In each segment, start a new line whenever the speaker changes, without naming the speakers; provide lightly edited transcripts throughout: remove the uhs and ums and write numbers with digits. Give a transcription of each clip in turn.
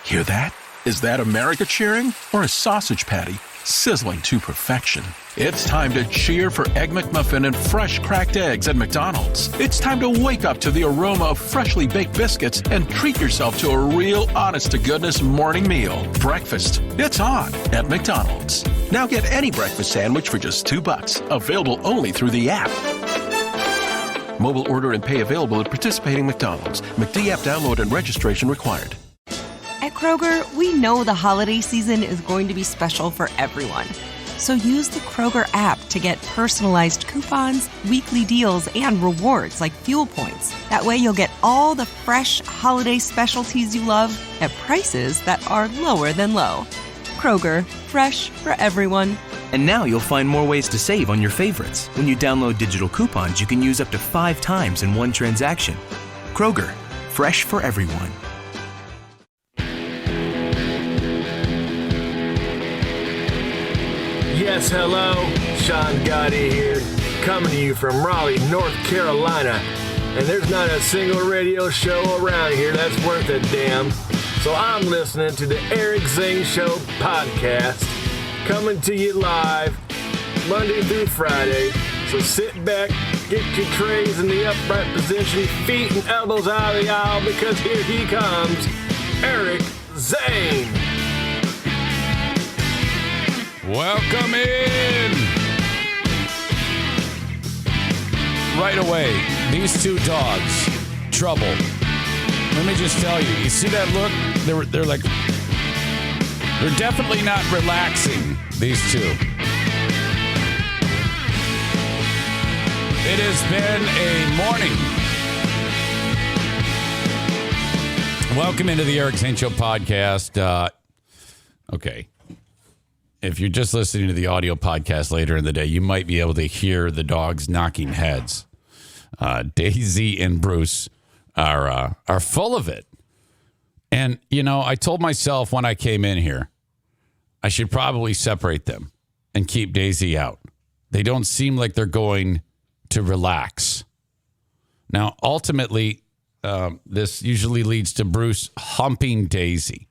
Hear that? Is that America cheering or a sausage patty sizzling to perfection? It's time to cheer for Egg McMuffin and fresh cracked eggs at McDonald's. It's time to wake up to the aroma of freshly baked biscuits and treat yourself to a real honest-to-goodness morning meal. Breakfast, it's on at McDonald's. Now get any breakfast sandwich for just $2. Available only through the app. Mobile order and pay available at participating McDonald's. McD app download and registration required.
At Kroger, we know the holiday season is going to be special for everyone. So use the Kroger app to get personalized coupons, weekly deals, and rewards like fuel points. That way you'll get all the fresh holiday specialties you love at prices that are lower than low. Kroger, fresh for everyone.
And now you'll find more ways to save on your favorites. When you download digital coupons, you can use up to 5 times in one transaction. Kroger, fresh for everyone.
Yes, hello, Sean Gotti here, coming to you from Raleigh, North Carolina. And there's not a single radio show around here that's worth a damn. So I'm listening to the Eric Zane Show Podcast, coming to you live Monday through Friday. So sit back, get your trays in the upright position, feet and elbows out of the aisle, because here he comes, Eric Zane.
Welcome in. Right away, these two dogs, trouble. Let me just tell you, you see that look? They're like, they're definitely not relaxing, these two. It has been a morning. Welcome into the Eric Zane Show Podcast. Okay. If you're just listening to the audio podcast later in the day, you might be able to hear the dogs knocking heads. Daisy and Bruce are full of it. And, you know, I told myself when I came in here, I should probably separate them and keep Daisy out. They don't seem like they're going to relax. Now, ultimately, this usually leads to Bruce humping Daisy.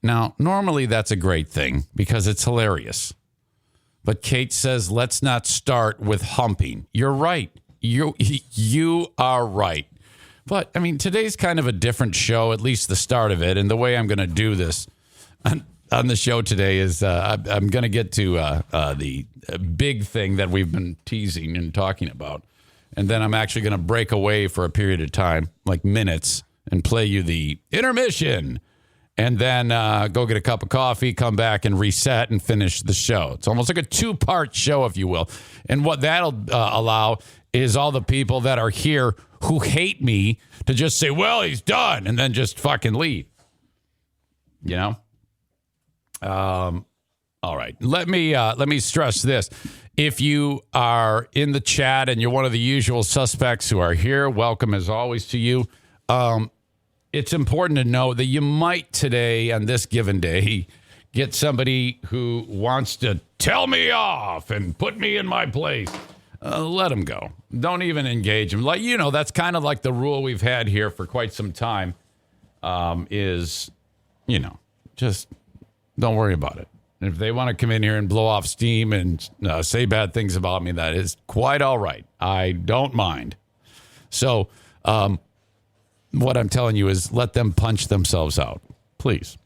Now, normally that's a great thing because it's hilarious. But Kate says, let's not start with humping. You're right. You are right. But, I mean, today's kind of a different show, at least the start of it. And the way I'm going to do this on the show today is I'm going to get to the big thing that we've been teasing and talking about. And then I'm actually going to break away for a period of time, like minutes, and play you the intermission. And then go get a cup of coffee, come back and reset and finish the show. It's almost like a 2-part show, if you will. And what that'll allow is all the people that are here who hate me to just say, well, he's done, and then just fucking leave. You know? All right. Let me stress this. If you are in the chat and you're one of the usual suspects who are here, welcome as always to you. It's important to know that you might today, on this given day, get somebody who wants to tell me off and put me in my place. Let them go. Don't even engage them. Like, you know, that's kind of like the rule we've had here for quite some time is, you know, just don't worry about it. And if they want to come in here and blow off steam and say bad things about me, that is quite all right. I don't mind. So, what I'm telling you is let them punch themselves out, please.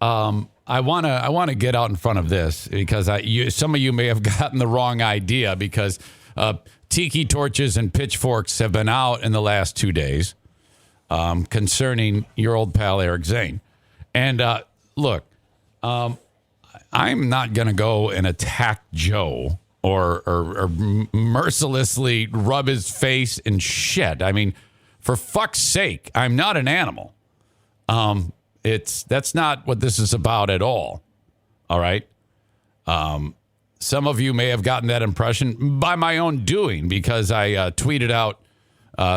I want to get out in front of this because some of you may have gotten the wrong idea because tiki torches and pitchforks have been out in the last 2 days concerning your old pal Eric Zane. And look, I'm not going to go and attack Joe or mercilessly rub his face in shit. I mean, for fuck's sake, I'm not an animal. That's not what this is about at all. All right. Some of you may have gotten that impression by my own doing because I tweeted out,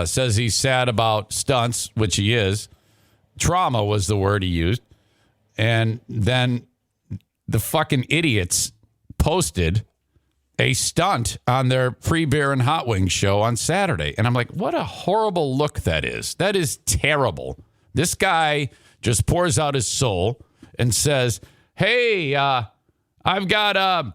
says he's sad about stunts, which he is. Trauma was the word he used. And then the fucking idiots posted a stunt on their free beer and hot wings show on Saturday. And I'm like, what a horrible look that is. That is terrible. This guy just pours out his soul and says, hey, I've got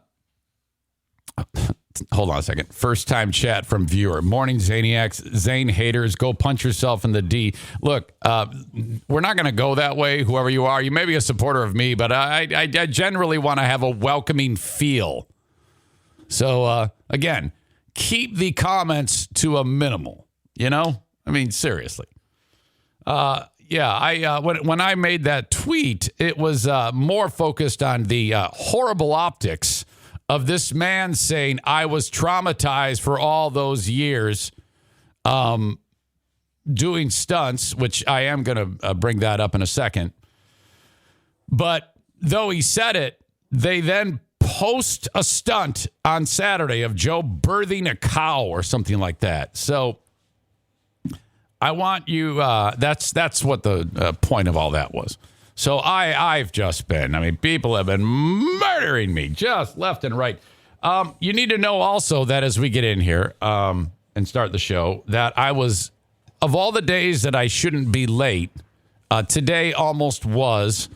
hold on a second. First time chat from viewer. Morning, Zaniacs. Zane haters, go punch yourself in the D. Look, we're not going to go that way, whoever you are. You may be a supporter of me, but I generally want to have a welcoming feel. So, again, keep the comments to a minimal, you know? I mean, seriously. Yeah, when I made that tweet, it was more focused on the horrible optics of this man saying I was traumatized for all those years doing stunts, which I am going to bring that up in a second. But though he said it, they then post a stunt on Saturday of Joe birthing a cow or something like that. So I want you, that's what the point of all that was. So I've just been, people have been murdering me just left and right. You need to know also that as we get in here and start the show, that I was, of all the days that I shouldn't be late, today almost was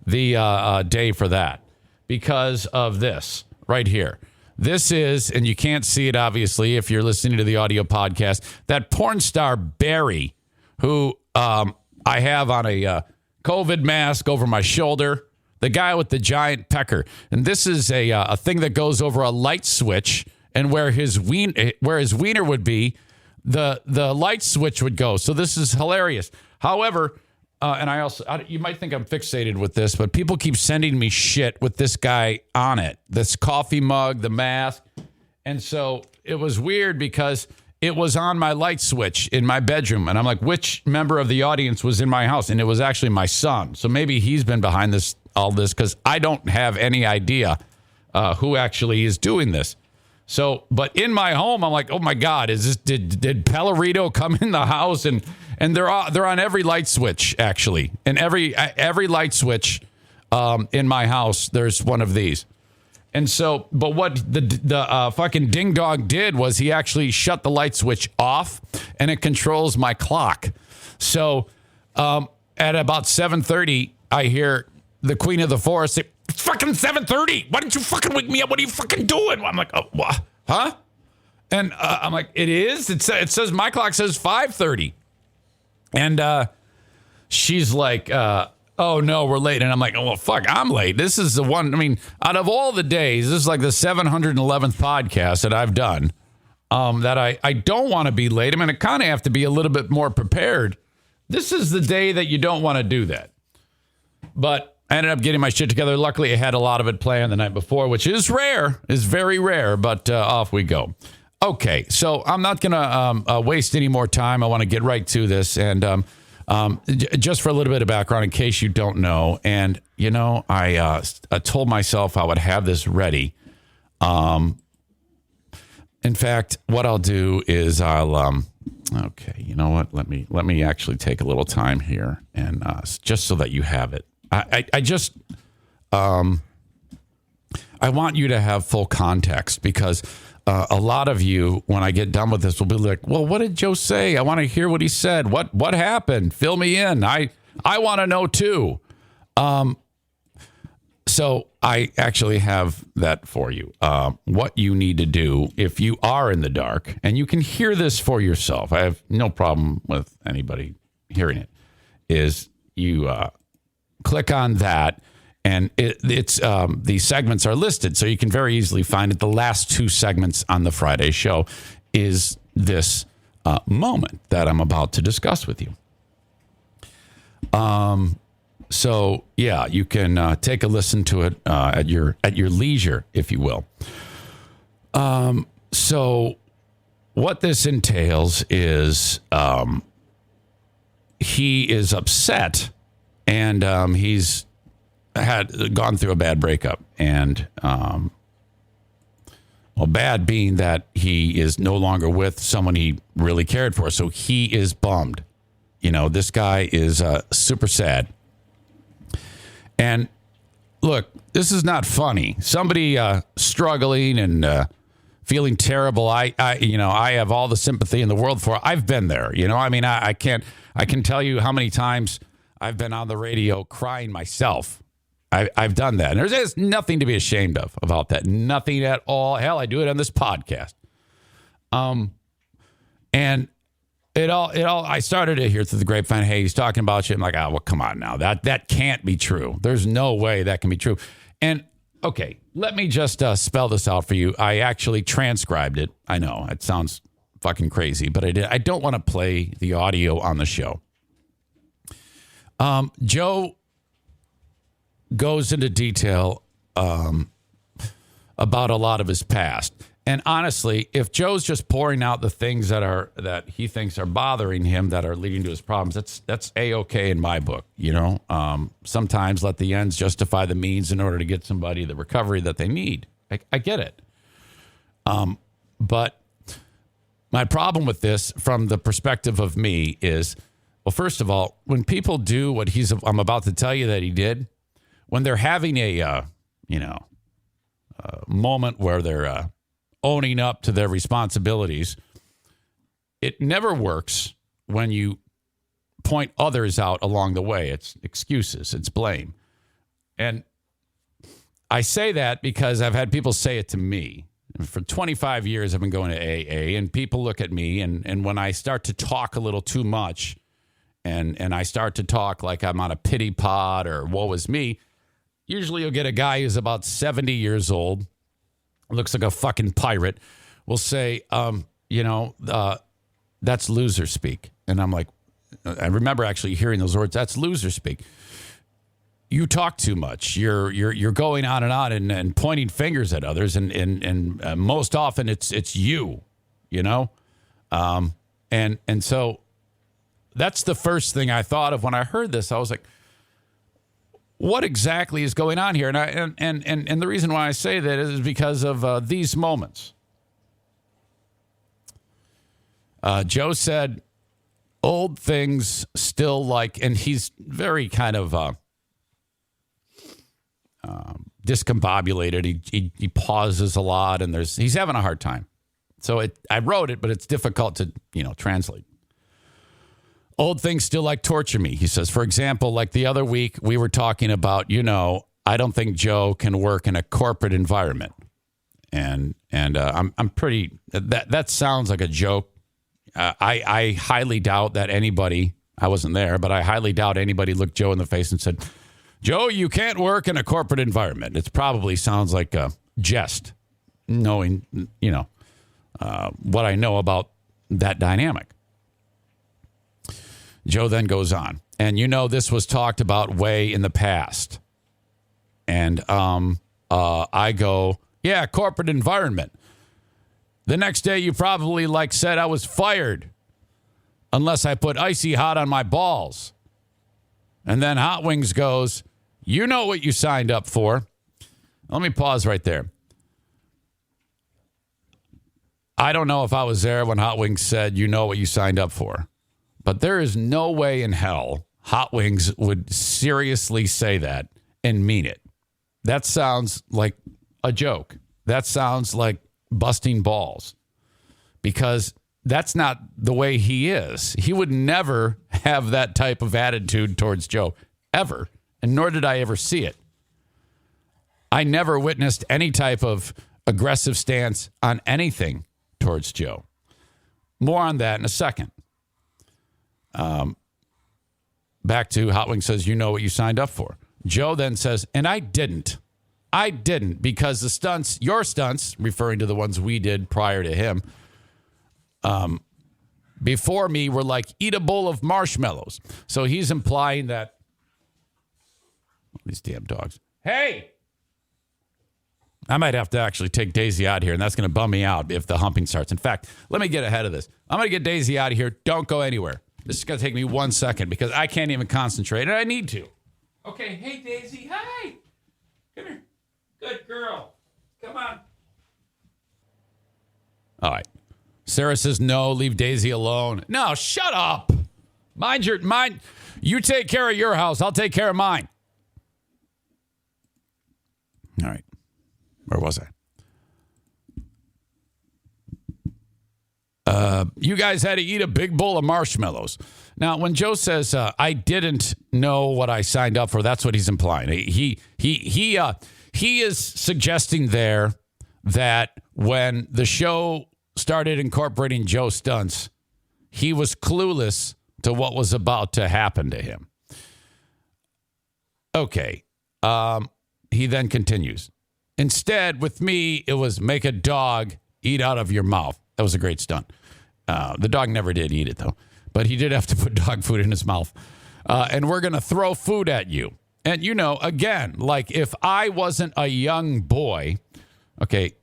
the day for that because of this right here. This is, and you can't see it obviously if you're listening to the audio podcast, that porn star Barry, who I have on a COVID mask over my shoulder, the guy with the giant pecker. And this is a thing that goes over a light switch, and where his wiener would be, the light switch would go. So this is hilarious. However, and you might think I'm fixated with this, but people keep sending me shit with this guy on it, this coffee mug, the mask. And so it was weird because it was on my light switch in my bedroom. And I'm like, which member of the audience was in my house? And it was actually my son. So maybe he's been behind all this because I don't have any idea who actually is doing this. So, but in my home, I'm like, oh my God, did Pellerito come in the house? And they're on every light switch, actually. And every light switch in my house, there's one of these. And so, but what the fucking ding dong did was he actually shut the light switch off, and it controls my clock. So at about 7:30, I hear the Queen of the Forest say, "It's fucking 7:30. Why didn't you fucking wake me up? What are you fucking doing?" I'm like, "Oh, what? Huh?" And I'm like, "It is. It says my clock says 5:30." And she's like, "Oh no, we're late." And I'm like, "Oh well, fuck, I'm late. This is the one. Out of all the days, this is like the 711th podcast that I've done. That I don't want to be late. I kind of have to be a little bit more prepared. This is the day that you don't want to do that. But I ended up getting my shit together. Luckily, I had a lot of it planned the night before, which is rare, is very rare. But off we go. Okay, so I'm not going to waste any more time. I want to get right to this. And just for a little bit of background, in case you don't know, and, I told myself I would have this ready. In fact, what I'll do is okay, you know what? Let me actually take a little time here, and just so that you have it. I just, I want you to have full context because a lot of you, when I get done with this, will be like, well, what did Joe say? I want to hear what he said. What happened? Fill me in. I want to know too. So I actually have that for you. What you need to do if you are in the dark, and you can hear this for yourself. I have no problem with anybody hearing it, is you click on that. And it's the segments are listed, so you can very easily find it. The last two segments on the Friday show is this moment that I'm about to discuss with you. So yeah, you can take a listen to it at your leisure, if you will. So what this entails is he is upset, and he's had gone through a bad breakup, and bad being that he is no longer with someone he really cared for, so he is bummed. This guy is super sad. And look, this is not funny. Somebody struggling and feeling terrible. I have all the sympathy in the world for. I've been there. I can tell you how many times I've been on the radio crying myself. I've done that. And there's nothing to be ashamed of about that. Nothing at all. Hell, I do it on this podcast. And it all, I started to hear through the grapevine, hey, he's talking about you. I'm like, oh, well, come on now. That can't be true. There's no way that can be true. And okay, let me just spell this out for you. I actually transcribed it. I know it sounds fucking crazy, but I did. I don't want to play the audio on the show. Joe goes into detail about a lot of his past. And honestly, if Joe's just pouring out the things that he thinks are bothering him, that are leading to his problems, that's A-okay in my book. You know, sometimes let the ends justify the means in order to get somebody the recovery that they need. I get it. But my problem with this from the perspective of me is, well, first of all, when people do what I'm about to tell you that he did, when they're having a moment where they're owning up to their responsibilities, it never works when you point others out along the way. It's excuses, it's blame. And I say that because I've had people say it to me. For 25 years, I've been going to AA, and people look at me, and when I start to talk a little too much, and I start to talk like I'm on a pity pod or woe is me, usually you'll get a guy who's about 70 years old, looks like a fucking pirate, will say, that's loser speak. And I'm like, I remember actually hearing those words, that's loser speak. You talk too much. You're going on and pointing fingers at others, and most often it's you, and so that's the first thing I thought of when I heard this. I was like, what exactly is going on here? And the reason why I say that is because of these moments. Joe said, old things still like, and he's very kind of discombobulated. He pauses a lot, and he's having a hard time. So I wrote it, but it's difficult to translate. Old things still like torture me, he says. For example, like the other week, we were talking about, I don't think Joe can work in a corporate environment. And I'm pretty, that sounds like a joke. I highly doubt that anybody, I wasn't there, but I highly doubt anybody looked Joe in the face and said, Joe, you can't work in a corporate environment. It probably sounds like a jest, knowing, what I know about that dynamic. Joe then goes on, and this was talked about way in the past. And I go, yeah, corporate environment. The next day you probably said I was fired unless I put icy hot on my balls. And then Hot Wings goes, you know what you signed up for. Let me pause right there. I don't know if I was there when Hot Wings said, you know what you signed up for. But there is no way in hell Hot Wings would seriously say that and mean it. That sounds like a joke. That sounds like busting balls, because that's not the way he is. He would never have that type of attitude towards Joe, ever. And nor did I ever see it. I never witnessed any type of aggressive stance on anything towards Joe. More on that in a second. Back to Hot Wings says, you know what you signed up for. Joe then says, and I didn't because the stunts, your stunts, referring to the ones we did prior to him, before me were like, eat a bowl of marshmallows. So he's implying that these damn dogs. Hey, I might have to actually take Daisy out here, and that's going to bum me out if the humping starts. In fact, let me get ahead of this. I'm going to get Daisy out of here. Don't go anywhere. This is going to take me 1 second because I can't even concentrate, and I need to. Okay, hey, Daisy. Hi. Come here. Good girl. Come on. All right. Sarah says, no, leave Daisy alone. No, shut up. Mind. You take care of your house. I'll take care of mine. All right. Where was I? You guys had to eat a big bowl of marshmallows. Now, when Joe says I didn't know what I signed up for, that's what he's implying. He is suggesting there that when the show started incorporating Joe stunts, he was clueless to what was about to happen to him. Okay. He then continues. Instead, with me, it was make a dog eat out of your mouth. That was a great stunt. The dog never did eat it, though. But he did have to put dog food in his mouth. And we're going to throw food at you. And, you know, again, like if I wasn't a young boy, okay,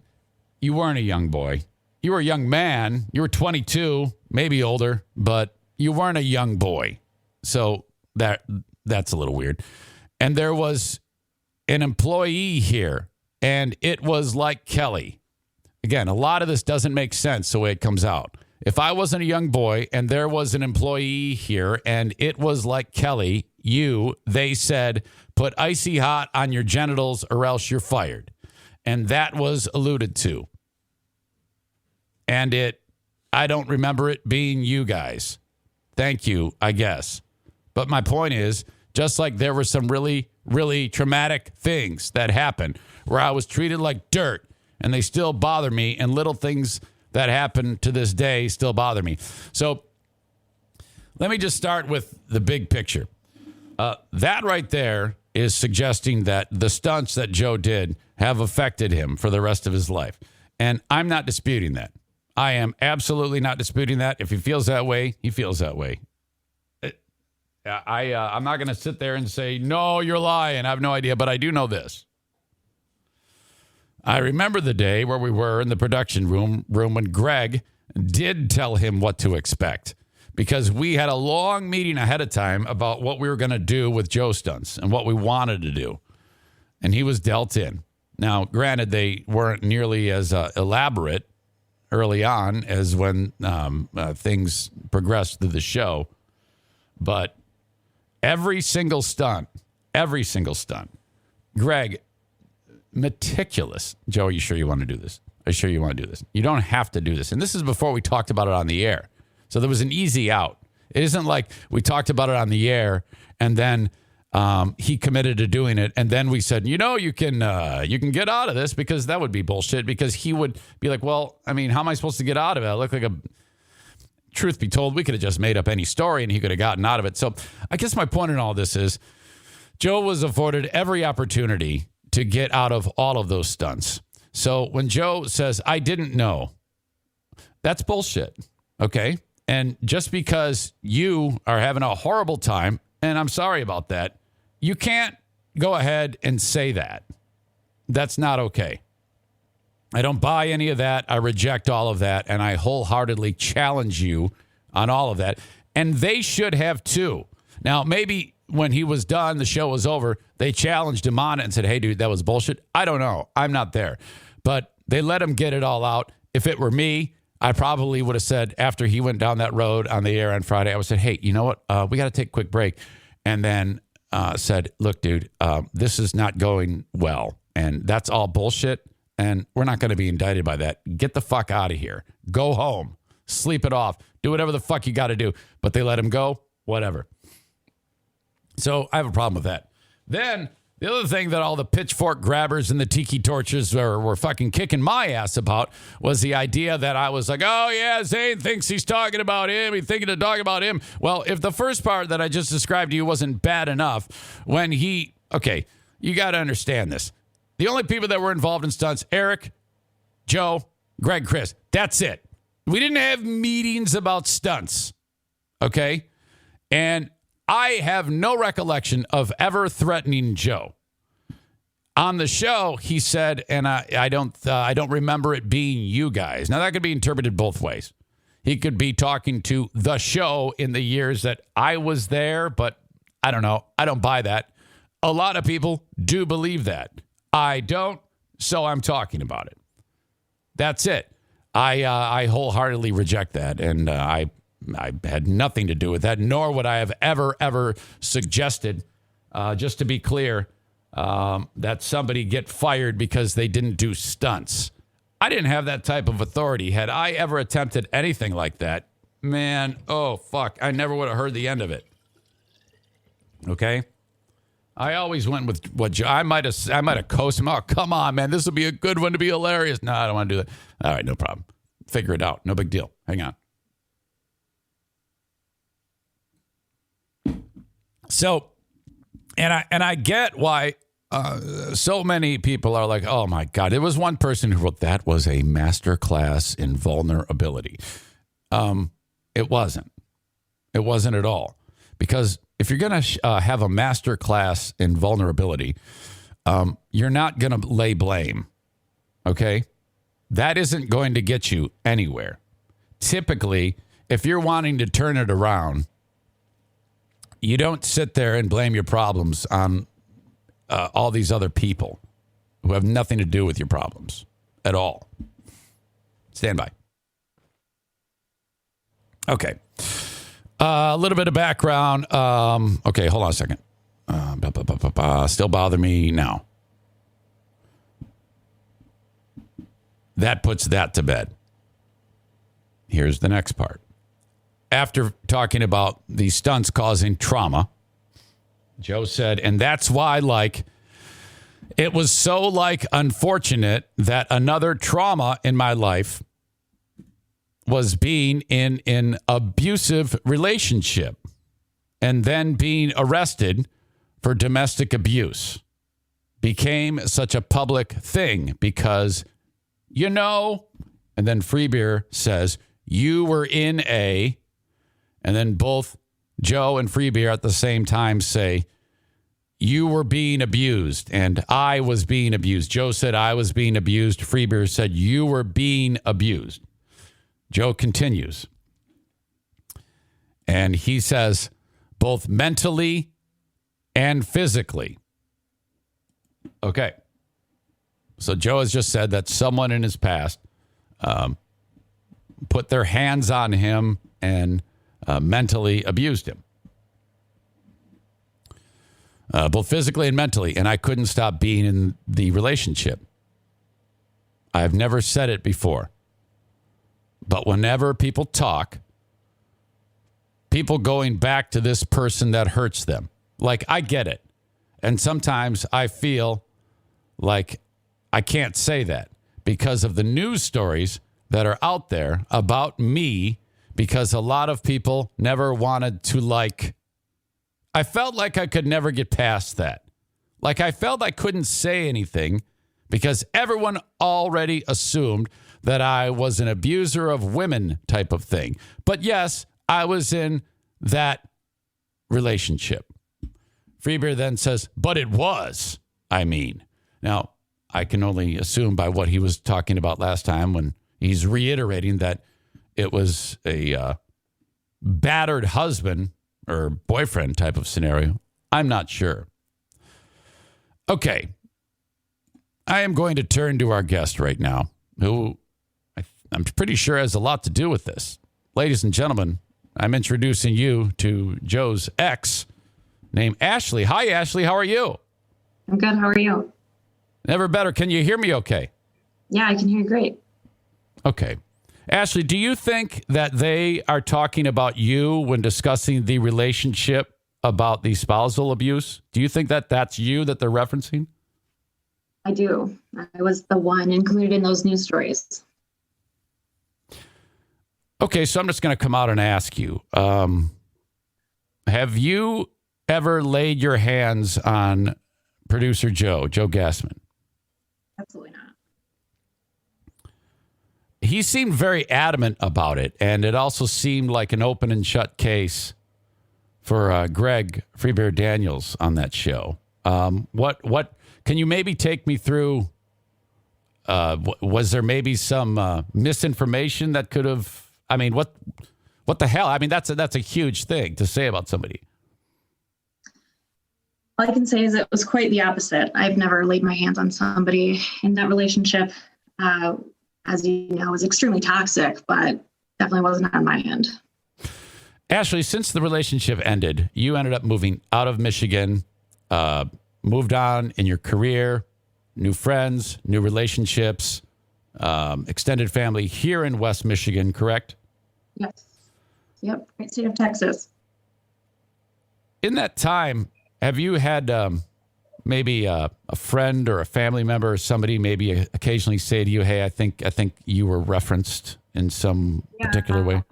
you weren't a young boy. You were a young man. You were 22, maybe older, but you weren't a young boy. So that's a little weird. And there was an employee here, and it was like Kelly. Again, a lot of this doesn't make sense the way it comes out. If I wasn't a young boy and there was an employee here and it was like Kelly, they said, put icy hot on your genitals or else you're fired. And that was alluded to. And I don't remember it being you guys. Thank you, I guess. But my point is, just like there were some really, really traumatic things that happened where I was treated like dirt and they still bother me, and little things that happen to this day still bother me. So let me just start with the big picture. That right there is suggesting that the stunts that Joe did have affected him for the rest of his life. And I'm not disputing that. I am absolutely not disputing that. If he feels that way, he feels that way. I'm not going to sit there and say, no, you're lying. I have no idea, but I do know this. I remember the day where we were in the production room when Greg did tell him what to expect, because we had a long meeting ahead of time about what we were going to do with Joe stunts and what we wanted to do. And he was dealt in. Now, granted, they weren't nearly as elaborate early on as when things progressed through the show. But every single stunt, Greg, meticulous. Joe, are you sure you want to do this? Are you sure you want to do this? You don't have to do this. And this is before we talked about it on the air. So there was an easy out. It isn't like we talked about it on the air and then he committed to doing it. And then we said, you can get out of this, because that would be bullshit, because he would be like, well, I mean, how am I supposed to get out of it? I look like truth be told, we could have just made up any story and he could have gotten out of it. So I guess my point in all this is Joe was afforded every opportunity to get out of all of those stunts. So when Joe says, I didn't know, that's bullshit. Okay. And just because you are having a horrible time, and I'm sorry about that, you can't go ahead and say that. That's not okay. I don't buy any of that. I reject all of that. And I wholeheartedly challenge you on all of that. And they should have too. Now, maybe when he was done, the show was over, they challenged him on it and said, hey, dude, that was bullshit. I don't know. I'm not there. But they let him get it all out. If it were me, I probably would have said, after he went down that road on the air on Friday, I would have said, hey, you know what? We got to take a quick break. And then said, look, dude, this is not going well. And that's all bullshit. And we're not going to be indicted by that. Get the fuck out of here. Go home. Sleep it off. Do whatever the fuck you got to do. But they let him go. Whatever. So I have a problem with that. Then the other thing that all the pitchfork grabbers and the tiki torches were fucking kicking my ass about was the idea that I was like, oh, yeah, Zane thinks he's talking about him. He's thinking to talk about him. Well, if the first part that I just described to you wasn't bad enough, okay, you got to understand this. The only people that were involved in stunts, Eric, Joe, Greg, Chris, that's it. We didn't have meetings about stunts, okay? And I have no recollection of ever threatening Joe. On the show, he said, and I don't remember it being you guys. Now, that could be interpreted both ways. He could be talking to the show in the years that I was there, but I don't know. I don't buy that. A lot of people do believe that. I don't, so I'm talking about it. That's it. I wholeheartedly reject that, and I had nothing to do with that, nor would I have ever suggested, just to be clear, that somebody get fired because they didn't do stunts. I didn't have that type of authority. Had I ever attempted anything like that, man, oh, fuck, I never would have heard the end of it. Okay? I always went with what I might have coasted him. Oh, come on, man. This will be a good one to be hilarious. No, I don't want to do that. All right, no problem. Figure it out. No big deal. Hang on. So, and I get why so many people are like, oh my God. There was one person who wrote that was a master class in vulnerability. It wasn't. It wasn't at all. Because if you're going to have a master class in vulnerability, you're not going to lay blame. Okay? That isn't going to get you anywhere. Typically, if you're wanting to turn it around, you don't sit there and blame your problems on all these other people who have nothing to do with your problems at all. Stand by. Okay. A little bit of background. Okay, hold on a second. Still bother me now. That puts that to bed. Here's the next part. After talking about these stunts causing trauma, Joe said, and that's why, it was so, unfortunate that another trauma in my life was being in an abusive relationship and then being arrested for domestic abuse became such a public thing because, and then Free Beer says, you were in and then both Joe and Free Beer at the same time say, you were being abused and I was being abused. Joe said I was being abused. Free Beer said you were being abused. Joe continues. And he says both mentally and physically. Okay. So Joe has just said that someone in his past put their hands on him and mentally abused him. Both physically and mentally. And I couldn't stop being in the relationship. I've never said it before. But whenever people talk, people going back to this person that hurts them. I get it. And sometimes I feel like I can't say that because of the news stories that are out there about me, because a lot of people never wanted to I felt like I could never get past that. I felt I couldn't say anything because everyone already assumed that I was an abuser of women type of thing. But yes, I was in that relationship. Freebeer then says, but it was, Now, I can only assume by what he was talking about last time when he's reiterating that it was a battered husband or boyfriend type of scenario. I'm not sure. Okay. I am going to turn to our guest right now, who I'm pretty sure has a lot to do with this. Ladies and gentlemen, I'm introducing you to Joe's ex named Ashley. Hi, Ashley. How are you?
I'm good. How are you?
Never better. Can you hear me okay?
Yeah, I can hear you great.
Okay. Ashley, do you think that they are talking about you when discussing the relationship about the spousal abuse? Do you think that that's you that they're referencing?
I do. I was the one included in those news stories.
Okay, so I'm just going to come out and ask you, have you ever laid your hands on producer Joe Gassman?
Absolutely not.
He seemed very adamant about it, and it also seemed like an open and shut case for Greg Freebeer Daniels on that show. What can you maybe take me through? Was there maybe some misinformation that could have? What the hell? That's a huge thing to say about somebody.
All I can say is it was quite the opposite. I've never laid my hands on somebody in that relationship. As you know, was extremely toxic, but definitely wasn't on my end.
Ashley, since the relationship ended, you ended up moving out of Michigan, moved on in your career, new friends, new relationships. extended family here in West Michigan, correct?
Yes. Yep. Great state of Texas.
In that time, have you had maybe a friend or a family member or somebody maybe occasionally say to you, "Hey, I think you were referenced in some particular way"?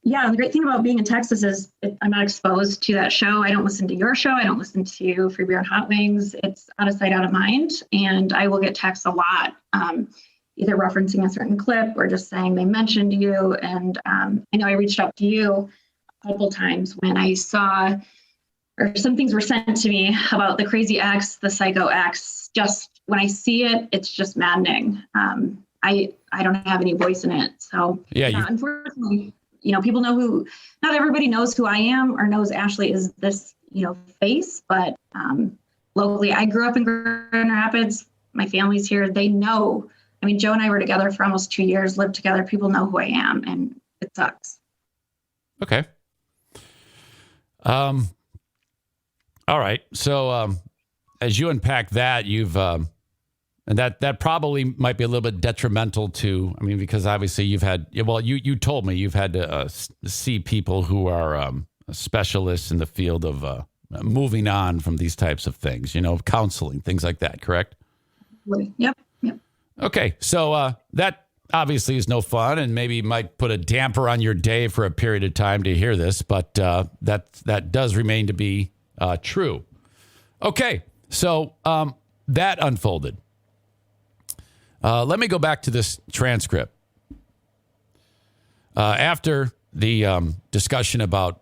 Yeah, the great thing about being in Texas is I'm not exposed to that show. I don't listen to your show. I don't listen to Free Beer and Hot Wings. It's out of sight, out of mind. And I will get texts a lot, either referencing a certain clip or just saying they mentioned you. And I know I reached out to you a couple times when I saw, or some things were sent to me about the crazy ex, the psycho ex. Just when I see it, it's just maddening. I don't have any voice in it. So unfortunately, people know not everybody knows who I am or knows Ashley is this, face, but locally, I grew up in Grand Rapids. My family's here. They know. I mean, Joe and I were together for almost 2 years, lived together. People know who I am, and it sucks.
Okay. All right. So as you unpack that, you've and that probably might be a little bit detrimental to, because obviously you told me you've had to see people who are specialists in the field of moving on from these types of things, counseling, things like that, correct?
Yep.
Okay. So that obviously is no fun and maybe might put a damper on your day for a period of time to hear this, but that does remain to be true. Okay. So that unfolded. Let me go back to this transcript. After the discussion about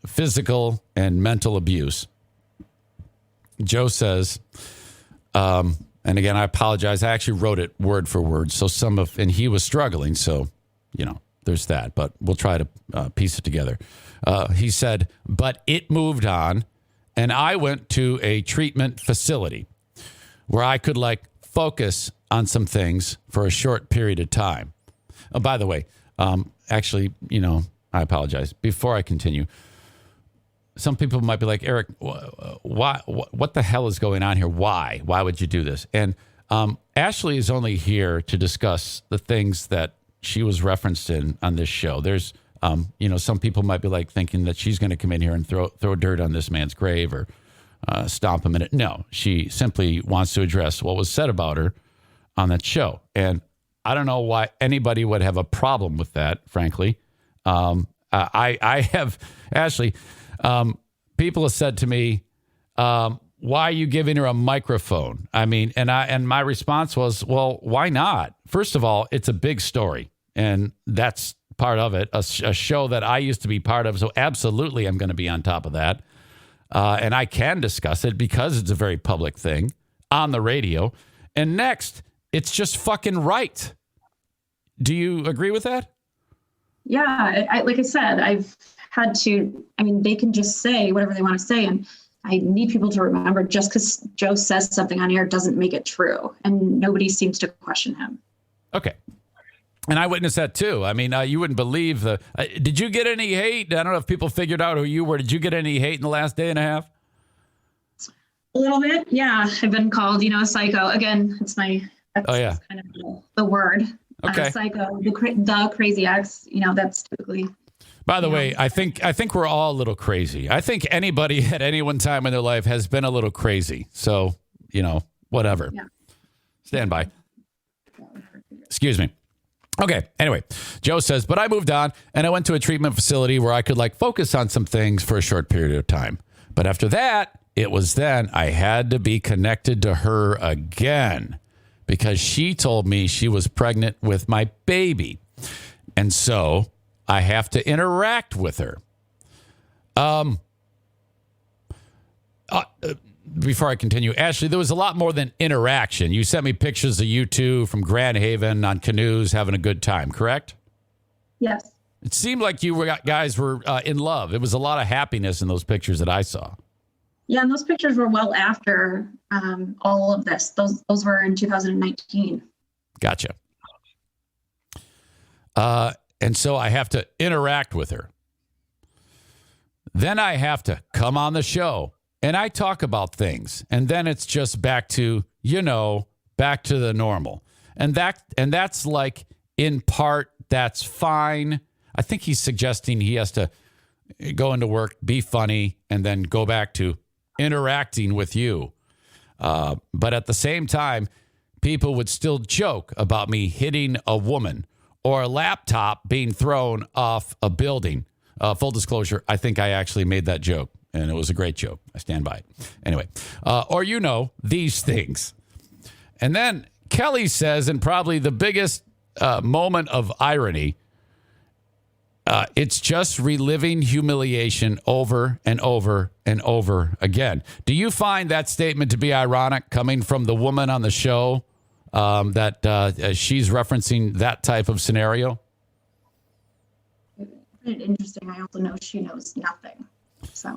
physical and mental abuse, Joe says, and again, I apologize. I actually wrote it word for word. So and he was struggling. So, there's that, but we'll try to piece it together. He said, but it moved on and I went to a treatment facility where I could focus on some things for a short period of time. Oh, by the way, actually, I apologize. Before I continue, some people might be like, Eric, why? What the hell is going on here? Why? Why would you do this? And Ashley is only here to discuss the things that she was referenced in on this show. There's, some people might be thinking that she's going to come in here and throw dirt on this man's grave or stomp him in it. No, she simply wants to address what was said about her on that show. And I don't know why anybody would have a problem with that, frankly. I have, Ashley, people have said to me, why are you giving her a microphone? And my response was, well, why not? First of all, it's a big story, and that's part of it, a show that I used to be part of. So absolutely, I'm going to be on top of that. And I can discuss it because it's a very public thing on the radio. And next, it's just fucking right. Do you agree with that?
Yeah. Like I said, I've had to, they can just say whatever they want to say. And I need people to remember just because Joe says something on air doesn't make it true. And nobody seems to question him. Okay.
And I witnessed that too. You wouldn't believe did you get any hate? I don't know if people figured out who you were. Did you get any hate in the last day and a half?
A little bit. Yeah. I've been called, a psycho. Again, that's kind of the word.
Okay.
Psycho, the crazy ex, that's typically.
By the way, I think we're all a little crazy. I think anybody at any one time in their life has been a little crazy. So, whatever. Yeah. Stand by. Excuse me. Okay. Anyway, Joe says, but I moved on and I went to a treatment facility where I could focus on some things for a short period of time. But after that, it was then I had to be connected to her again because she told me she was pregnant with my baby. And so I have to interact with her. Before I continue, Ashley, there was a lot more than interaction. You sent me pictures of you two from Grand Haven on canoes having a good time, correct?
Yes.
It seemed like guys were in love. It was a lot of happiness in those pictures that I saw.
Yeah, and those pictures were well after all of this. Those were in 2019.
Gotcha. And so I have to interact with her. Then I have to come on the show. And I talk about things, and then it's just back to the normal. And that's like, in part, that's fine. I think he's suggesting he has to go into work, be funny, and then go back to interacting with you. But at the same time, people would still joke about me hitting a woman or a laptop being thrown off a building. Full disclosure, I think I actually made that joke, and it was a great joke. I stand by it. Anyway, or these things. And then Kelly says, and probably the biggest moment of irony, it's just reliving humiliation over and over and over again. Do you find that statement to be ironic coming from the woman on the show that she's referencing that type of scenario?
Interesting. I also know she knows nothing. So.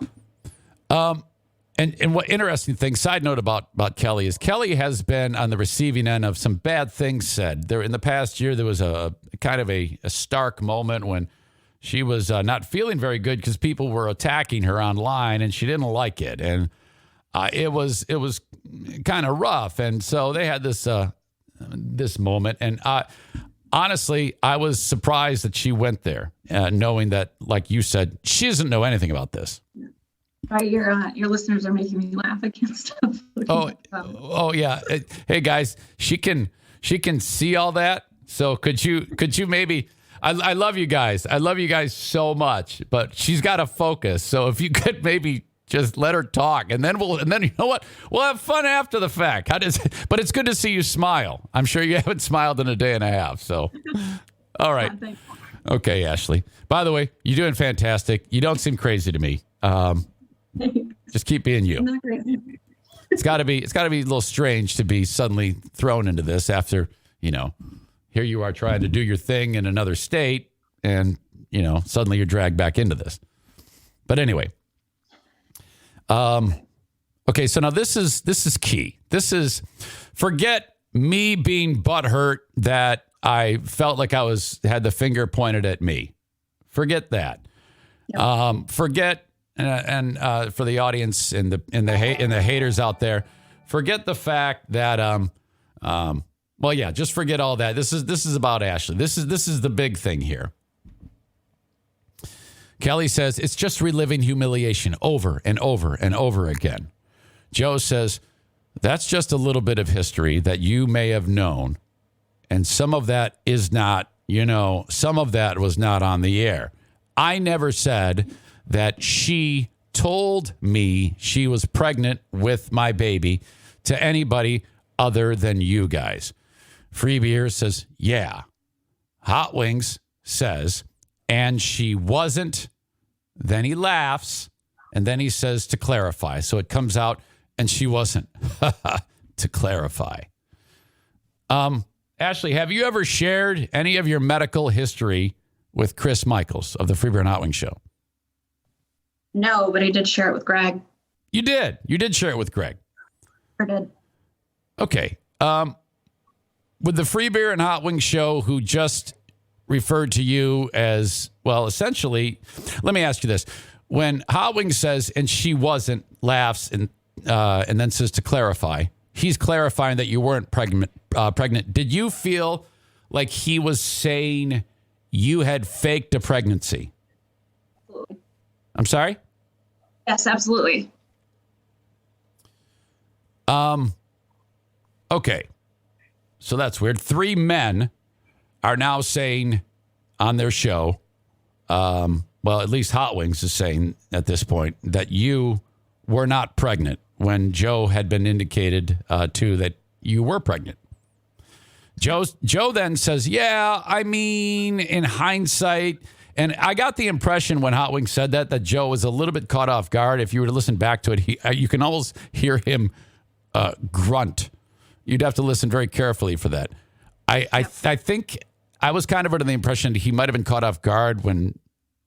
And what interesting thing, side note about Kelly is Kelly has been on the receiving end of some bad things said. There in the past year, there was a kind of a stark moment when she was not feeling very good because people were attacking her online and she didn't like it. And it was kind of rough. And so they had this moment. And honestly, I was surprised that she went there, knowing that, like you said, she doesn't know anything about this.
Right, your listeners are making me laugh against stuff.
Oh yeah. Hey guys, she can see all that. So could you maybe? I love you guys. I love you guys so much, but she's got to focus. So if you could maybe just let her talk, and then you know what? We'll have fun after the fact. But it's good to see you smile. I'm sure you haven't smiled in a day and a half. So, all right. Okay, Ashley. By the way, you're doing fantastic. You don't seem crazy to me. Just keep being you.
I'm not crazy.
It's got to be a little strange to be suddenly thrown into this after, here you are trying to do your thing in another state and, suddenly you're dragged back into this. But anyway. Okay, so now this is key. This is, forget me being butthurt that I felt like had the finger pointed at me. Forget that. Yep. Forget and for the audience and the haters out there, forget the fact that just forget all that. This is about Ashley. This is the big thing here. Kelly says it's just reliving humiliation over and over and over again. Joe says that's just a little bit of history that you may have known, and some of that is not. Some of that was not on the air. I never said that she told me she was pregnant with my baby to anybody other than you guys. Free Beer says, yeah. Hot Wings says, and she wasn't. Then he laughs, and then he says to clarify. So it comes out, and she wasn't. To clarify. Ashley, have you ever shared any of your medical history with Chris Michaels of the Free Beer and Hot Wings Show?
No, but I did share it with Greg.
You did? You did share it with Greg?
I did.
Okay. With the Free Beer and Hot Wings Show, who just referred to you as, well, essentially, let me ask you this. When Hot Wings says, and she wasn't, laughs, and then says to clarify, he's clarifying that you weren't pregnant. Did you feel like he was saying you had faked a pregnancy?
Absolutely.
I'm sorry?
Yes, absolutely.
Okay. So that's weird. 3 men are now saying on their show, well, at least Hot Wings is saying at this point that you were not pregnant when Joe had been indicated to that you were pregnant. Joe then says, yeah, I mean, in hindsight, and I got the impression when Hot Wings said that Joe was a little bit caught off guard. If you were to listen back to it, you can almost hear him grunt. You'd have to listen very carefully for that. I think I was kind of under the impression he might have been caught off guard when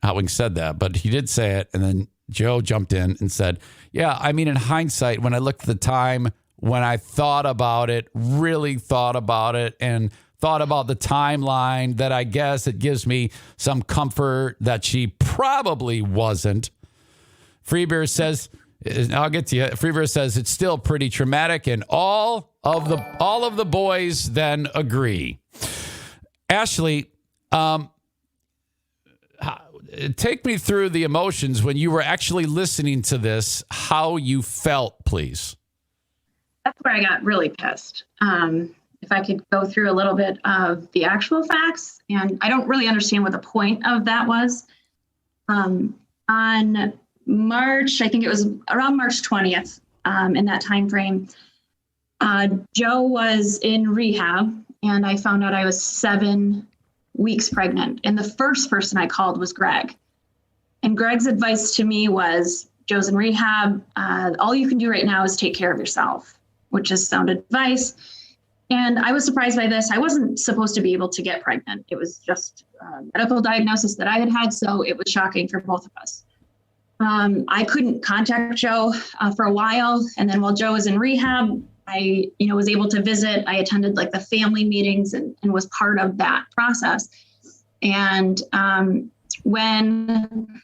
Hot Wings said that, but he did say it, and then Joe jumped in and said, yeah, I mean, in hindsight, when I looked at the time, when I thought about it, really thought about it, and thought about the timeline, that I guess it gives me some comfort that she probably wasn't. Free Beer says, I'll get to you. Freever says it's still pretty traumatic, and all of the boys then agree. Ashley, take me through the emotions when you were actually listening to this, how you felt, please.
That's where I got really pissed. If I could go through a little bit of the actual facts, and I don't really understand what the point of that was. On March, I think it was around March 20th, in that time frame, Joe was in rehab, and I found out I was 7 weeks pregnant. And the first person I called was Greg. And Greg's advice to me was, Joe's in rehab. All you can do right now is take care of yourself, which is sound advice. And I was surprised by this. I wasn't supposed to be able to get pregnant. It was just a medical diagnosis that I had, so it was shocking for both of us. I couldn't contact Joe for a while. And then while Joe was in rehab, I was able to visit. I attended like the family meetings and was part of that process. And when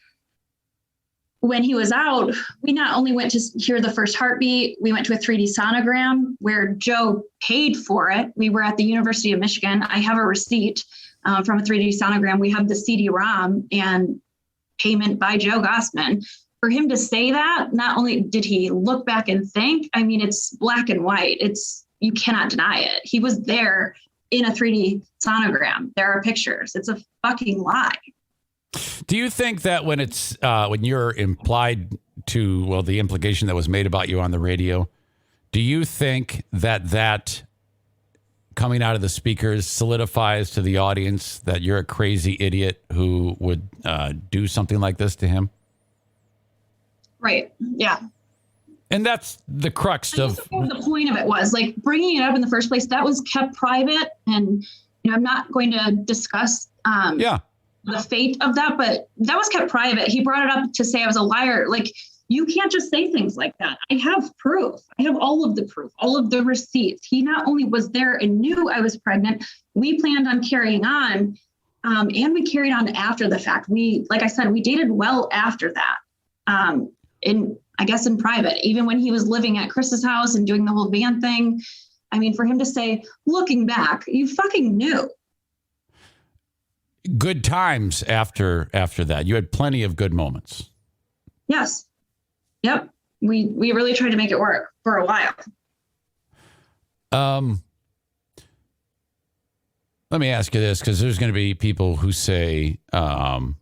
he was out, we not only went to hear the first heartbeat, we went to a 3D sonogram where Joe paid for it. We were at the University of Michigan. I have a receipt from a 3D sonogram. We have the CD-ROM and payment by Joe Gossman. For him to say that, not only did he look back and think, I mean, it's black and white. You cannot deny it. He was there in a 3D sonogram. There are pictures. It's a fucking lie.
Do you think that when it's when you're implied to, well, the implication that was made about you on the radio, do you think that coming out of the speakers solidifies to the audience that you're a crazy idiot who would do something like this to him? Right. Yeah. And that's the crux of
what the point of it was, like, bringing it up in the first place. That was kept private, and I'm not going to discuss the fate of that, but that was kept private. He brought it up to say I was a liar. Like, you can't just say things like that. I have proof. I have all of the proof, all of the receipts. He not only was there and knew I was pregnant, we planned on carrying on, and we carried on after the fact. Like I said, we dated well after that, in private, even when he was living at Chris's house and doing the whole van thing. I mean, for him to say, looking back, you fucking knew.
Good times after that. You had plenty of good moments.
Yes. Yep. We really tried to make it work for a while.
Let me ask you this, because there's going to be people who say that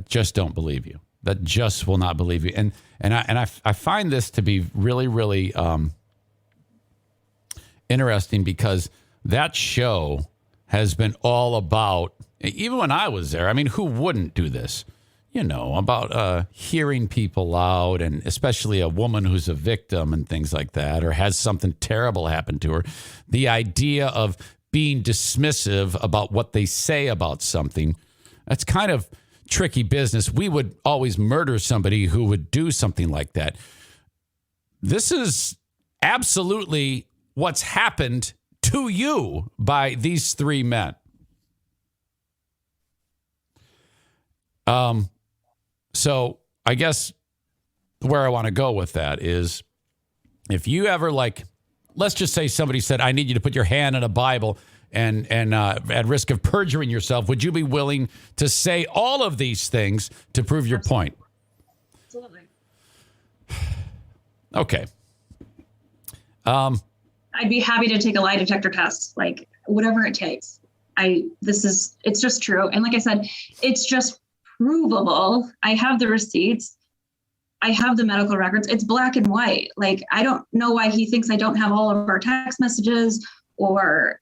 just don't believe you, that just will not believe you. And I find this to be really, really interesting, because that show has been all about, even when I was there, I mean, who wouldn't do this? About hearing people out, and especially a woman who's a victim and things like that, or has something terrible happen to her. The idea of being dismissive about what they say about something, that's kind of tricky business. We would always murder somebody who would do something like that. This is absolutely what's happened to you by these 3 men. So I guess where I want to go with that is, if you ever, like, let's just say somebody said, I need you to put your hand on a Bible and at risk of perjuring yourself, would you be willing to say all of these things to prove your point?
Absolutely.
Okay.
I'd be happy to take a lie detector test, like, whatever it takes. It's just true. And like I said, it's just provable. I have the receipts. I have the medical records. It's black and white. Like, I don't know why he thinks I don't have all of our text messages or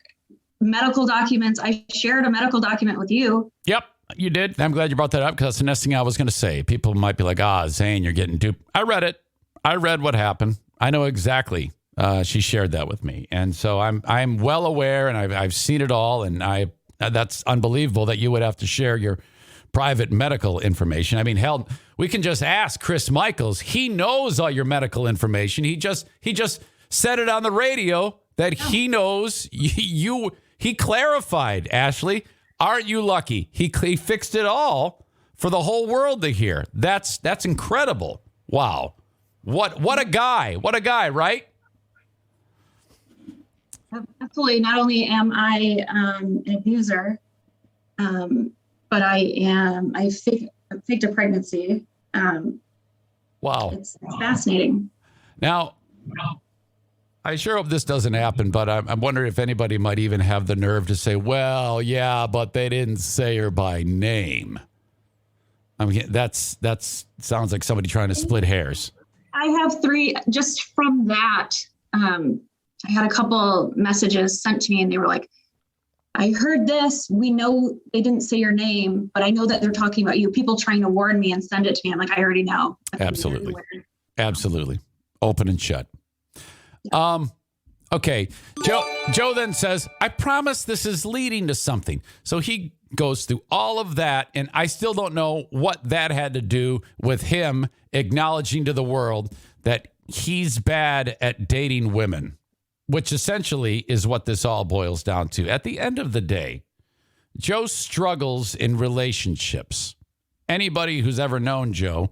medical documents. I shared a medical document with you. Yep,
you did. I'm glad you brought that up, because that's the next thing I was going to say. People might be like, Zane, you're getting duped. I read it. I read what happened. I know exactly. She shared that with me. And so I'm well aware, and I've seen it all. And that's unbelievable that you would have to share your private medical information. I mean, hell, we can just ask Chris Michaels. He knows all your medical information. He just said it on the radio that he knows you. He clarified, Ashley, aren't you lucky? He fixed it all for the whole world to hear. That's incredible. Wow. What a guy. What a guy, right?
Absolutely. Not only am I an abuser, but I faked a pregnancy.
Wow.
It's fascinating.
Now, I sure hope this doesn't happen, but I'm wondering if anybody might even have the nerve to say, well, yeah, but they didn't say her by name. I mean, that sounds like somebody trying to split hairs.
I have 3 just from that. I had a couple messages sent to me and they were like, I heard this. We know they didn't say your name, but I know that they're talking about you. People trying to warn me and send it to me. I'm like, I already know.
Absolutely. Absolutely. Open and shut. Yeah. Okay. Joe then says, I promise this is leading to something. So he goes through all of that, and I still don't know what that had to do with him acknowledging to the world that he's bad at dating women, which essentially is what this all boils down to. At the end of the day, Joe struggles in relationships. Anybody who's ever known Joe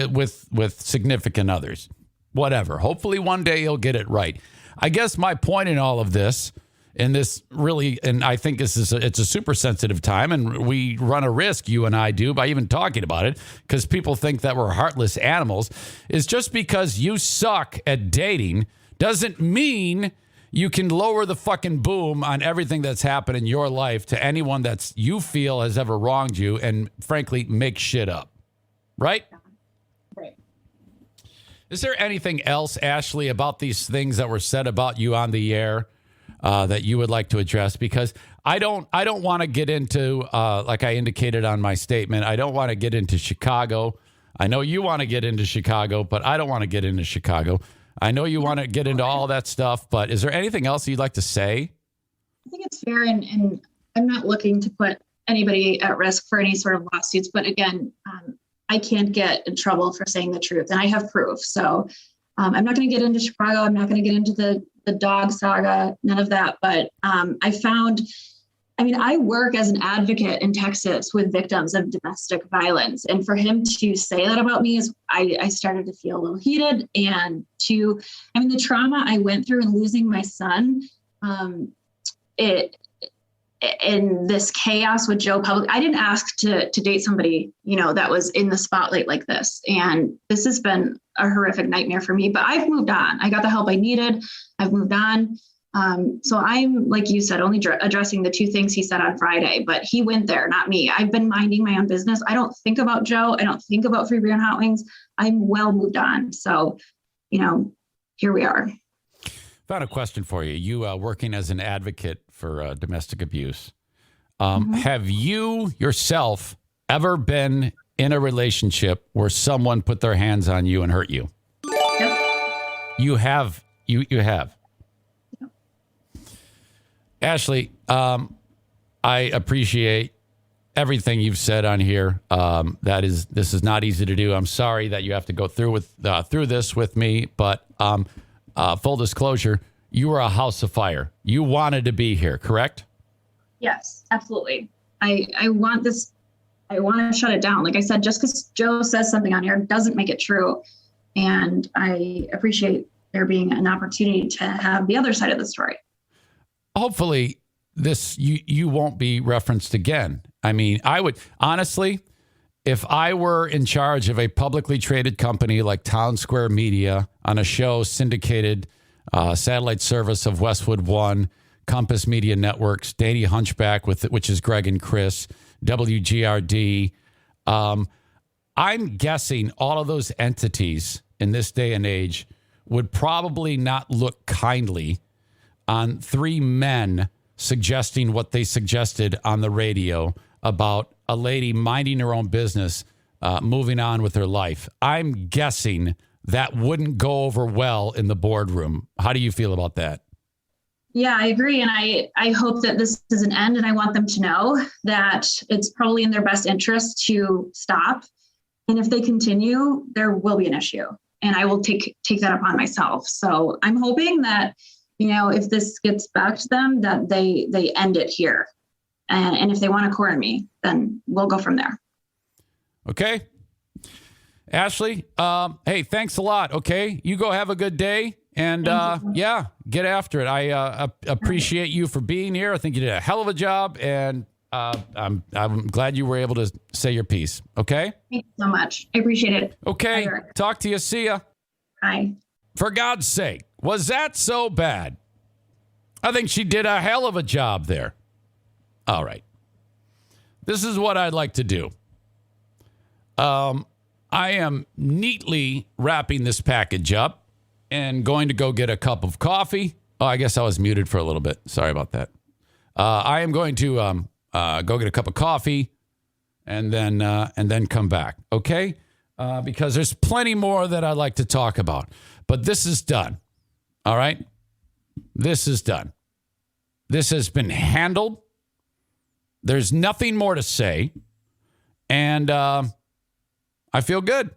with significant others, whatever. Hopefully one day he'll get it right. I guess my point in all of this, and I think it's a super sensitive time, and we run a risk, you and I do, by even talking about it, because people think that we're heartless animals, is just because you suck at dating doesn't mean you can lower the fucking boom on everything that's happened in your life to anyone that's you feel has ever wronged you and frankly make shit up. Right?
Right.
Is there anything else, Ashley, about these things that were said about you on the air that you would like to address? Because I don't want to get into, like I indicated on my statement, I don't want to get into Chicago. I know you want to get into Chicago, but I don't want to get into Chicago. I know you want to get into all that stuff, but is there anything else you'd like to say?
I think it's fair, and I'm not looking to put anybody at risk for any sort of lawsuits. But again, I can't get in trouble for saying the truth, and I have proof. So I'm not going to get into Chicago. I'm not going to get into the dog saga, none of that. But I work as an advocate in Texas with victims of domestic violence. And for him to say that about me I started to feel a little heated. And the trauma I went through in losing my son, in this chaos with Joe Public, I didn't ask to date somebody, that was in the spotlight like this. And this has been a horrific nightmare for me, but I've moved on. I got the help I needed. I've moved on. So I'm, like you said, only addressing the 2 things he said on Friday, but he went there, not me. I've been minding my own business. I don't think about Joe. I don't think about Free Beer and Hot Wings. I'm well moved on. So, here we are.
Found a question for you. You working as an advocate for domestic abuse. Have you yourself ever been in a relationship where someone put their hands on you and hurt you?
Yep.
You have. You have.
Yep.
Ashley, I appreciate everything you've said on here. This is not easy to do. I'm sorry that you have to go through this with me, but full disclosure, you were a house of fire. You wanted to be here, correct?
Yes, absolutely. I want this. I want to shut it down. Like I said, just because Joe says something on here doesn't make it true. And I appreciate there being an opportunity to have the other side of the story.
Hopefully you won't be referenced again. I mean, I would honestly, if I were in charge of a publicly traded company like Town Square Media on a show syndicated satellite service of Westwood One, Compass Media Networks, Danny Hunchback, which is Greg and Chris, WGRD. I'm guessing all of those entities in this day and age would probably not look kindly on 3 men suggesting what they suggested on the radio about a lady minding her own business, moving on with her life. I'm guessing that wouldn't go over well in the boardroom. How do you feel about that?
Yeah, I agree. And I hope that this is an end, and I want them to know that it's probably in their best interest to stop. And if they continue, there will be an issue, and I will take that upon myself. So I'm hoping that, if this gets back to them, that they end it here. And if they want to corner me, then we'll go from there.
Okay. Ashley, hey, thanks a lot. Okay, you go have a good day. And yeah, get after it. I appreciate you for being here. I think you did a hell of a job, and I'm glad you were able to say your piece. Okay?
Thank you so much. I appreciate it.
Okay.
Bye.
Talk to you. See ya.
Bye.
For God's sake, was that so bad? I think she did a hell of a job there. All right. This is what I'd like to do. I am neatly wrapping this package up and going to go get a cup of coffee. Oh, I guess I was muted for a little bit. Sorry about that. I am going to go get a cup of coffee and then come back. Okay? Because there's plenty more that I'd like to talk about. But this is done. All right? This is done. This has been handled. There's nothing more to say. And I feel good.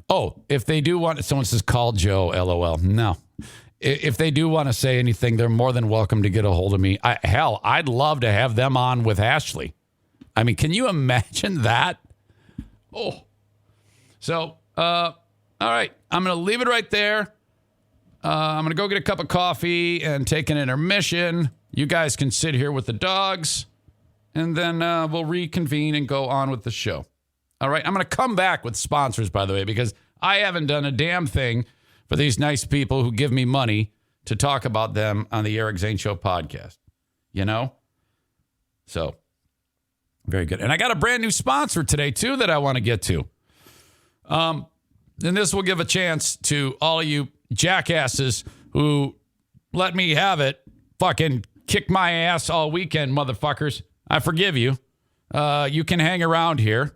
Oh, if they do want, someone says, call Joe, LOL. No. If they do want to say anything, they're more than welcome to get a hold of me. Hell, I'd love to have them on with Ashley. I mean, can you imagine that? Oh. So, all right. I'm going to leave it right there. I'm going to go get a cup of coffee and take an intermission. You guys can sit here with the dogs. And then we'll reconvene and go on with the show. All right. I'm going to come back with sponsors, by the way, because I haven't done a damn thing for these nice people who give me money to talk about them on the Eric Zane Show podcast. You know? So, very good. And I got a brand new sponsor today, too, that I want to get to. And this will give a chance to all of you jackasses who let me have it. Fucking kick my ass all weekend, motherfuckers. I forgive you. You can hang around here.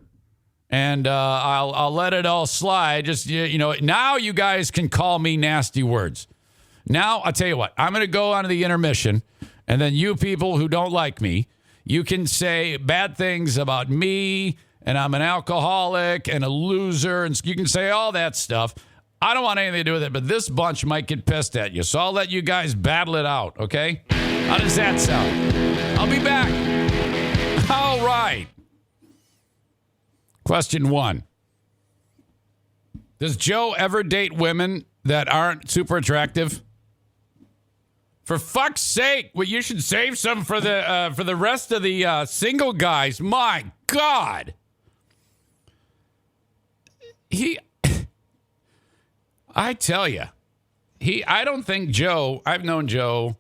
And I'll let it all slide. Just, you know, now you guys can call me nasty words. Now, I'll tell you what. I'm going to go on to the intermission. And then you people who don't like me, you can say bad things about me. And I'm an alcoholic and a loser. And you can say all that stuff. I don't want anything to do with it. But this bunch might get pissed at you. So I'll let you guys battle it out, okay? How does that sound? I'll be back. All right. Question 1. Does Joe ever date women that aren't super attractive? For fuck's sake, well, you should save some for the rest of the single guys. My God. I tell you, I don't think Joe, I've known Joe.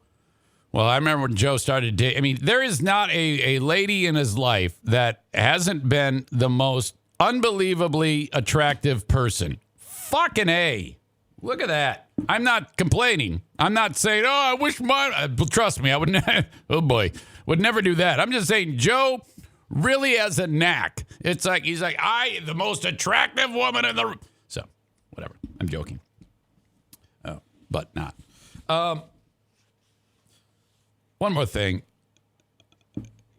Well, I remember when Joe started dating. I mean, there is not a lady in his life that hasn't been the most unbelievably attractive person. Fucking A. Look at that. I'm not complaining. I'm not saying, oh, I wish mine. Trust me, I would not. Oh, boy. Would never do that. I'm just saying Joe really has a knack. It's like, he's like, the most attractive woman in the room. So, whatever. I'm joking. Oh, but not. One more thing.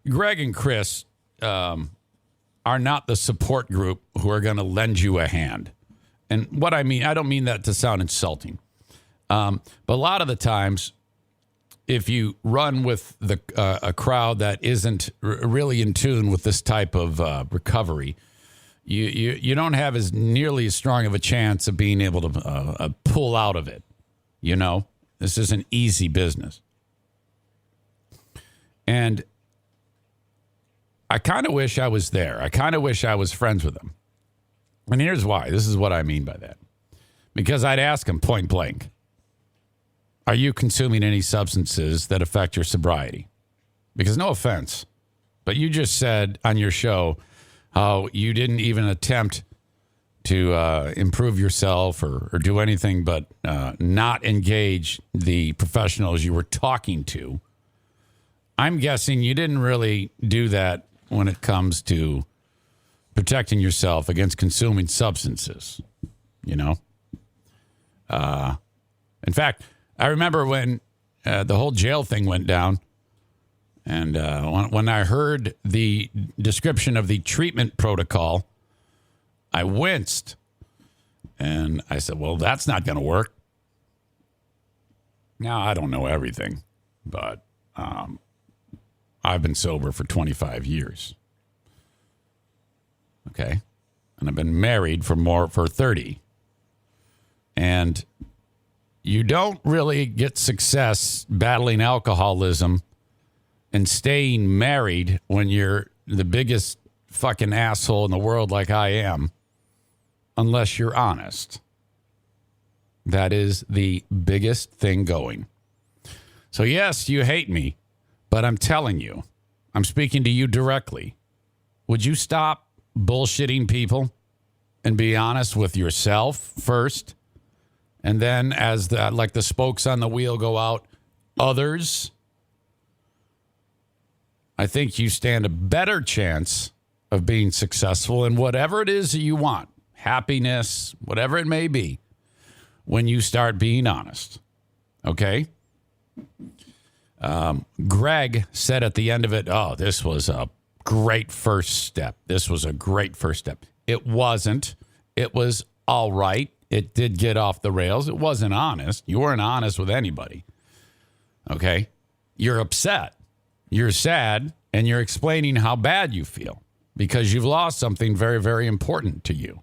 Greg and Chris are not the support group who are going to lend you a hand. And what I mean, I don't mean that to sound insulting. But a lot of the times, if you run with a crowd that isn't really in tune with this type of recovery, you don't have as nearly as strong of a chance of being able to pull out of it. You know, this is an easy business. And I kind of wish I was there. I kind of wish I was friends with them. And here's why. This is what I mean by that. Because I'd ask them point blank, are you consuming any substances that affect your sobriety? Because no offense, but you just said on your show how you didn't even attempt to improve yourself or do anything but not engage the professionals you were talking to. I'm guessing you didn't really do that when it comes to protecting yourself against consuming substances, you know? In fact, I remember when the whole jail thing went down, and when I heard the description of the treatment protocol, I winced, and I said, well, that's not going to work. Now, I don't know everything, but I've been sober for 25 years. Okay. and I've been married for 30. And you don't really get success battling alcoholism and staying married when you're the biggest fucking asshole in the world like I am, unless you're honest. That is the biggest thing going. So yes, you hate me, but I'm telling you, I'm speaking to you directly. Would you stop bullshitting people and be honest with yourself first? And then as the spokes on the wheel go out, others, I think you stand a better chance of being successful in whatever it is that you want, happiness, whatever it may be, when you start being honest. Okay? Greg said at the end of it, oh, this was a great first step. This was a great first step. It wasn't. It was all right. It did get off the rails. It wasn't honest. You weren't honest with anybody. Okay? You're upset. You're sad, and you're explaining how bad you feel because you've lost something very, very important to you.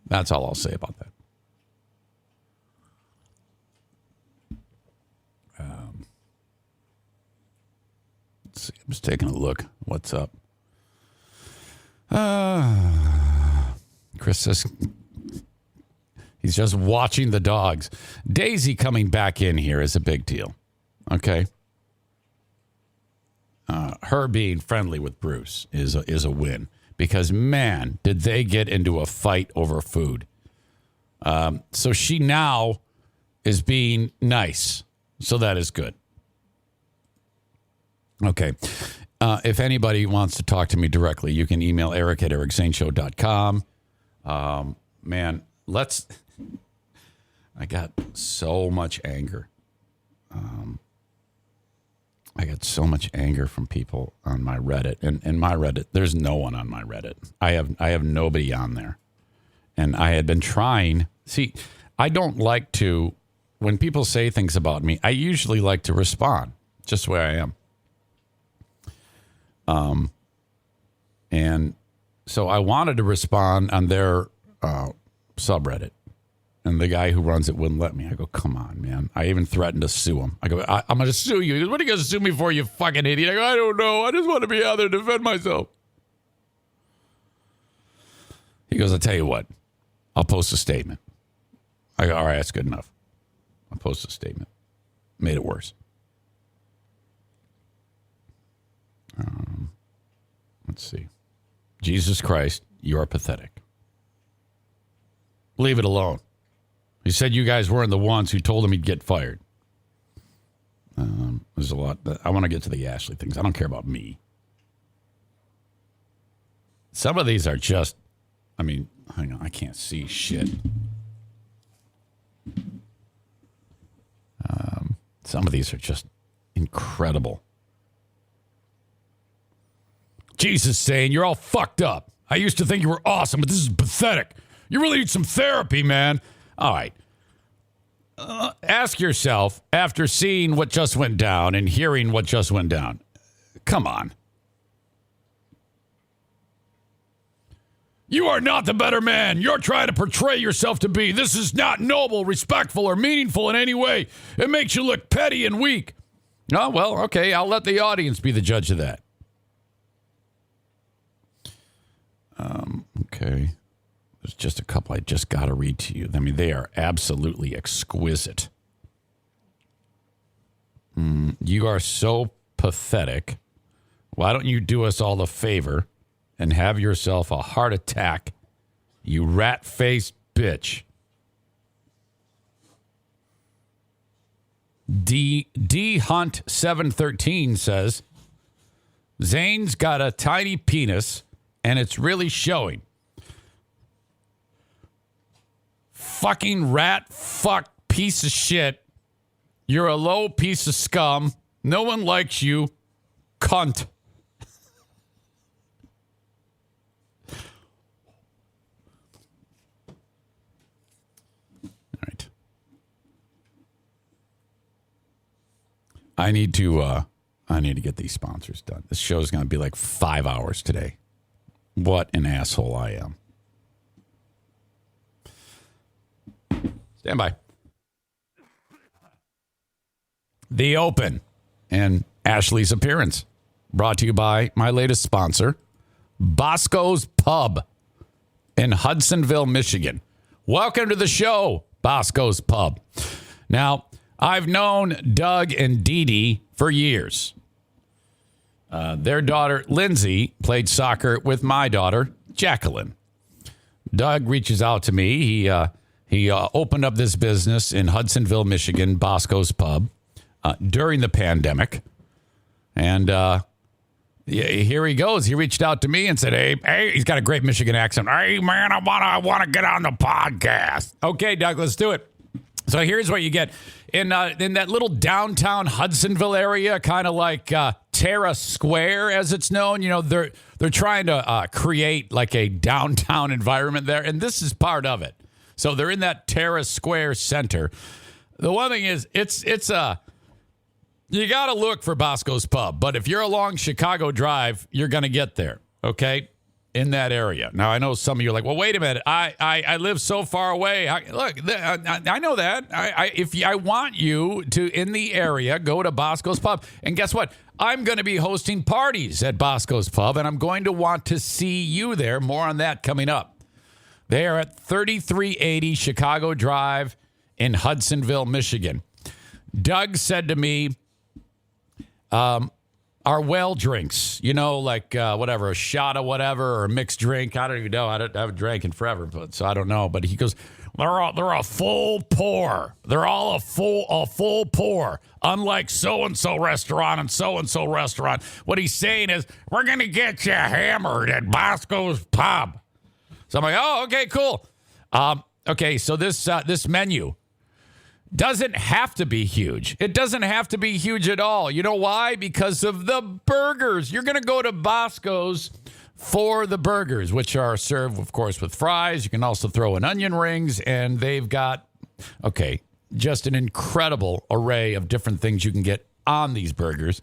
That's all I'll say about that. Let's see. I'm just taking a look. What's up? Chris says he's just watching the dogs. Daisy coming back in here is a big deal. Okay. Her being friendly with Bruce is a win because, man, did they get into a fight over food. So she now is being nice. So that is good. Okay. If anybody wants to talk to me directly, you can email Eric at ericzaneshow.com. Man, I got so much anger. I got so much anger from people on my Reddit. And my Reddit, there's no one on my Reddit. I have nobody on there. And I had been trying. See, I don't like to, when people say things about me, I usually like to respond just where I am. And so I wanted to respond on their subreddit. And the guy who runs it wouldn't let me. I go, come on, man. I even threatened to sue him. I go, I'm going to sue you. He goes, what are you going to sue me for, you fucking idiot? I go, I don't know. I just want to be out there to defend myself. He goes, I'll tell you what. I'll post a statement. I go, all right, that's good enough. I'll post a statement. Made it worse. Let's see. Jesus Christ, you are pathetic. Leave it alone. He said you guys weren't the ones who told him he'd get fired. There's a lot. I want to get to the Ashley things. I don't care about me. Some of these are just, I mean, hang on, I can't see shit. Some of these are just incredible. Jesus saying, you're all fucked up. I used to think you were awesome, but this is pathetic. You really need some therapy, man. All right. Ask yourself, after seeing what just went down and hearing what just went down, come on. You are not the better man you're trying to portray yourself to be. This is not noble, respectful, or meaningful in any way. It makes you look petty and weak. Oh, well, okay, I'll let the audience be the judge of that. Okay. There's just a couple I just got to read to you. I mean, they are absolutely exquisite. You are so pathetic. Why don't you do us all a favor and have yourself a heart attack, you rat-faced bitch? D Hunt 713 says, Zane's got a tiny penis and it's really showing. Fucking rat fuck piece of shit. You're a low piece of scum. No one likes you. Cunt. All right. I need to get these sponsors done. This show's going to be like 5 hours today. What an asshole I am. Stand by. The Open and Ashley's appearance. Brought to you by my latest sponsor, Bosco's Pub in Hudsonville, Michigan. Welcome to the show, Bosco's Pub. Now, I've known Doug and Dee Dee for years. Their daughter, Lindsay, played soccer with my daughter, Jacqueline. Doug reaches out to me. He opened up this business in Hudsonville, Michigan, Bosco's Pub, during the pandemic. And here he goes. He reached out to me and said, hey, he's got a great Michigan accent. Hey, man, I want to get on the podcast. Okay, Doug, let's do it. So here's what you get. In that little downtown Hudsonville area, kind of like Terra Square, as it's known, you know, they're trying to create like a downtown environment there, and this is part of it. So they're in that Terra Square center. The one thing is, it's you got to look for Bosco's Pub, but if you're along Chicago Drive, you're going to get there, okay, in that area. Now, I know some of you are like, well, wait a minute. I live so far away. I know that. If I want you to, in the area, go to Bosco's Pub. And guess what? I'm going to be hosting parties at Bosco's Pub, and I'm going to want to see you there. More on that coming up. They are at 3380 Chicago Drive in Hudsonville, Michigan. Doug said to me, our well drinks, you know, like whatever, a shot of whatever or a mixed drink. I don't even know. I haven't drank in forever, so I don't know. But he goes, they're a full pour. They're all a full pour. Unlike so-and-so restaurant and so-and-so restaurant. What he's saying is, we're going to get you hammered at Bosco's Pub. So I'm like, oh, okay, cool. Okay, so this menu doesn't have to be huge. It doesn't have to be huge at all. You know why? Because of the burgers. You're going to go to Bosco's for the burgers, which are served, of course, with fries. You can also throw in onion rings, and they've got, just an incredible array of different things you can get on these burgers,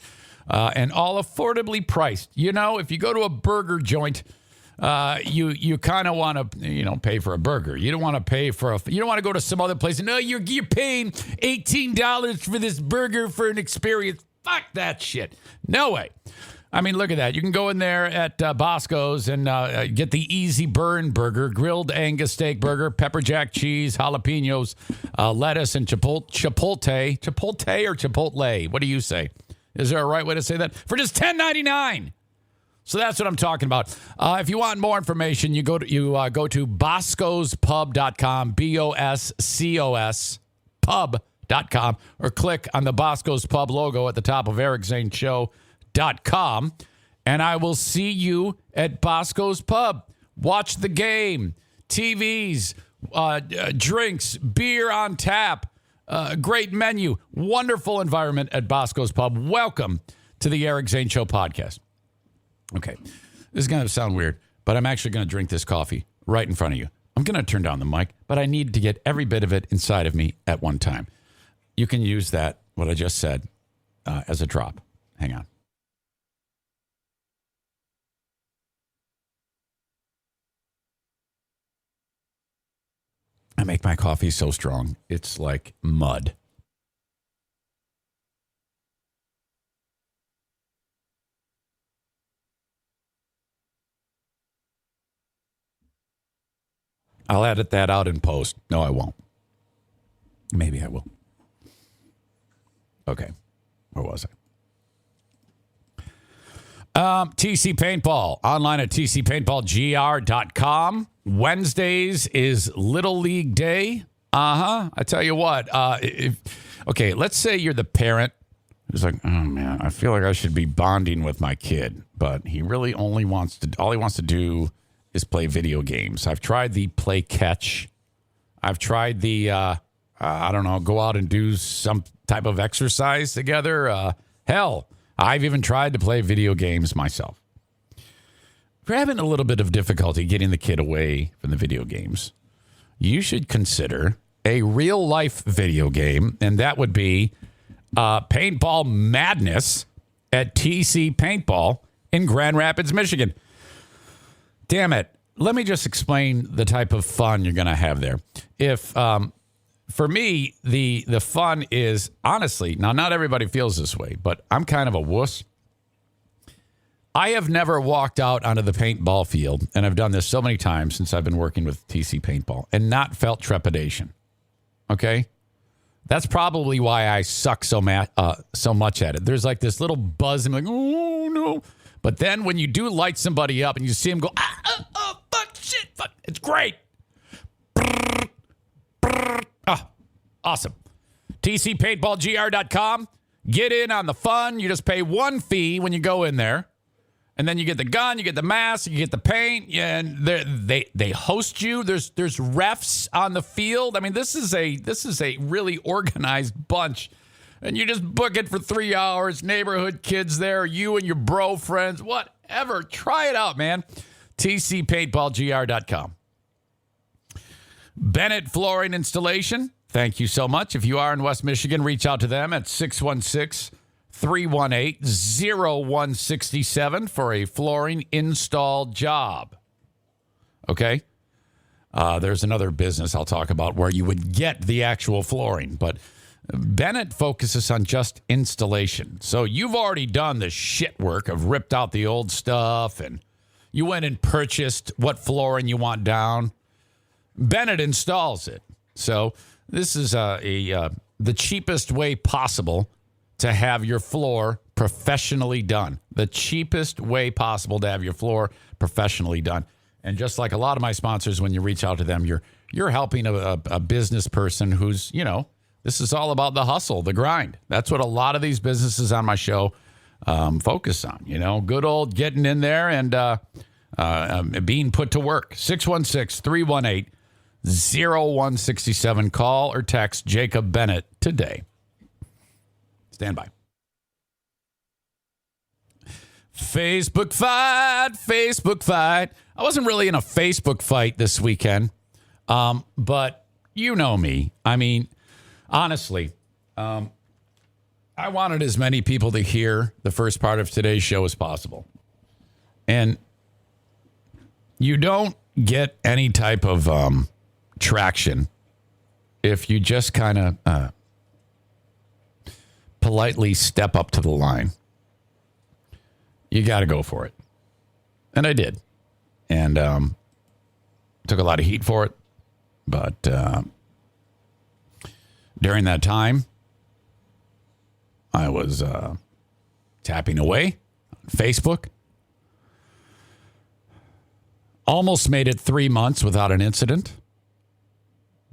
and all affordably priced. You know, if you go to a burger joint, you kind of want to, pay for a burger. You don't want to pay for you don't want to go to some other place and, no, you're paying $18 for this burger for an experience. Fuck that shit. No way. I mean, look at that. You can go in there at Bosco's and get the Easy Burn Burger, grilled Angus steak burger, pepper jack cheese, jalapenos, lettuce, and chipotle. Chipotle or chipotle? What do you say? Is there a right way to say that? For just $10.99. So that's what I'm talking about. If you want more information, you go to boscospub.com, BOSCOS, pub.com, or click on the Bosco's Pub logo at the top of ericzaneshow.com, and I will see you at Bosco's Pub. Watch the game, TVs, drinks, beer on tap, great menu, wonderful environment at Bosco's Pub. Welcome to the Eric Zane Show Podcast. Okay, this is going to sound weird, but I'm actually going to drink this coffee right in front of you. I'm going to turn down the mic, but I need to get every bit of it inside of me at one time. You can use that, what I just said, as a drop. Hang on. I make my coffee so strong, it's like mud. I'll edit that out in post. No, I won't. Maybe I will. Okay. Where was I? TC Paintball. Online at tcpaintballgr.com. Wednesdays is Little League Day. I tell you what. Let's say you're the parent who's like, oh, man, I feel like I should be bonding with my kid. But he really all he wants to do is play video games. I've tried the play catch. I've tried the, go out and do some type of exercise together. Hell, I've even tried to play video games myself. If you're having a little bit of difficulty getting the kid away from the video games, you should consider a real life video game, and that would be Paintball Madness at TC Paintball in Grand Rapids, Michigan. Damn it. Let me just explain the type of fun you're going to have there. If, for me, the fun is, honestly, now not everybody feels this way, but I'm kind of a wuss. I have never walked out onto the paintball field, and I've done this so many times since I've been working with TC Paintball, and not felt trepidation. Okay? That's probably why I suck so much at it. There's like this little buzz, and I'm like, oh, no. But then when you do light somebody up and you see them go, fuck, shit, fuck, it's great. Awesome. TCPaintballGR.com. Get in on the fun. You just pay one fee when you go in there. And then you get the gun, you get the mask, you get the paint, and they host you. There's refs on the field. I mean, this is a really organized bunch. And you just book it for 3 hours. Neighborhood kids there, you and your bro friends, whatever. Try it out, man. TCPaintballGR.com. Bennett Flooring Installation. Thank you so much. If you are in West Michigan, reach out to them at 616-318-0167 for a flooring install job. Okay? There's another business I'll talk about where you would get the actual flooring, but Bennett focuses on just installation. So you've already done the shit work of ripped out the old stuff and you went and purchased what flooring you want down. Bennett installs it. So this is the cheapest way possible to have your floor professionally done. The cheapest way possible to have your floor professionally done. And just like a lot of my sponsors, when you reach out to them, you're helping a business person who's, this is all about the hustle, the grind. That's what a lot of these businesses on my show focus on. Good old getting in there and being put to work. 616-318-0167. Call or text Jacob Bennett today. Stand by. Facebook fight. I wasn't really in a Facebook fight this weekend, but you know me. I mean, honestly, I wanted as many people to hear the first part of today's show as possible. And you don't get any type of traction if you just kind of politely step up to the line. You got to go for it. And I did. And took a lot of heat for it. But during that time, I was tapping away on Facebook. Almost made it 3 months without an incident.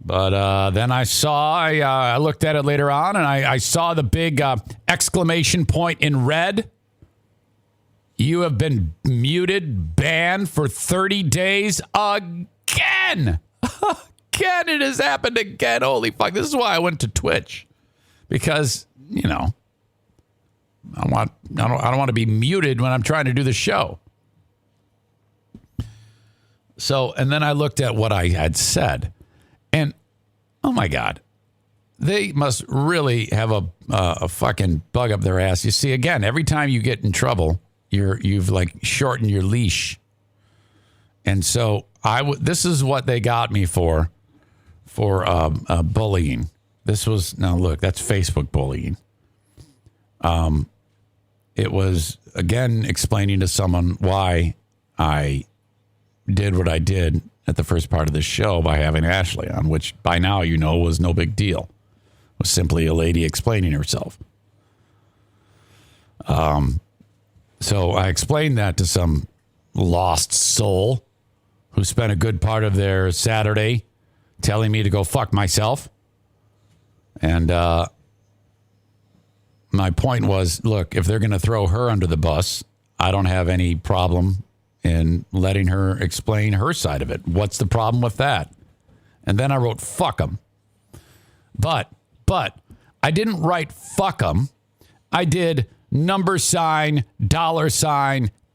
But then I looked at it later on, and I saw the big exclamation point in red. You have been muted, banned for 30 days again. Again, it has happened again. Holy fuck. This is why I went to Twitch. Because, I don't want to be muted when I'm trying to do the show. So, and then I looked at what I had said. And, oh my God, they must really have a fucking bug up their ass. You see, again, every time you get in trouble, you've like shortened your leash. And so this is what they got me for bullying. This was, now look, that's Facebook bullying. It was, again, explaining to someone why I did what I did at the first part of the show by having Ashley on, which by now was no big deal. It was simply a lady explaining herself. So I explained that to some lost soul who spent a good part of their Saturday telling me to go fuck myself. And my point was, look, if they're going to throw her under the bus, I don't have any problem in letting her explain her side of it. What's the problem with that? And then I wrote, fuck them. But I didn't write fuck them. I did $,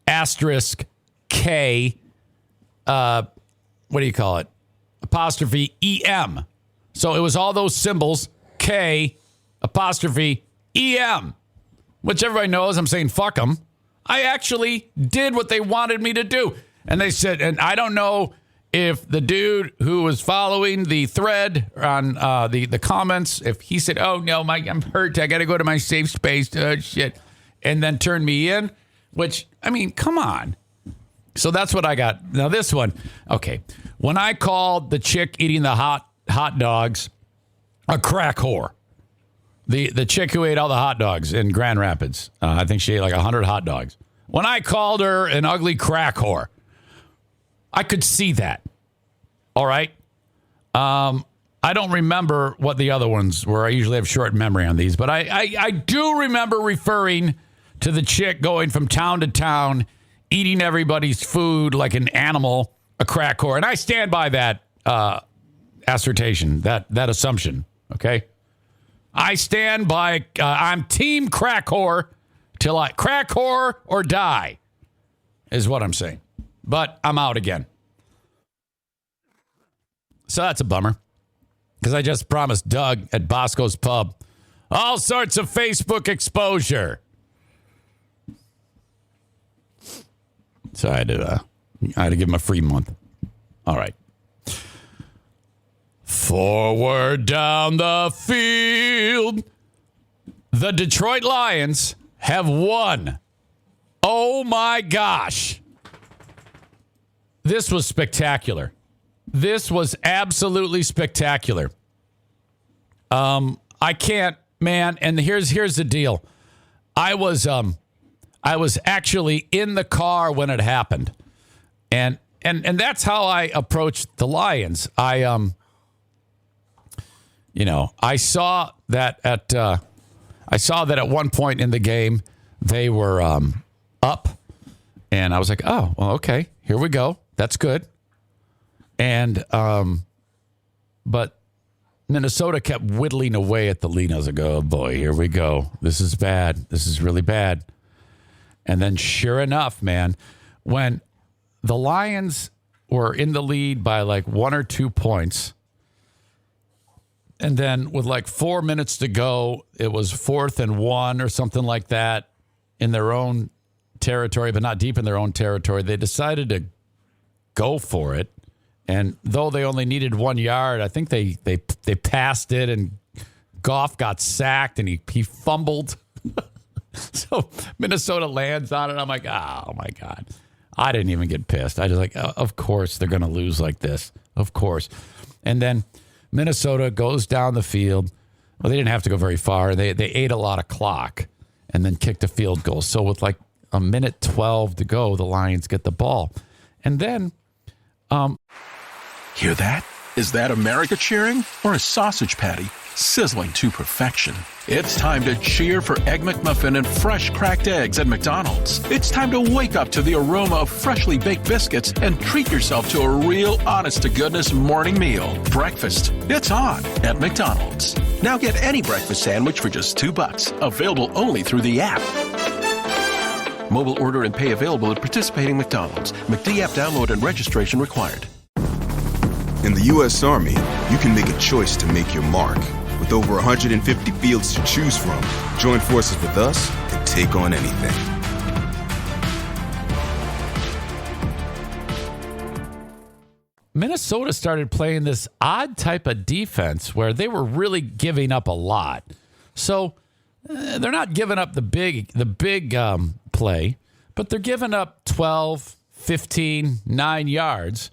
asterisk, K, what do you call it? Apostrophe EM. So it was all those symbols, K, apostrophe EM, which everybody knows I'm saying fuck them. I actually did what they wanted me to do. And they said, and I don't know if the dude who was following the thread on the comments, if he said, oh, no, I'm hurt. I got to go to my safe space. Shit. And then turned me in, which, I mean, come on. So that's what I got. Now, this one. Okay. When I called the chick eating the hot dogs a crack whore, the chick who ate all the hot dogs in Grand Rapids, I think she ate like 100 hot dogs. When I called her an ugly crack whore, I could see that. All right. I don't remember what the other ones were. I usually have short memory on these, but I do remember referring to the chick going from town to town, eating everybody's food like an animal, a crack whore. And I stand by that assertion, that assumption. Okay. I stand by, I'm team crack whore till I crack whore or die is what I'm saying. But I'm out again. So that's a bummer. Because I just promised Doug at Bosco's Pub all sorts of Facebook exposure. So I had to give him a free month. All right. Forward down the field. The Detroit Lions have won. Oh my gosh. This was spectacular. This was absolutely spectacular. I can't, man. And here's the deal. I was actually in the car when it happened, and that's how I approached the Lions. I saw that at one point in the game they were up, and I was like, oh, well, okay, here we go. That's good. And, but Minnesota kept whittling away at the lead. I was like, oh boy, here we go. This is bad. This is really bad. And then sure enough, man, when the Lions were in the lead by like 1 or 2 points, and then with like 4 minutes to go, it was 4th and 1 or something like that in their own territory, but not deep in their own territory. They decided to go for it. And though they only needed 1 yard, I think they passed it, and Goff got sacked, and he fumbled. So Minnesota lands on it. I'm like, oh, my God. I didn't even get pissed. I just like, of course they're going to lose like this. Of course. And then Minnesota goes down the field. Well, they didn't have to go very far. They ate a lot of clock and then kicked a field goal. So with like a minute 12 to go, the Lions get the ball. And then...
Hear that? Is that America cheering or a sausage patty sizzling to perfection? It's time to cheer for Egg McMuffin and fresh cracked eggs at McDonald's. It's time to wake up to the aroma of freshly baked biscuits and treat yourself to a real honest-to-goodness morning meal. Breakfast, it's on at McDonald's. Now get any breakfast sandwich for just $2. Available only through the app. Mobile order and pay available at participating McDonald's. McD app download and registration required.
In the U.S. Army, you can make a choice to make your mark. With over 150 fields to choose from, join forces with us and take on anything.
Minnesota started playing this odd type of defense where they were really giving up a lot. So they're not giving up the big play, but they're giving up 12, 15, 9 yards.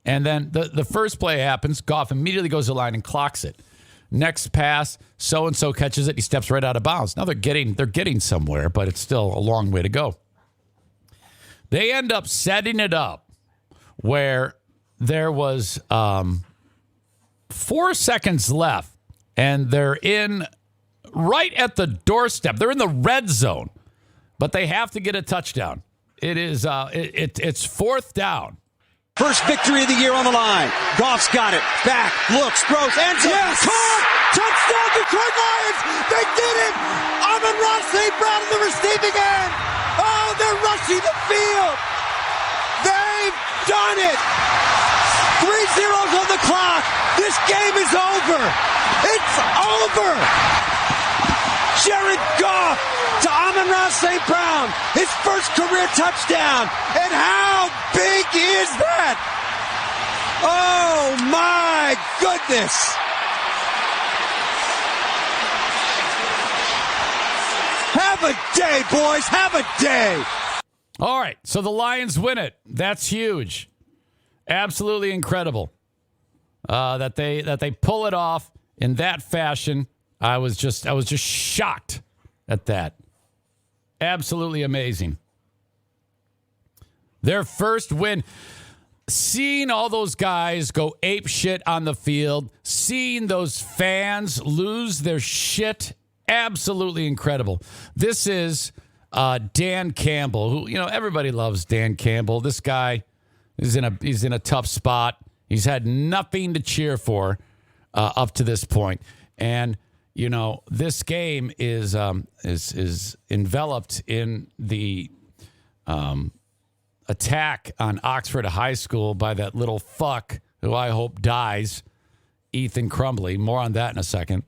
And then the first play happens. Goff immediately goes to the line and clocks it. Next pass, so-and-so catches it. He steps right out of bounds. Now they're getting somewhere, but it's still a long way to go. They end up setting it up where there was 4 seconds left, and they're in right at the doorstep. They're in the red zone, but they have to get a touchdown. It is it's 4th down.
First victory of the year on the line. Goff's got it. Back, looks, throws, ends up. Yes! Caught! Touchdown, Detroit Lions! They did it! Amon-Ra St. Brown in the receiving end! Oh, they're rushing the field! They've done it! 3 zeros on the clock! This game is over! It's over! Jared Goff to Amon-Ra St. Brown, his first career touchdown. And how big is that? Oh, my goodness. Have a day, boys. Have a day.
All right, so the Lions win it. That's huge. Absolutely incredible that they pull it off in that fashion. I was just shocked at that. Absolutely amazing. Their first win. Seeing all those guys go ape shit on the field, seeing those fans lose their shit, absolutely incredible. This is Dan Campbell, who, everybody loves Dan Campbell. This guy is in a tough spot. He's had nothing to cheer for up to this point. And, this game is enveloped in the attack on Oxford High School by that little fuck who I hope dies, Ethan Crumbly. More on that in a second.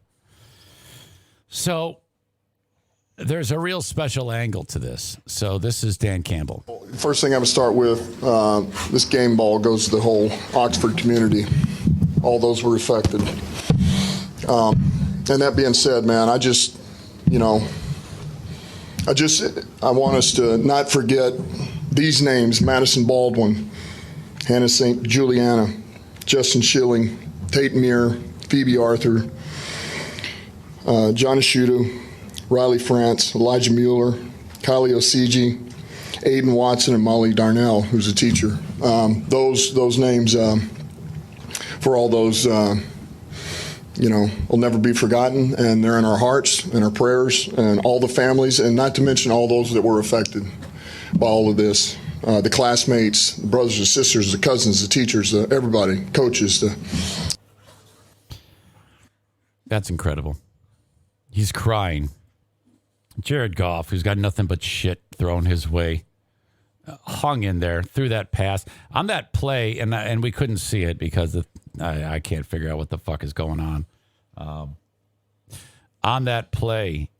So there's a real special angle to this. So this is Dan Campbell.
First thing I would start with, this game ball goes to the whole Oxford community. All those were affected. And that being said, man, I want us to not forget these names: Madison Baldwin, Hannah St. Juliana, Justin Schilling, Tate Muir, Phoebe Arthur, John Ashudu, Riley France, Elijah Mueller, Kylie Osigi, Aiden Watson, and Molly Darnell, who's a teacher. Those names, for all those, will never be forgotten, and they're in our hearts and our prayers, and all the families, and not to mention all those that were affected by all of this. The classmates, the brothers and sisters, the cousins, the teachers, everybody, coaches.
That's incredible. He's crying. Jared Goff, who's got nothing but shit thrown his way, hung in there through that pass. On that play, and we couldn't see it because I can't figure out what the fuck is going on. On that play,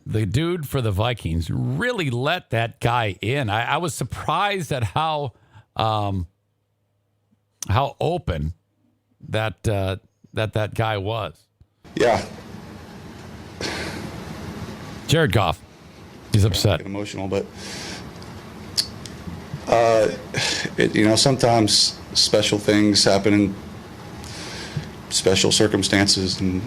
the dude for the Vikings really let that guy in. I was surprised at how open that guy was.
Yeah.
Jared Goff, he's upset.
Get emotional, but sometimes special things happen in special circumstances, and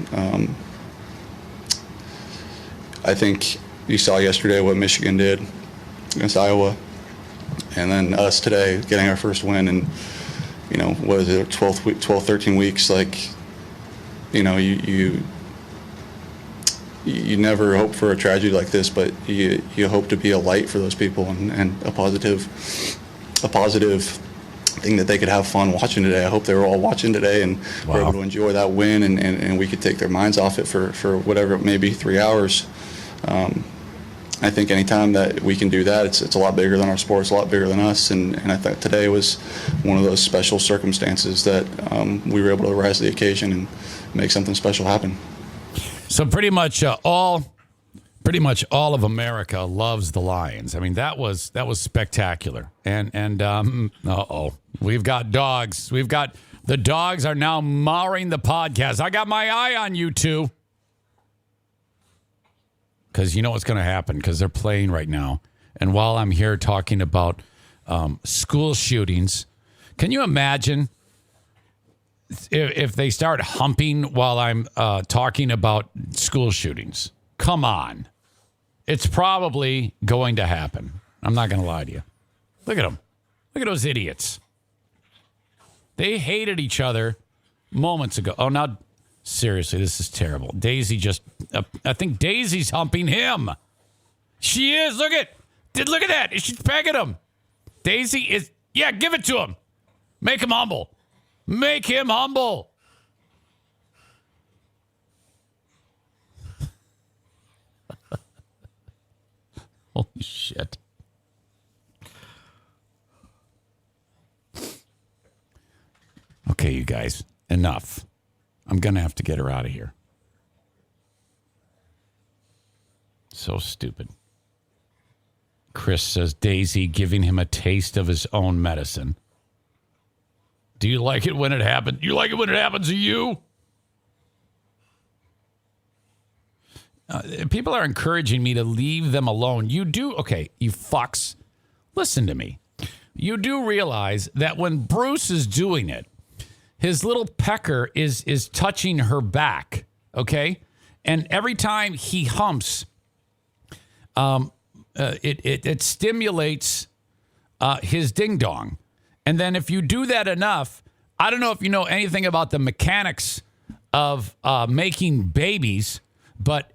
I think you saw yesterday what Michigan did against Iowa, and then us today getting our first win, and what is it, 13 weeks, like, you never hope for a tragedy like this, but you hope to be a light for those people and a positive thing that they could have fun watching today. I hope they were all watching today and were able to enjoy that win, and we could take their minds off it for whatever it may be, 3 hours. I think anytime that we can do that, it's a lot bigger than our sport, it's a lot bigger than us, and I thought today was one of those special circumstances that we were able to rise to the occasion and make something special happen.
So pretty much all of America loves the Lions. I mean, that was spectacular. And we've got dogs. The dogs are now marring the podcast. I got my eye on you two. Because you know what's going to happen, because they're playing right now. And while I'm here talking about school shootings, can you imagine if they start humping while I'm talking about school shootings? Come on. It's probably going to happen. I'm not going to lie to you. Look at them. Look at those idiots. They hated each other moments ago. Oh, now, seriously, this is terrible. Daisy I think Daisy's humping him. She is. Look at that. She's pegging him. Daisy is, give it to him. Make him humble. Make him humble. Holy shit. Okay, you guys, enough. I'm going to have to get her out of here. So stupid. Chris says Daisy giving him a taste of his own medicine. Do you like it when it happens? You like it when it happens to you? People are encouraging me to leave them alone. You do? Okay, you fucks. Listen to me. You do realize that when Bruce is doing it, his little pecker is touching her back, okay? And every time he humps, it stimulates his ding-dong. And then if you do that enough, I don't know if you know anything about the mechanics of making babies, but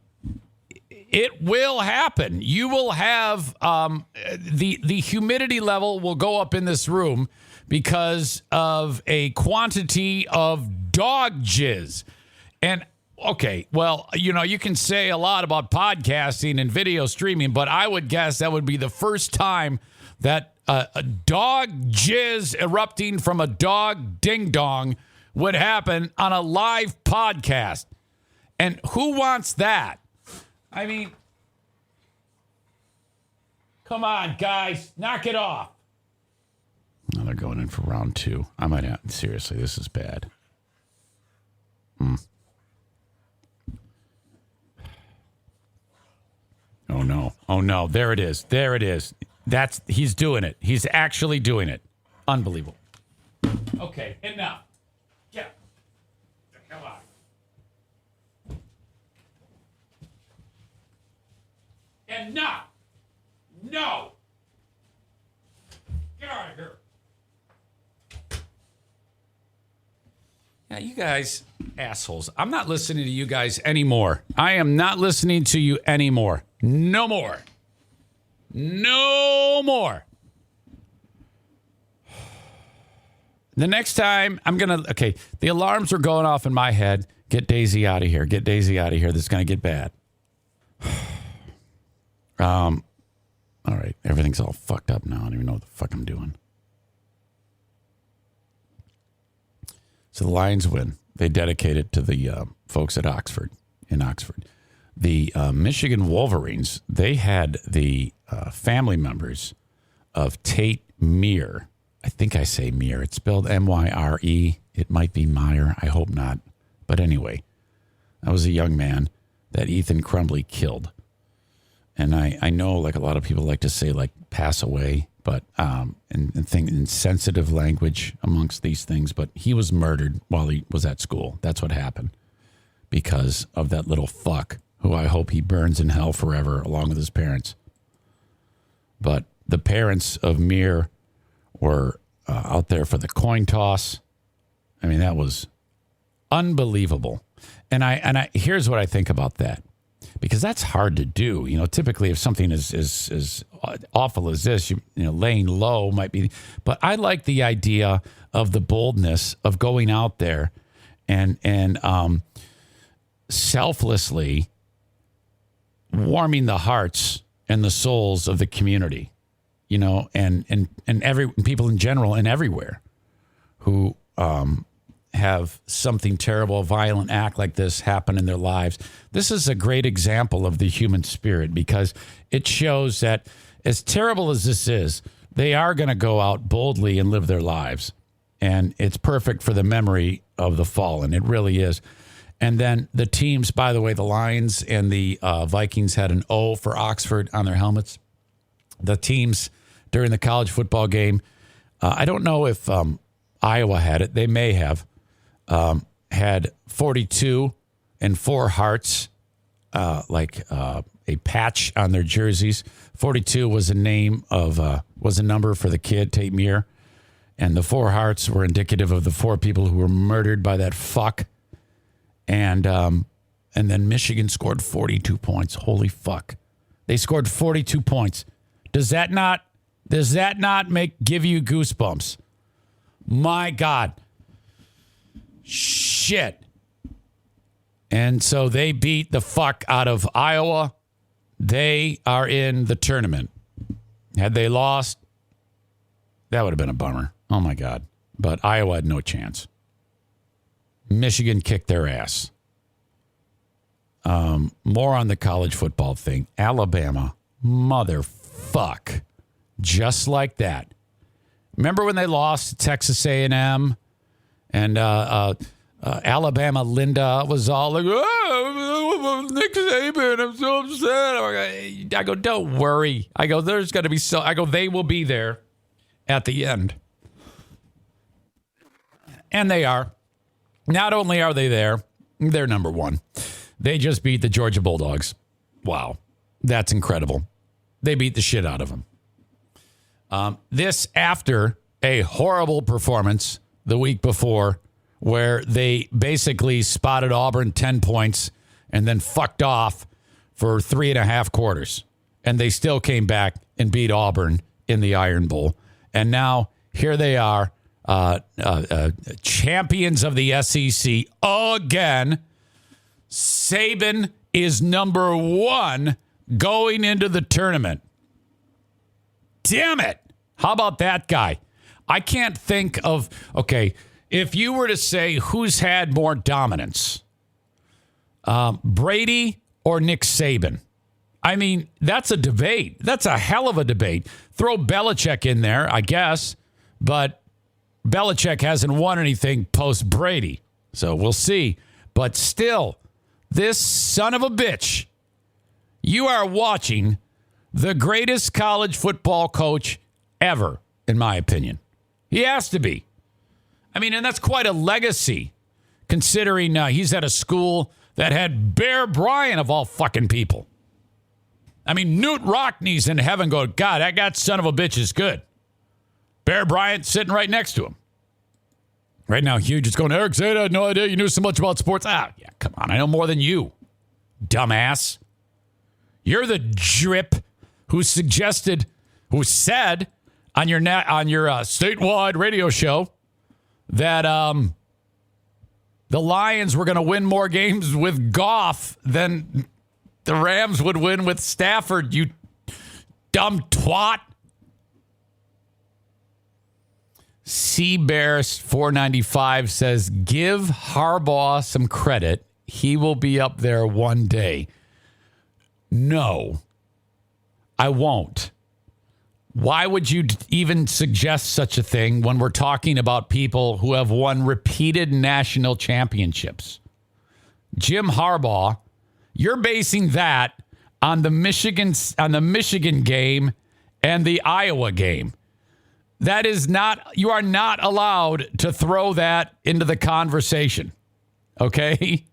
it will happen. You will have the humidity level will go up in this room because of a quantity of dog jizz. And okay, well, you know, you can say a lot about podcasting and video streaming, but I would guess that would be the first time that a dog jizz erupting from a dog ding-dong would happen on a live podcast. And who wants that? I mean, come on, guys, knock it off. Oh, they're going in for round 2. I might have, seriously, this is bad. Oh, no. Oh, no. There it is. There it is. He's doing it. He's actually doing it. Unbelievable. Okay, enough. Yeah. Come on. Enough. No. Get out of here. Yeah, you guys, assholes. I'm not listening to you guys anymore. I am not listening to you anymore. No more. No more. The next time I'm going to, okay, the alarms are going off in my head. Get Daisy out of here. Get Daisy out of here. This is going to get bad. All right. Everything's all fucked up now. I don't even know what the fuck I'm doing. So the Lions win. They dedicate it to the folks at Oxford, in Oxford. The Michigan Wolverines, they had the family members of Tate Myre. I think I say Myre. It's spelled M-Y-R-E. It might be Meyer. I hope not. But anyway, that was a young man that Ethan Crumbley killed. And I know, like, a lot of people like to say, like, pass away, but and think in sensitive language amongst these things. But he was murdered while he was at school. That's what happened because of that little fuck who I hope he burns in hell forever along with his parents. But the parents of Myre were out there for the coin toss. I mean, that was unbelievable. And I here's what I think about that. Because that's hard to do. You know, typically if something is as awful as this, you know, laying low might be. But I like the idea of the boldness of going out there and selflessly warming the hearts and the souls of the community, you know, and every people in general and everywhere who have something terrible, a violent act like this happen in their lives. This is a great example of the human spirit because it shows that as terrible as this is, they are going to go out boldly and live their lives. And it's perfect for the memory of the fallen. It really is. And then the teams, by the way, the Lions and the Vikings had an O for Oxford on their helmets. The teams during the college football game, I don't know if Iowa had it. They may have. Had 42 and 4 hearts, like a patch on their jerseys. 42 was a name of was a number for the kid Tate Myre, and the 4 hearts were indicative of the 4 people who were murdered by that fuck. And then Michigan scored 42 points. Holy fuck, they scored 42 points. Does that not give you goosebumps? My God. Shit. And so they beat the fuck out of Iowa. They are in the tournament. Had they lost, that would have been a bummer. Oh, my God. But Iowa had no chance. Michigan kicked their ass. more on the college football thing. Alabama, motherfuck. Just like that. Remember when they lost to Texas A&M? And Alabama Linda was all like, oh, Nick Saban, I'm so upset. I go, don't worry. I go, there's going to be they will be there at the end. And they are. Not only are they there, they're number one. They just beat the Georgia Bulldogs. Wow. That's incredible. They beat the shit out of them. This after a horrible performance the week before where they basically spotted Auburn 10 points and then fucked off for 3.5 quarters. And they still came back and beat Auburn in the Iron Bowl. And now here they are, champions of the SEC again. Saban is number one going into the tournament. Damn it. How about that guy? I can't think of, okay, if you were to say who's had more dominance, Brady or Nick Saban? I mean, that's a debate. That's a hell of a debate. Throw Belichick in there, I guess, but Belichick hasn't won anything post-Brady, so we'll see. But still, this son of a bitch, you are watching the greatest college football coach ever, in my opinion. He has to be. I mean, and that's quite a legacy, considering he's at a school that had Bear Bryant of all fucking people. I mean, Newt Rockney's in heaven going, God, that son of a bitch is good. Bear Bryant sitting right next to him. Right now, Hugh just going, Eric Zane, I had no idea you knew so much about sports. Yeah, come on. I know more than you, dumbass. You're the drip who said on your statewide radio show that the Lions were going to win more games with Goff than the Rams would win with Stafford, you dumb twat. Seabears495 says, give Harbaugh some credit. He will be up there one day. No, I won't. Why would you even suggest such a thing when we're talking about people who have won repeated national championships? Jim Harbaugh, you're basing that on the Michigan game and the Iowa game. That is not, you are not allowed to throw that into the conversation. Okay?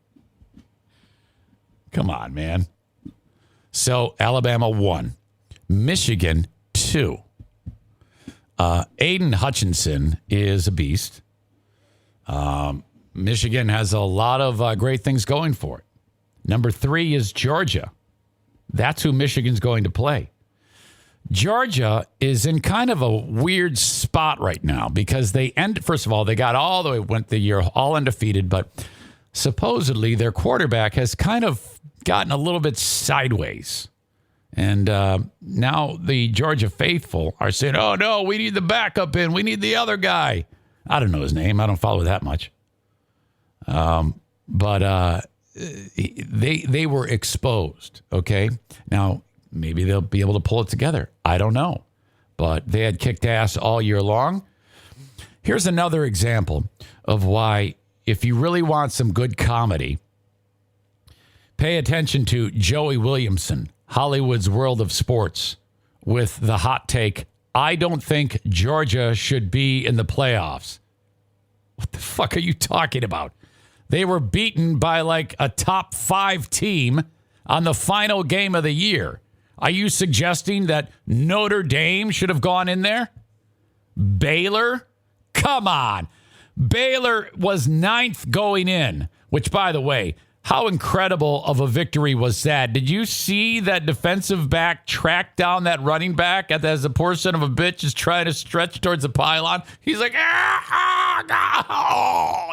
Come on, man. So Alabama 1, Michigan 2. Aiden Hutchinson is a beast. Michigan has a lot of great things going for it. Number 3 is Georgia. That's who Michigan's going to play. Georgia is in kind of a weird spot right now because first of all, they got all the way, went the year all undefeated, but supposedly their quarterback has kind of gotten a little bit sideways. And now the Georgia faithful are saying, oh, no, we need the backup in. We need the other guy. I don't know his name. I don't follow that much. But they were exposed, okay? Now, maybe they'll be able to pull it together. I don't know. But they had kicked ass all year long. Here's another example of why, if you really want some good comedy, pay attention to Joey Williamson, Hollywood's World of Sports, with the hot take, I don't think Georgia should be in the playoffs. What the fuck are you talking about? They were beaten by like a top 5 team on the final game of the year. Are you suggesting that Notre Dame should have gone in there? Baylor? Come on. Baylor was 9th going in, which, by the way, how incredible of a victory was that? Did you see that defensive back track down that running back as the poor son of a bitch is trying to stretch towards the pylon? He's like, oh,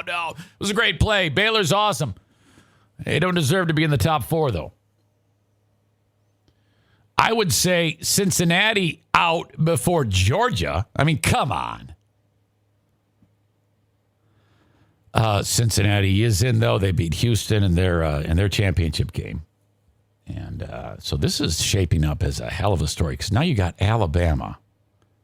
no. It was a great play. Baylor's awesome. They don't deserve to be in the top 4, though. I would say Cincinnati out before Georgia. I mean, come on. Cincinnati is in, though. They beat Houston in their championship game. And so this is shaping up as a hell of a story because now you got Alabama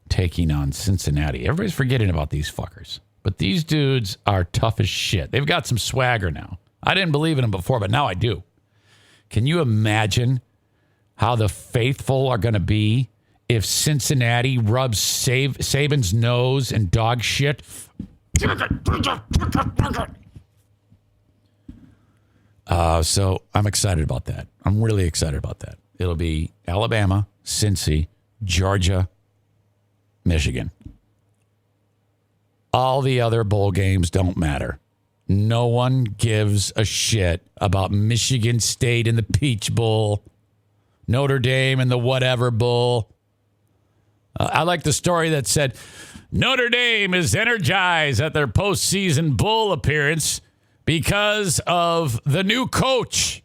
taking on Cincinnati. Everybody's forgetting about these fuckers. But these dudes are tough as shit. They've got some swagger now. I didn't believe in them before, but now I do. Can you imagine how the faithful are going to be if Cincinnati rubs Saban's nose and dog shit? So I'm excited about that. I'm really excited about that. It'll be Alabama, Cincy, Georgia, Michigan. All the other bowl games don't matter. No one gives a shit about Michigan State in the Peach Bowl, Notre Dame in the whatever bowl. I like the story that said Notre Dame is energized at their postseason bowl appearance because of the new coach.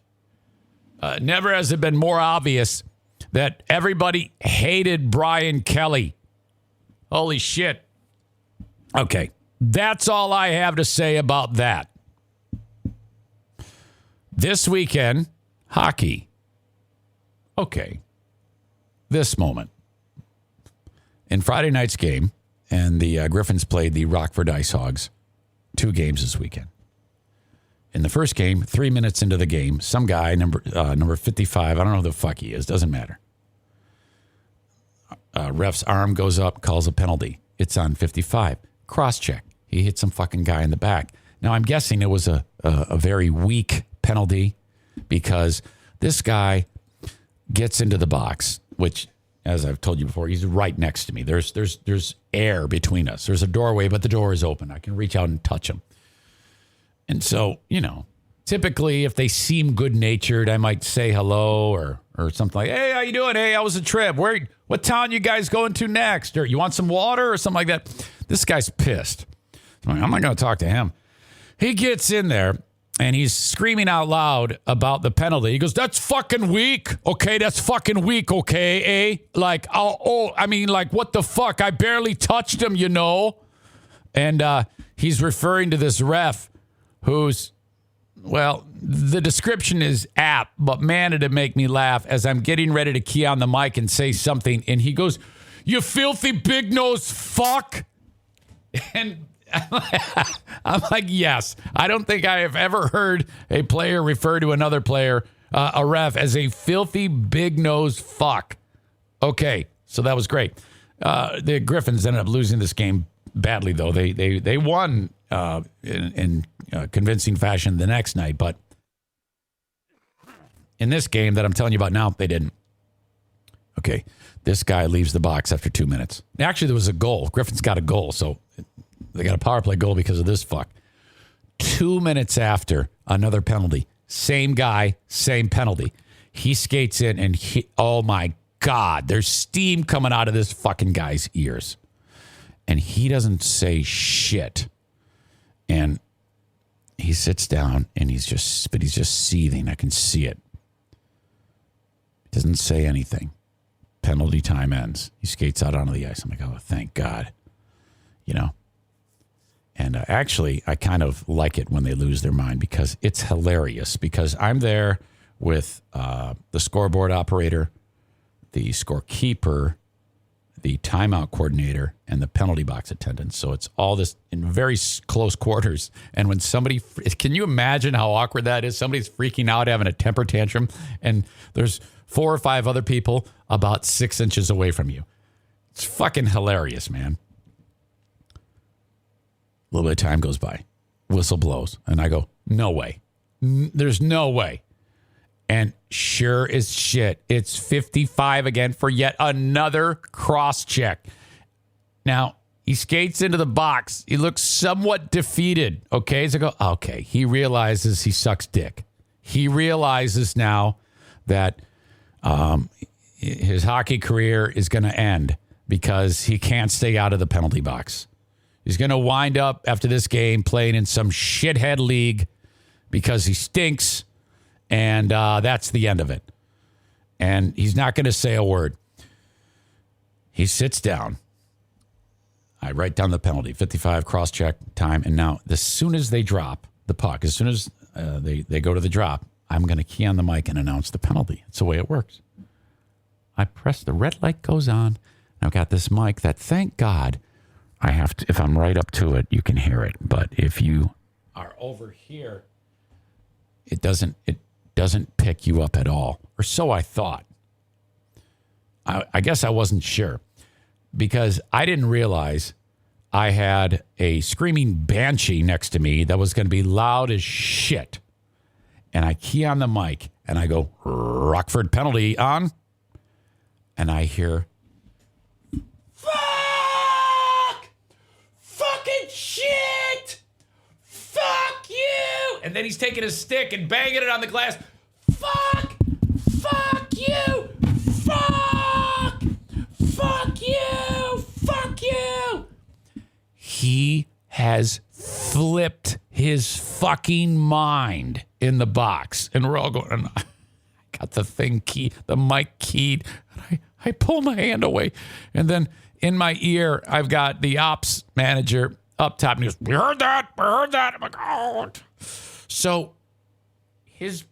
Never has it been more obvious that everybody hated Brian Kelly. Holy shit. Okay, that's all I have to say about that. This weekend, hockey. Okay, this moment. In Friday night's game, and the Griffins played the Rockford Ice Hogs. 2 games this weekend. In the first game, 3 minutes into the game, some guy, number 55, I don't know who the fuck he is, doesn't matter. Ref's arm goes up, calls a penalty. It's on 55. Cross-check. He hit some fucking guy in the back. Now, I'm guessing it was a very weak penalty because this guy gets into the box, which, as I've told you before, he's right next to me. There's air between us. There's a doorway, but the door is open. I can reach out and touch him. And so, typically if they seem good-natured, I might say hello or something like, hey, how you doing? Hey, how was the trip? What town you guys going to next? Or you want some water or something like that? This guy's pissed. I'm not going to talk to him. He gets in there and he's screaming out loud about the penalty. He goes, that's fucking weak. Okay, that's fucking weak, okay, eh? Like, what the fuck? I barely touched him, And he's referring to this ref who's, well, the description is apt, but man, did it make me laugh as I'm getting ready to key on the mic and say something. And he goes, you filthy big-nosed fuck. And I'm like, yes. I don't think I have ever heard a player refer to another player, a ref, as a filthy big-nosed fuck. Okay, so that was great. The Griffins ended up losing this game badly, though. They won in convincing fashion the next night, but in this game that I'm telling you about now, they didn't. Okay, this guy leaves the box after 2 minutes. Actually, there was a goal. Griffins got a goal, so they got a power play goal because of this fuck. 2 minutes after, another penalty. Same guy, same penalty. He skates in and oh my God, there's steam coming out of this fucking guy's ears. And he doesn't say shit. And he sits down and he's just seething. I can see it. Doesn't say anything. Penalty time ends. He skates out onto the ice. I'm like, oh, thank God. And actually, I kind of like it when they lose their mind because it's hilarious. Because I'm there with the scoreboard operator, the scorekeeper, the timeout coordinator, and the penalty box attendant. So it's all this in very close quarters. And when somebody, can you imagine how awkward that is? Somebody's freaking out, having a temper tantrum, and there's 4 or 5 other people about 6 inches away from you. It's fucking hilarious, man. A little bit of time goes by. Whistle blows. And I go, no way. There's no way. And sure as shit, it's 55 again for yet another cross check. Now, he skates into the box. He looks somewhat defeated. Okay, so I go, okay. He realizes he sucks dick. He realizes now that his hockey career is going to end because he can't stay out of the penalty box. He's going to wind up after this game playing in some shithead league because he stinks. And that's the end of it. And he's not going to say a word. He sits down. I write down the penalty, 55, cross-check, time. And now, as soon as they drop the puck, as soon as they go to the drop, I'm going to key on the mic and announce the penalty. It's the way it works. I press, the red light goes on. I've got this mic that, thank God, I have to, if I'm right up to it, you can hear it. But if you are over here, it doesn't pick you up at all. Or so I thought. I guess I wasn't sure because I didn't realize I had a screaming banshee next to me that was going to be loud as shit. And I key on the mic and I go, Rockford penalty on. And I hear, fuck! Fucking shit! Fuck you! And then he's taking his stick and banging it on the glass. Fuck! Fuck you! Fuck! Fuck you! Fuck you! He has flipped his fucking mind in the box. And we're all going, and I got the thing keyed, the mic keyed. And I pull my hand away. And then in my ear, I've got the ops manager up top. And he goes, we heard that. I'm like, oh. So his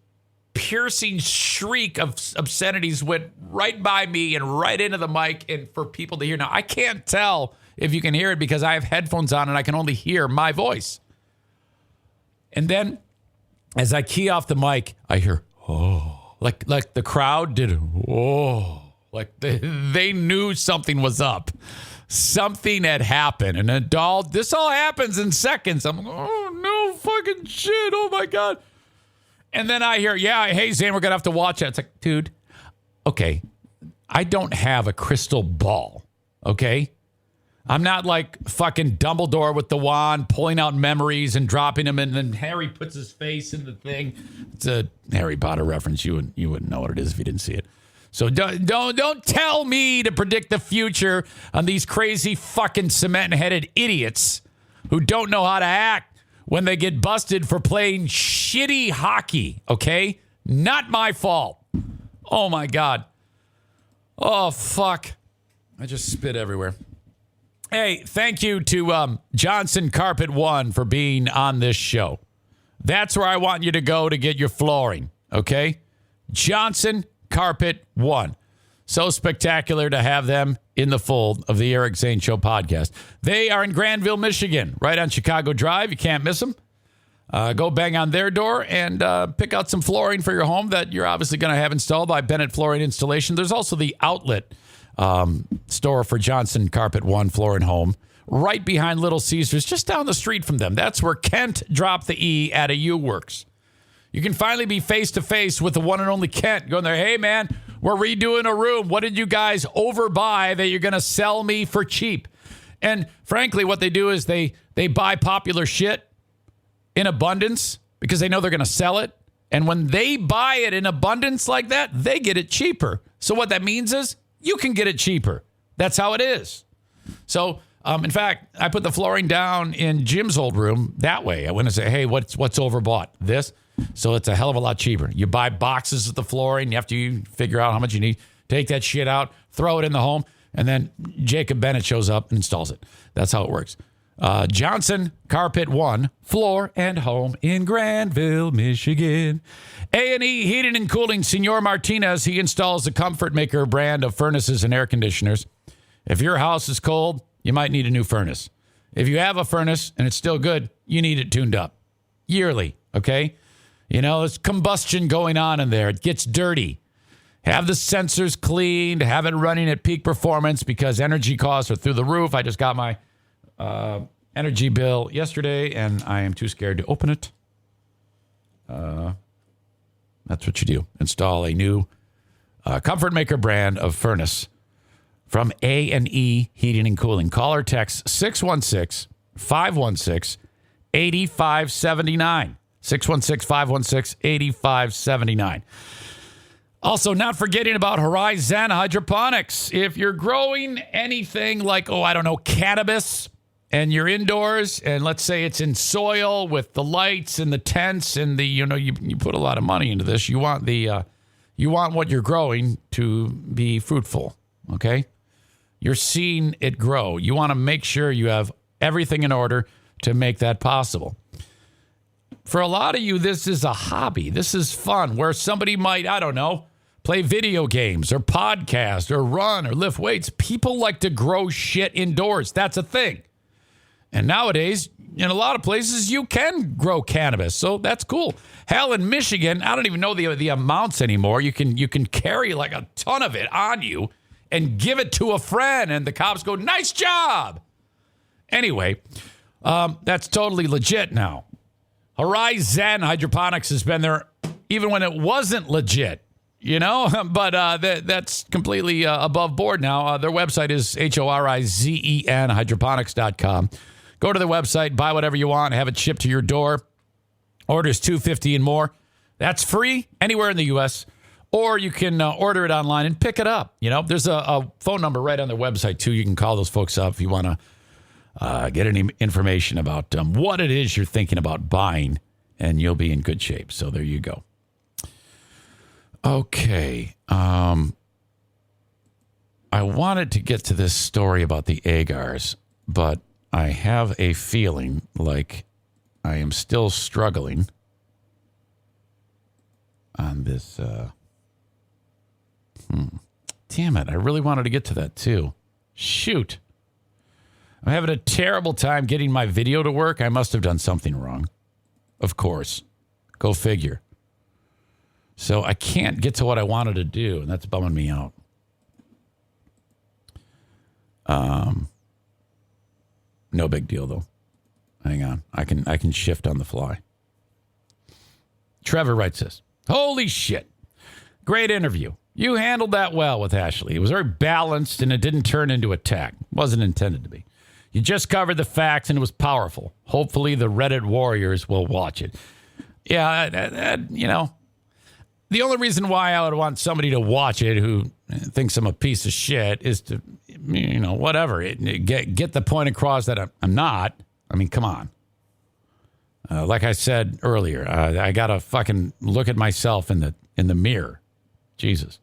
piercing shriek of obscenities went right by me and right into the mic and for people to hear. Now, I can't tell if you can hear it because I have headphones on and I can only hear my voice. And then as I key off the mic, I hear, oh, like the crowd did, oh, like they knew something was up. Something had happened. And this all happens in seconds. I'm like, oh, no fucking shit. Oh, my God. And then I hear, yeah, hey, Zane, we're going to have to watch that. It's like, dude, okay, I don't have a crystal ball, okay? I'm not like fucking Dumbledore with the wand, pulling out memories and dropping them, and then Harry puts his face in the thing. It's a Harry Potter reference. You wouldn't know what it is if you didn't see it. So don't tell me to predict the future on these crazy fucking cement-headed idiots who don't know how to act when they get busted for playing shitty hockey, okay? Not my fault. Oh, my God. Oh, fuck. I just spit everywhere. Hey, thank you to Johnson Carpet One for being on this show. That's where I want you to go to get your flooring, okay? Johnson Carpet One. So spectacular to have them in the fold of the Eric Zane Show podcast. They are in Granville, Michigan, right on Chicago Drive. You can't miss them. Go bang on their door and pick out some flooring for your home that you're obviously going to have installed by Bennett Flooring Installation. There's also the outlet store for Johnson Carpet One Floor and Home right behind Little Caesars, just down the street from them. That's where Kent dropped the E at a U works. You can finally be face-to-face with the one and only Kent. Going there, hey, man, we're redoing a room. What did you guys overbuy that you're going to sell me for cheap? And frankly, what they do is they buy popular shit in abundance because they know they're going to sell it. And when they buy it in abundance like that, they get it cheaper. So what that means is you can get it cheaper. That's how it is. So, in fact, I put the flooring down in Jim's old room that way. I went and said, hey, what's overbought? This. So it's a hell of a lot cheaper. You buy boxes of the flooring. You have to figure out how much you need. Take that shit out, throw it in the home, and then Jacob Bennett shows up and installs it. That's how it works. Johnson Carpet One, Floor and Home in Granville, Michigan. A&E Heating and Cooling, Senor Martinez. He installs the Comfort Maker brand of furnaces and air conditioners. If your house is cold, you might need a new furnace. If you have a furnace and it's still good, you need it tuned up yearly, okay? You know, there's combustion going on in there. It gets dirty. Have the sensors cleaned. Have it running at peak performance because energy costs are through the roof. I just got my energy bill yesterday, and I am too scared to open it. That's what you do. Install a new Comfort Maker brand of furnace from A&E Heating and Cooling. Call or text 616-516-8579. 616-516-8579. Also, not forgetting about Horizon Hydroponics. If you're growing anything like, cannabis, and you're indoors, and let's say it's in soil with the lights and the tents and you put a lot of money into this. You want what you're growing to be fruitful, okay? You're seeing it grow. You want to make sure you have everything in order to make that possible. For a lot of you, this is a hobby. This is fun where somebody might, I don't know, play video games or podcast or run or lift weights. People like to grow shit indoors. That's a thing. And nowadays, in a lot of places, you can grow cannabis. So that's cool. Hell, in Michigan, I don't even know the amounts anymore. You can carry like a ton of it on you and give it to a friend. And the cops go, nice job. Anyway, that's totally legit now. Horizon Hydroponics has been there even when it wasn't legit, you know, but that's completely above board now. Their website is HORIZEN, hydroponics.com. Go to their website, buy whatever you want, have it shipped to your door. Orders $250 and more. That's free anywhere in the U.S., or you can order it online and pick it up. You know, there's a phone number right on their website, too. You can call those folks up if you want to get any information about what it is you're thinking about buying, and you'll be in good shape. So there you go. Okay. I wanted to get to this story about the Agars, but I have a feeling like I am still struggling on this. Damn it. I really wanted to get to that, too. Shoot. I'm having a terrible time getting my video to work. I must have done something wrong. Of course. Go figure. So I can't get to what I wanted to do, and that's bumming me out. No big deal, though. Hang on. I can shift on the fly. Trevor writes this. Holy shit. Great interview. You handled that well with Ashley. It was very balanced, and it didn't turn into attack. It wasn't intended to be. You just covered the facts, and it was powerful. Hopefully the Reddit warriors will watch it. Yeah, you know, the only reason why I would want somebody to watch it who thinks I'm a piece of shit is to, you know, whatever. Get the point across that I'm not. I mean, come on. Like I said earlier, I got to fucking look at myself in the mirror. Jesus.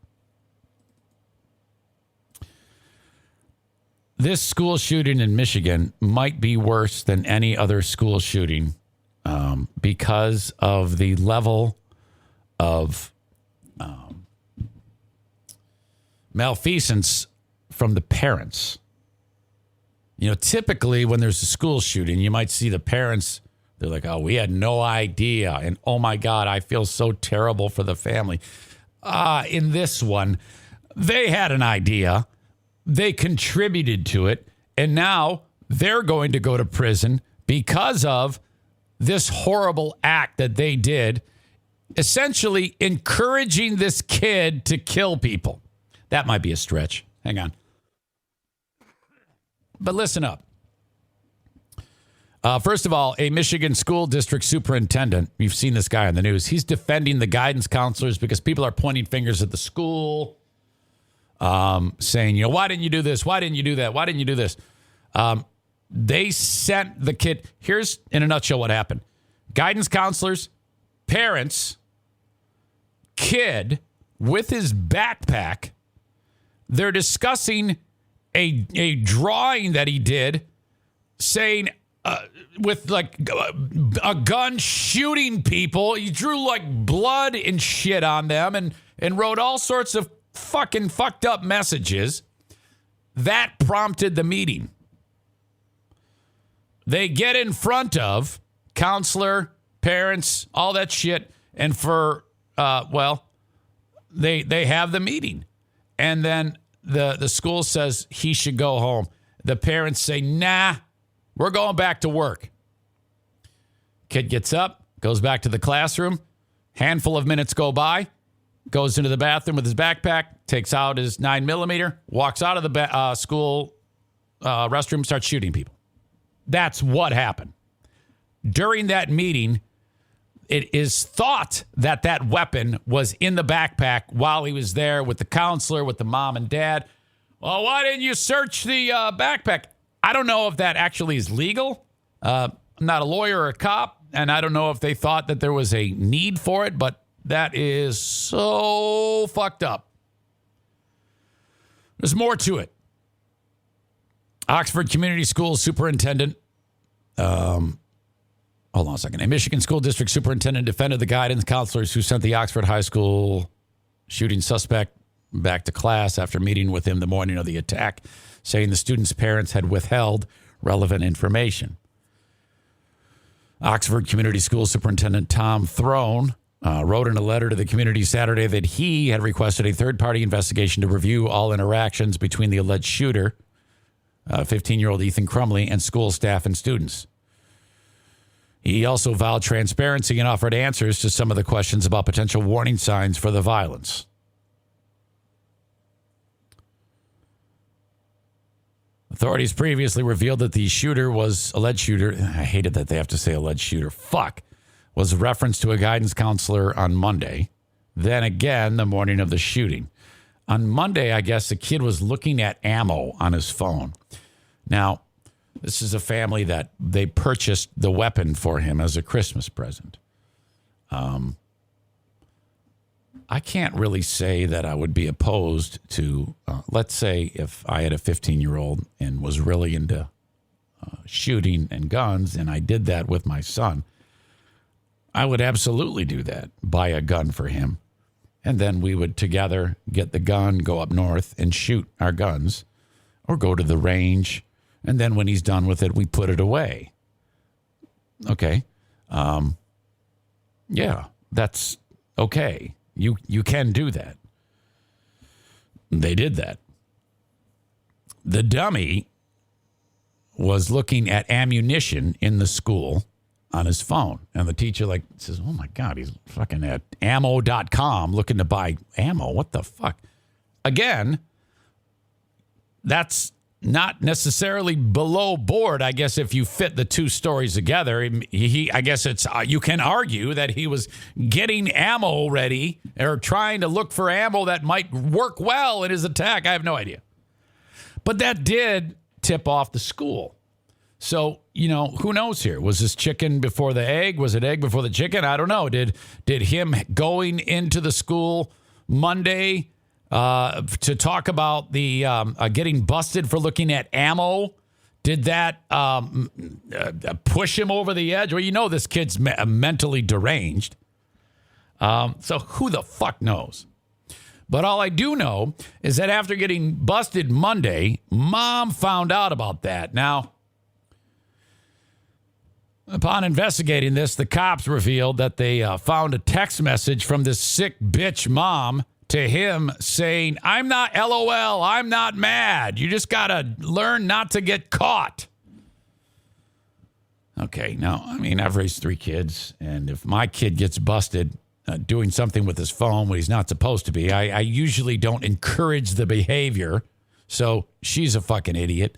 This school shooting in Michigan might be worse than any other school shooting because of the level of malfeasance from the parents. You know, typically when there's a school shooting, you might see the parents, they're like, oh, we had no idea. And oh my God, I feel so terrible for the family. In this one, they had an idea. They contributed to it, and now they're going to go to prison because of this horrible act that they did, essentially encouraging this kid to kill people. That might be a stretch. Hang on. But listen up. First of all, a Michigan school district superintendent, you've seen this guy on the news, he's defending the guidance counselors because people are pointing fingers at the school. Saying, you know, why didn't you do this? Why didn't you do that? Why didn't you do this? They sent the kid. Here's, in a nutshell, what happened. Guidance counselors, parents, kid with his backpack. They're discussing a drawing that he did saying with like a gun shooting people. He drew like blood and shit on them and wrote all sorts of fucking fucked up messages. That prompted the meeting. They get in front of counselor, parents, all that shit, and for they have the meeting, and then the school says he should go home. The parents say, nah, we're going back to work. Kid gets up, goes back to the classroom. Handful of minutes go by. Goes into the bathroom with his backpack, takes out his 9mm, walks out of the school restroom, starts shooting people. That's what happened. During that meeting, it is thought that that weapon was in the backpack while he was there with the counselor, with the mom and dad. Well, why didn't you search the backpack? I don't know if that actually is legal. I'm not a lawyer or a cop, and I don't know if they thought that there was a need for it, but that is so fucked up. There's more to it. Oxford Community School Superintendent, hold on a second. A Michigan School District Superintendent defended the guidance counselors who sent the Oxford High School shooting suspect back to class after meeting with him the morning of the attack, saying the students' parents had withheld relevant information. Oxford Community School Superintendent Tom Throne wrote in a letter to the community Saturday that he had requested a third-party investigation to review all interactions between the alleged shooter, 15-year-old Ethan Crumbley, and school staff and students. He also vowed transparency and offered answers to some of the questions about potential warning signs for the violence. Authorities previously revealed that the alleged shooter, I hated that they have to say alleged shooter, was referenced to a guidance counselor on Monday. Then again, the morning of the shooting. On Monday, I guess the kid was looking at ammo on his phone. Now, this is a family that they purchased the weapon for him as a Christmas present. I can't really say that I would be opposed to, let's say if I had a 15-year-old and was really into shooting and guns, and I did that with my son, I would absolutely do that, buy a gun for him. And then we would together get the gun, go up north and shoot our guns, or go to the range. And then when he's done with it, we put it away. Okay. Yeah, that's okay. You can do that. They did that. The dummy was looking at ammunition in the school on his phone. And the teacher says, oh my God, he's fucking at ammo.com looking to buy ammo. What the fuck? Again, that's not necessarily below board. I guess if you fit the two stories together, I guess it's you can argue that he was getting ammo ready or trying to look for ammo that might work well in his attack. I have no idea. But that did tip off the school. So, who knows here? Was this chicken before the egg? Was it egg before the chicken? I don't know. Did him going into the school Monday to talk about the getting busted for looking at ammo, did that push him over the edge? Well, this kid's mentally deranged. So who the fuck knows? But all I do know is that after getting busted Monday, Mom found out about that. Now, upon investigating this, the cops revealed that they found a text message from this sick bitch mom to him saying, I'm not LOL, I'm not mad. You just got to learn not to get caught. Okay, now, I've raised 3 kids, and if my kid gets busted doing something with his phone when he's not supposed to be, I usually don't encourage the behavior, so she's a fucking idiot.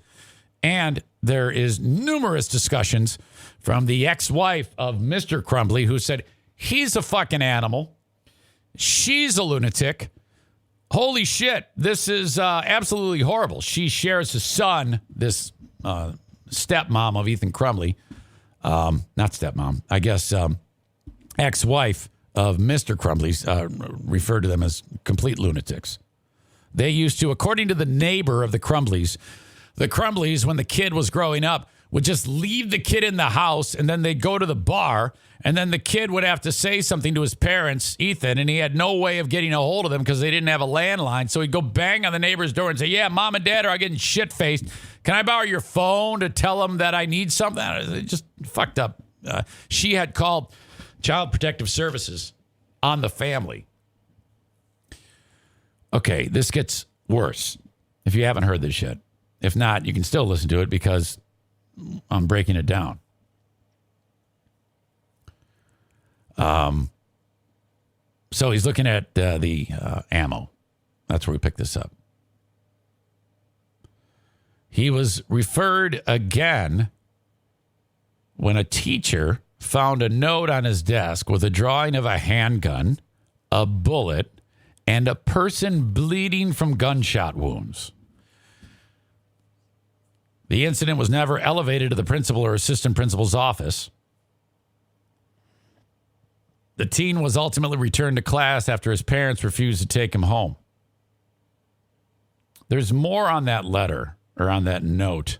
And there is numerous discussions from the ex-wife of Mr. Crumbley who said, he's a fucking animal. She's a lunatic. Holy shit, this is absolutely horrible. She shares a son, this stepmom of Ethan Crumbley. Not stepmom, I guess ex-wife of Mr. Crumbley's referred to them as complete lunatics. They used to, according to the neighbor of the Crumbleys, when the kid was growing up, would just leave the kid in the house, and then they'd go to the bar, and then the kid would have to say something to his parents, Ethan, and he had no way of getting a hold of them because they didn't have a landline. So he'd go bang on the neighbor's door and say, yeah, Mom and Dad are getting shit-faced. Can I borrow your phone to tell them that I need something? It just fucked up. She had called Child Protective Services on the family. Okay, this gets worse if you haven't heard this yet. If not, you can still listen to it because I'm breaking it down. So he's looking at the ammo. That's where we picked this up. He was referred again when a teacher found a note on his desk with a drawing of a handgun, a bullet, and a person bleeding from gunshot wounds. The incident was never elevated to the principal or assistant principal's office. The teen was ultimately returned to class after his parents refused to take him home. There's more on that letter, or on that note,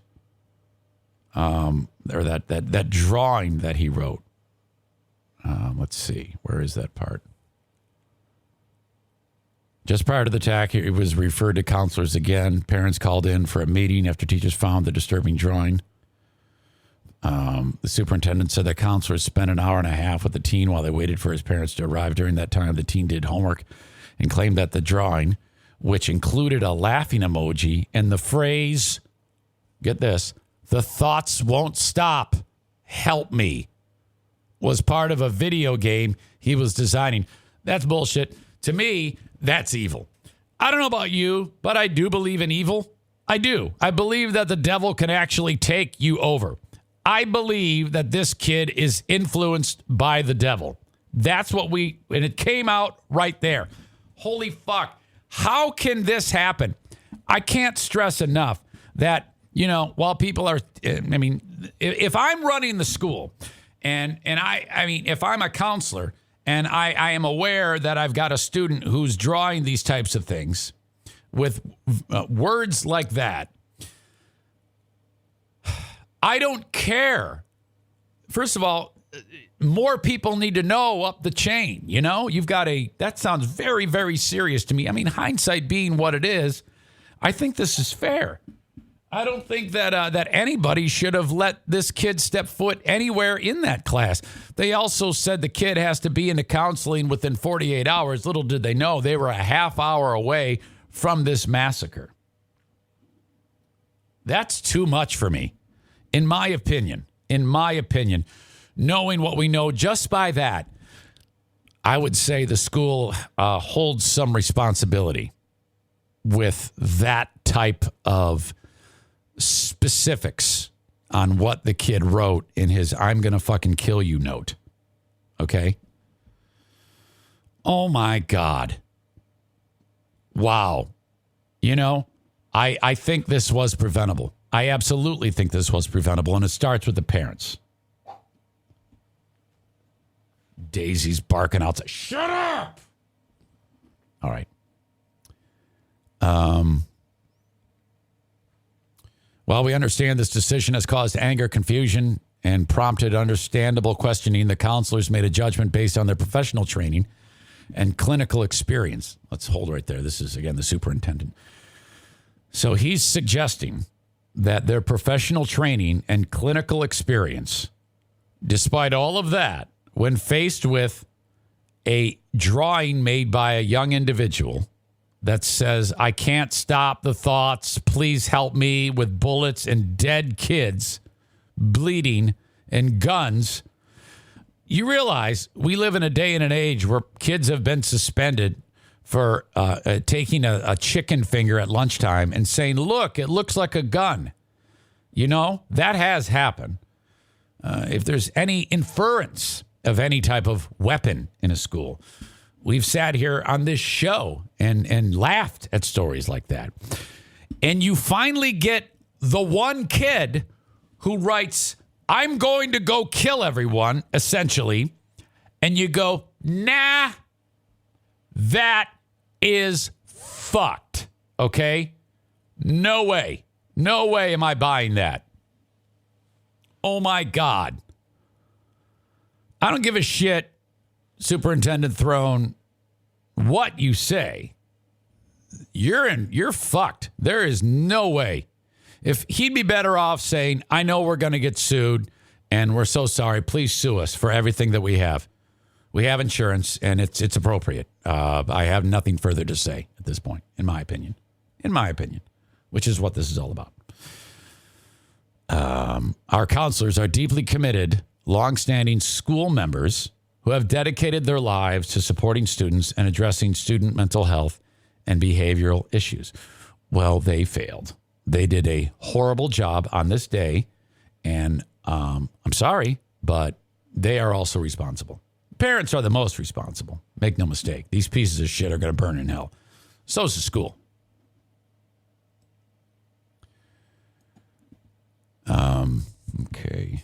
or that drawing that he wrote. Let's see. Where is that part? Just prior to the attack, it was referred to counselors again. Parents called in for a meeting after teachers found the disturbing drawing. The superintendent said that counselors spent an hour and a half with the teen while they waited for his parents to arrive. During that time, the teen did homework and claimed that the drawing, which included a laughing emoji and the phrase, get this, "the thoughts won't stop, help me," was part of a video game he was designing. That's bullshit. To me, that's evil. I don't know about you, but I do believe in evil. I do. I believe that the devil can actually take you over. I believe that this kid is influenced by the devil. That's what and it came out right there. Holy fuck. How can this happen? I can't stress enough that, while people are, if I'm running the school and if I'm a counselor and I am aware that I've got a student who's drawing these types of things with words like that, I don't care. First of all, more people need to know up the chain. You've got that sounds very, very serious to me. Hindsight being what it is, I think this is fair. I don't think that anybody should have let this kid step foot anywhere in that class. They also said the kid has to be into counseling within 48 hours. Little did they know they were a half hour away from this massacre. That's too much for me, in my opinion. Knowing what we know just by that, I would say the school holds some responsibility with that type of specifics on what the kid wrote in his "I'm going to fucking kill you" note. Okay? Oh, my God. Wow. I think this was preventable. I absolutely think this was preventable, and it starts with the parents. Daisy's barking outside. Shut up! All right. While we understand this decision has caused anger, confusion, and prompted understandable questioning, the counselors made a judgment based on their professional training and clinical experience. Let's hold right there. This is, again, the superintendent. So he's suggesting that their professional training and clinical experience, despite all of that, when faced with a drawing made by a young individual that says, "I can't stop the thoughts, please help me," with bullets and dead kids, bleeding, and guns, you realize we live in a day and an age where kids have been suspended for taking a chicken finger at lunchtime and saying, "Look, it looks like a gun." That has happened. If there's any inference of any type of weapon in a school, we've sat here on this show and laughed at stories like that. And you finally get the one kid who writes, "I'm going to go kill everyone," essentially. And you go, nah, that is fucked. Okay? No way. No way am I buying that. Oh, my God. I don't give a shit, Superintendent Throne, what you say. You're fucked. There is no way. If he'd be better off saying, "I know we're going to get sued and we're so sorry. Please sue us for everything that we have. We have insurance and it's appropriate." I have nothing further to say at this point, in my opinion, which is what this is all about. Our counselors are deeply committed, longstanding school members who have dedicated their lives to supporting students and addressing student mental health and behavioral issues. Well, they failed. They did a horrible job on this day, and I'm sorry, but they are also responsible. Parents are the most responsible. Make no mistake. These pieces of shit are going to burn in hell. So is the school. Okay.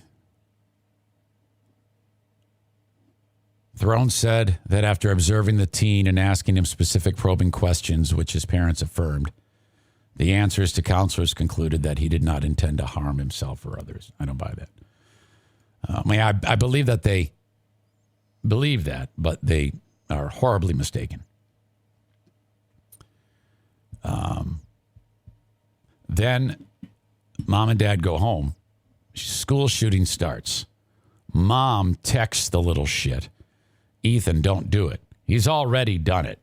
Throne said that after observing the teen and asking him specific probing questions, which his parents affirmed, The answers to counselors concluded that he did not intend to harm himself or others. I don't buy that. I believe that they believe that, but they are horribly mistaken. Then mom and dad go home. School shooting starts. Mom texts the little shit, Ethan, don't do it. He's already done it.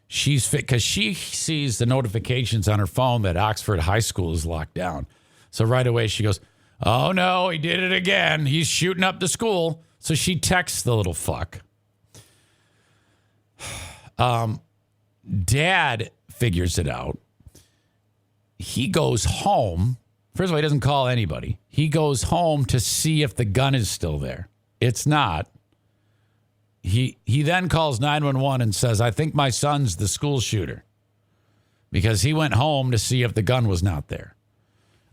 She's fit because she sees the notifications on her phone that Oxford High School is locked down. So right away she goes, oh no, he did it again. He's shooting up the school. So she texts the little fuck. Dad figures it out. He goes home. First of all, he doesn't call anybody. He goes home to see if the gun is still there. It's not. He then calls 911 and says, I think my son's the school shooter. Because he went home to see if the gun was not there.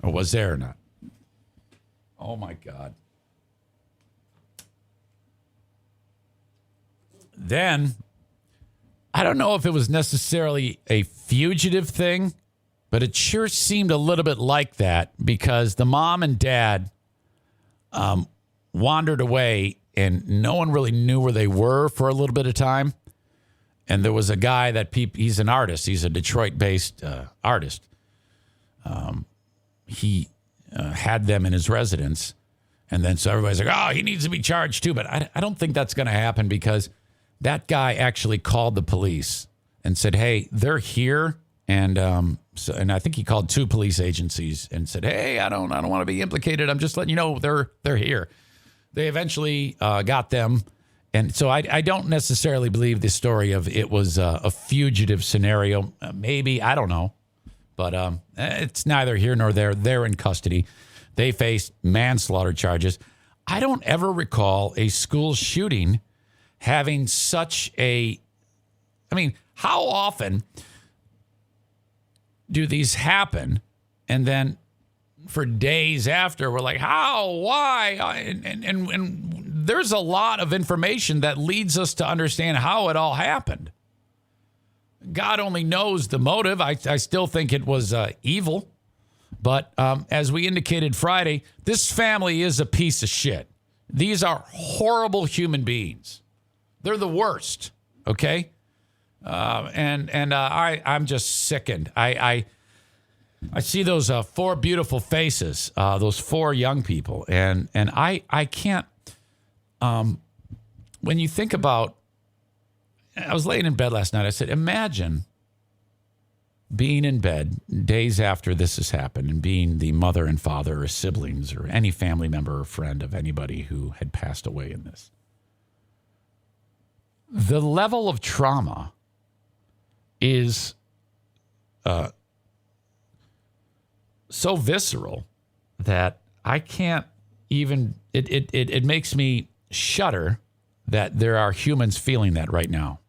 Or was there or not. Oh, my God. Then, I don't know if it was necessarily a fugitive thing, but it sure seemed a little bit like that because the mom and dad wandered away and no one really knew where they were for a little bit of time. And there was a guy that he's an artist. He's a Detroit-based artist. He had them in his residence. And then so everybody's like, oh, he needs to be charged too. But I don't think that's going to happen because that guy actually called the police and said, hey, they're here. And I think he called 2 police agencies and said, hey, I don't want to be implicated. I'm just letting you know they're here. They eventually got them. And so I don't necessarily believe the story of it was a fugitive scenario. Maybe, I don't know. But it's neither here nor there. They're in custody. They face manslaughter charges. I don't ever recall a school shooting having such a... I mean, how often do these happen? And then for days after, we're like, how? Why? And there's a lot of information that leads us to understand how it all happened. God only knows the motive. I still think it was evil. But as we indicated Friday, this family is a piece of shit. These are horrible human beings. They're the worst, okay? I'm just sickened. I see those 4 beautiful faces, those 4 young people, and I can't. When you think about, I was laying in bed last night. I said, imagine being in bed days after this has happened and being the mother and father or siblings or any family member or friend of anybody who had passed away in this. The level of trauma is so visceral that I can't even, it makes me shudder that there are humans feeling that right now.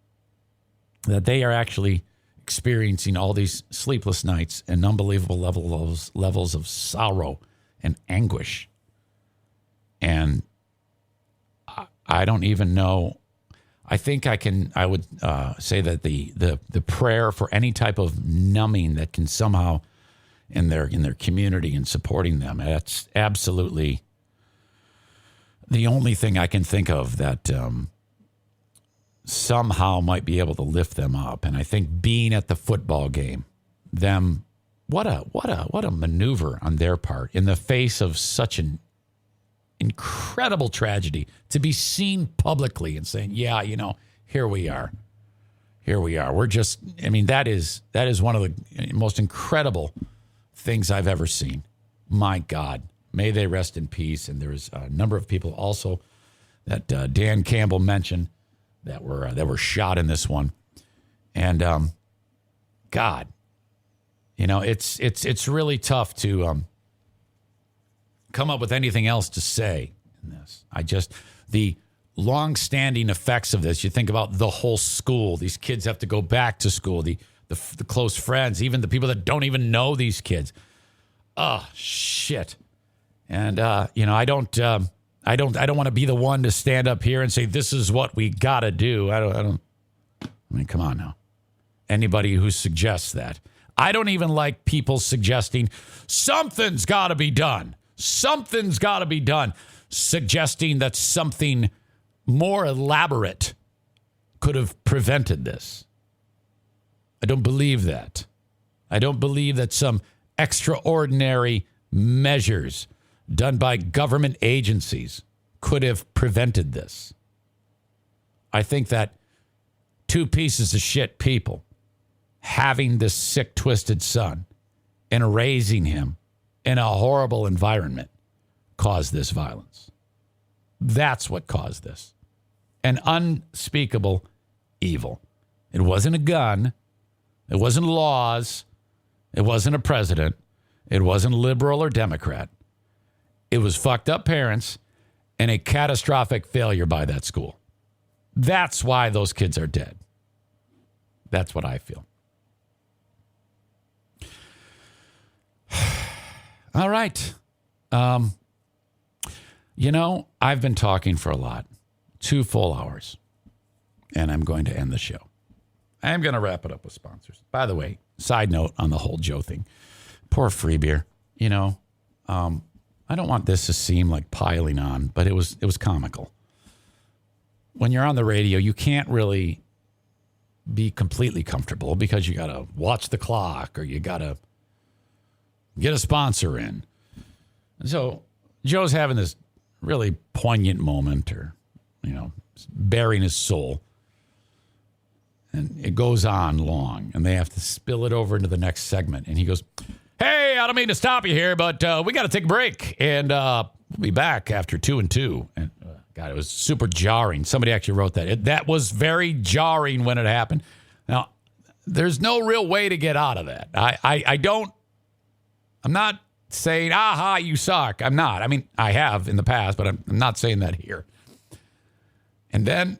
That they are actually experiencing all these sleepless nights and unbelievable levels of sorrow and anguish. And I don't even know. I think I would say that the prayer for any type of numbing that can somehow in their community and supporting them, that's absolutely the only thing I can think of that somehow might be able to lift them up. And I think being at the football game, what a maneuver on their part in the face of such an incredible tragedy to be seen publicly and saying, yeah, here we are. We're just, that is one of the most incredible things I've ever seen. My God, may they rest in peace. And there's a number of people also that Dan Campbell mentioned that were shot in this one. And God, it's really tough to come up with anything else to say in this. The long-standing effects of this, you think about the whole school. These kids have to go back to school. The close friends, even the people that don't even know these kids. Oh, shit. And, I don't want to be the one to stand up here and say, this is what we got to do. Come on now. Anybody who suggests that. I don't even like people suggesting something's got to be done. Something's got to be done. Suggesting that something more elaborate could have prevented this. I don't believe that. I don't believe that some extraordinary measures done by government agencies could have prevented this. I think that two pieces of shit people having this sick, twisted son and raising him in a horrible environment caused this violence. That's what caused this. An unspeakable evil. It wasn't a gun. It wasn't laws. It wasn't a president. It wasn't liberal or Democrat. It was fucked up parents and a catastrophic failure by that school. That's why those kids are dead. That's what I feel. All right. I've been talking for a lot. 2 full hours. And I'm going to end the show. I'm going to wrap it up with sponsors. By the way, side note on the whole Joe thing. Poor Free Beer. I don't want this to seem like piling on, but it was comical. When you're on the radio, you can't really be completely comfortable because you got to watch the clock or you got to get a sponsor in. And so Joe's having this really poignant moment or, bearing his soul. And it goes on long and they have to spill it over into the next segment. And he goes, hey, I don't mean to stop you here, but we got to take a break. And we'll be back after 2 and 2. And God, it was super jarring. Somebody actually wrote that. That was very jarring when it happened. Now, there's no real way to get out of that. I'm not saying, aha, you suck. I'm not. I mean, I have in the past, but I'm not saying that here. And then,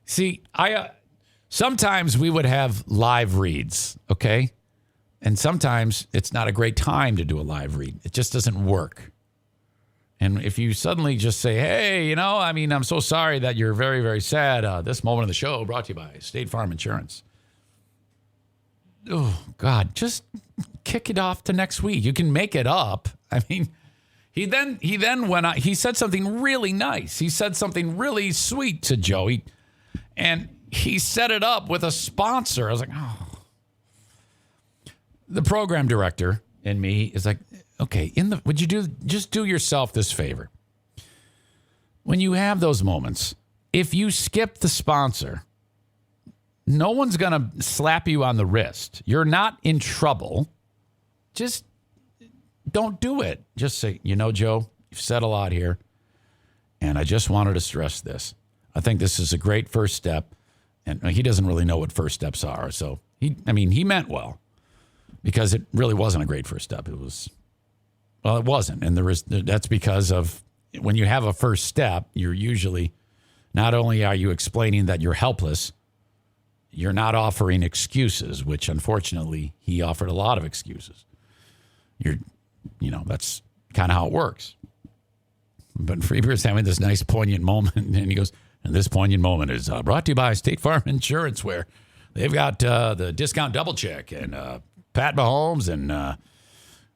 see, sometimes we would have live reads, okay? And sometimes it's not a great time to do a live read. It just doesn't work. And if you suddenly just say, hey, I'm so sorry that you're very, very sad. This moment of the show brought to you by State Farm Insurance. Oh, God, just kick it off to next week. You can make it up. I mean, he then went on. He said something really nice. He said something really sweet to Joey. And he set it up with a sponsor. I was like, oh. The program director in me is like, okay, would you just do yourself this favor? When you have those moments, if you skip the sponsor, no one's going to slap you on the wrist. You're not in trouble. Just don't do it. Just say, Joe, you've said a lot here, and I just wanted to stress this. I think this is a great first step, and he doesn't really know what first steps are. So, he meant well. Because it really wasn't a great first step. It wasn't. And that's because of when you have a first step, you're usually, not only are you explaining that you're helpless, you're not offering excuses, which unfortunately he offered a lot of excuses. That's kind of how it works. But Freebeer's having this nice poignant moment and he goes, and this poignant moment is brought to you by State Farm Insurance, where they've got the discount double check and Pat Mahomes and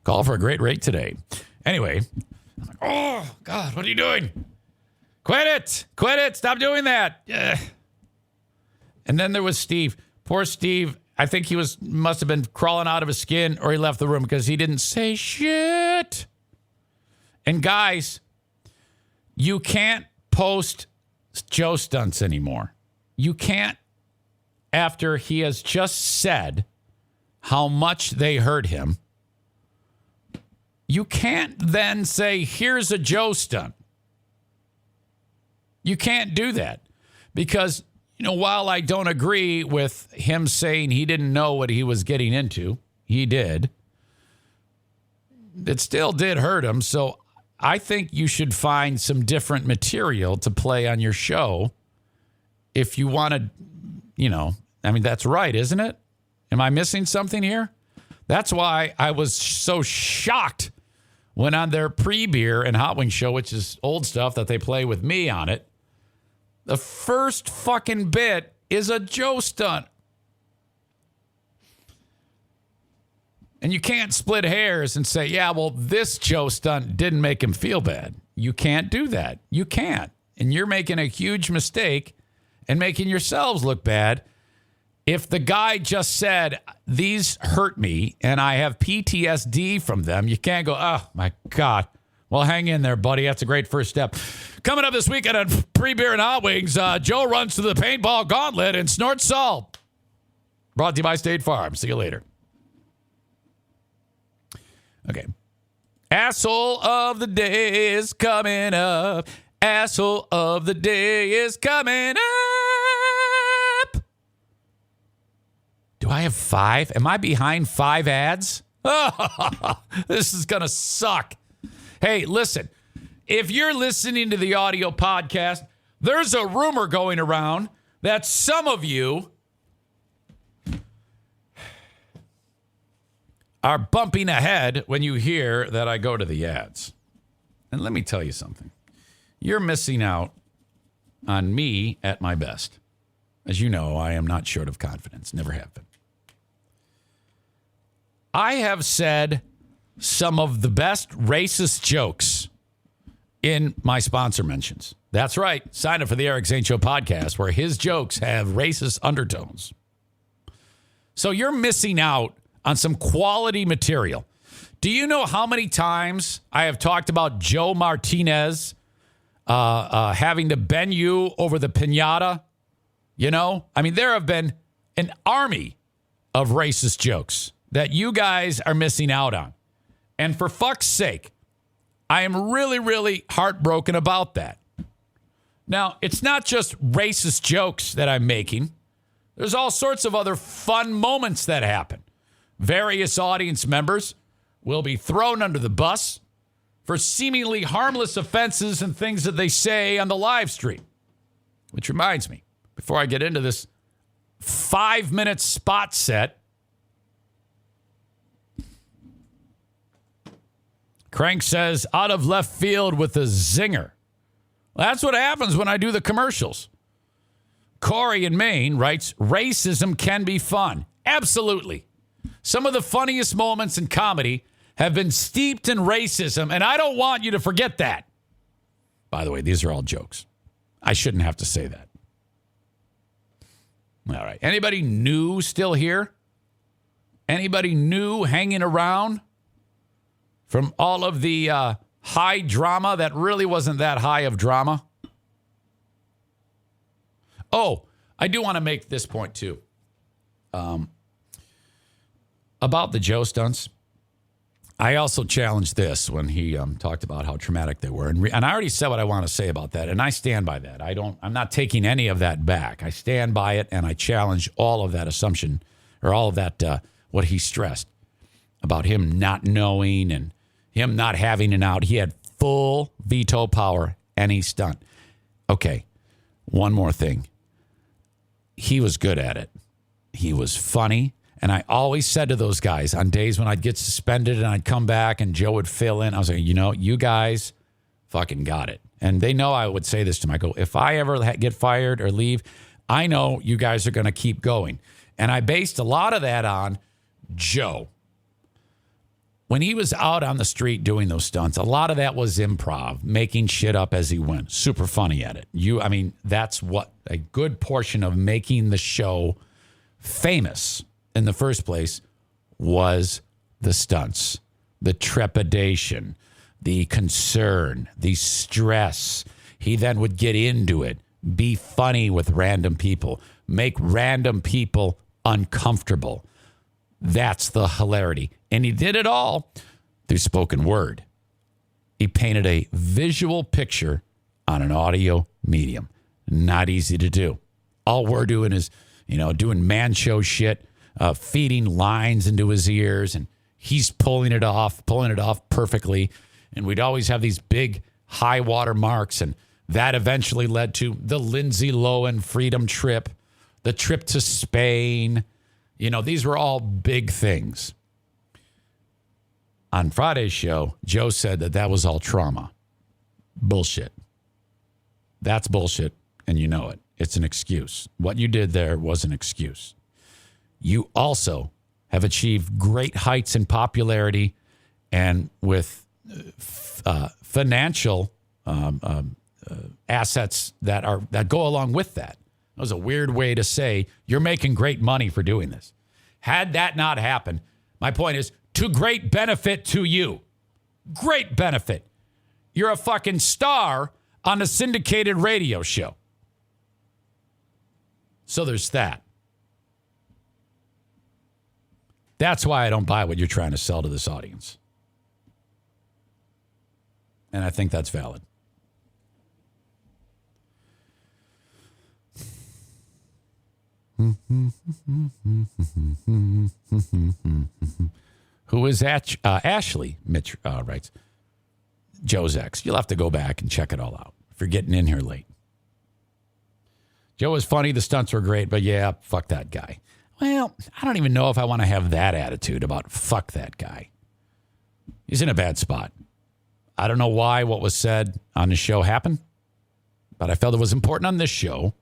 call for a great rate today. Anyway, I'm like, oh, God, what are you doing? Quit it. Stop doing that. And then there was Steve. Poor Steve. I think he must have been crawling out of his skin or he left the room because he didn't say shit. And guys, you can't post Joe stunts anymore. You can't, after he has just said how much they hurt him, you can't then say, here's a Joe stunt. You can't do that because, while I don't agree with him saying he didn't know what he was getting into, he did. It still did hurt him. So I think you should find some different material to play on your show if you want to, that's right, isn't it? Am I missing something here? That's why I was so shocked when on their pre-beer and hot wing show, which is old stuff that they play with me on it, the first fucking bit is a Joe stunt. And you can't split hairs and say, yeah, well, this Joe stunt didn't make him feel bad. You can't do that. You can't. And you're making a huge mistake and making yourselves look bad. If the guy just said, these hurt me and I have PTSD from them, you can't go, oh, my God. Well, hang in there, buddy. That's a great first step. Coming up this weekend on Pre-Beer and Hot Wings, Joe runs to the paintball gauntlet and snorts salt. Brought to you by State Farm. See you later. Okay. Asshole of the day is coming up. Asshole of the day is coming up. Do I have 5? Am I behind 5 ads? This is going to suck. Hey, listen. If you're listening to the audio podcast, there's a rumor going around that some of you are bumping ahead when you hear that I go to the ads. And let me tell you something. You're missing out on me at my best. As you know, I am not short of confidence. Never have been. I have said some of the best racist jokes in my sponsor mentions. That's right. Sign up for the Eric Zane Show podcast where his jokes have racist undertones. So you're missing out on some quality material. Do you know how many times I have talked about Joe Martinez having to bend you over the piñata? You know? I mean, there have been an army of racist jokes that you guys are missing out on. And for fuck's sake, I am really, really heartbroken about that. Now, it's not just racist jokes that I'm making. There's all sorts of other fun moments that happen. Various audience members will be thrown under the bus for seemingly harmless offenses and things that they say on the live stream. Which reminds me, before I get into this 5-minute spot set, Crank says, out of left field with a zinger. Well, that's what happens when I do the commercials. Corey in Maine writes, racism can be fun. Absolutely. Some of the funniest moments in comedy have been steeped in racism, and I don't want you to forget that. By the way, these are all jokes. I shouldn't have to say that. All right. Anybody new still here? Anybody new hanging around from all of the high drama that really wasn't that high of drama? Oh, I do want to make this point, too. About the Joe stunts. I also challenged this when he talked about how traumatic they were. And I already said what I want to say about that, and I stand by that. I'm not taking any of that back. I stand by it, and I challenge all of that assumption, or all of that, what he stressed about him not knowing and him not having an out. He had full veto power, any stunt. Okay, one more thing. He was good at it. He was funny. And I always said to those guys on days when I'd get suspended and I'd come back and Joe would fill in, I was like, you know, you guys fucking got it. And they know I would say this to them. I go, if I ever get fired or leave, I know you guys are going to keep going. And I based a lot of that on Joe. When he was out on the street doing those stunts, a lot of that was improv, making shit up as he went. Super funny at it. That's what a good portion of making the show famous in the first place was the stunts, the trepidation, the concern, the stress. He then would get into it, be funny with random people, make random people uncomfortable. That's the hilarity. And he did it all through spoken word. He painted a visual picture on an audio medium. Not easy to do. All we're doing is, doing man show shit, feeding lines into his ears, and he's pulling it off perfectly. And we'd always have these big high water marks, and that eventually led to the Lindsay Lohan Freedom Trip, the trip to Spain. These were all big things. On Friday's show, Joe said that was all trauma. Bullshit. That's bullshit, and you know it. It's an excuse. What you did there was an excuse. You also have achieved great heights in popularity and with financial assets that go along with that. That was a weird way to say you're making great money for doing this. Had that not happened, my point is to great benefit to you. Great benefit. You're a fucking star on a syndicated radio show. So there's that. That's why I don't buy what you're trying to sell to this audience. And I think that's valid. Who is Ashley? Mitch writes, Joe's ex. You'll have to go back and check it all out if you're getting in here late. Joe was funny. The stunts were great, but yeah, fuck that guy. Well, I don't even know if I want to have that attitude about fuck that guy. He's in a bad spot. I don't know why what was said on the show happened, but I felt it was important on this show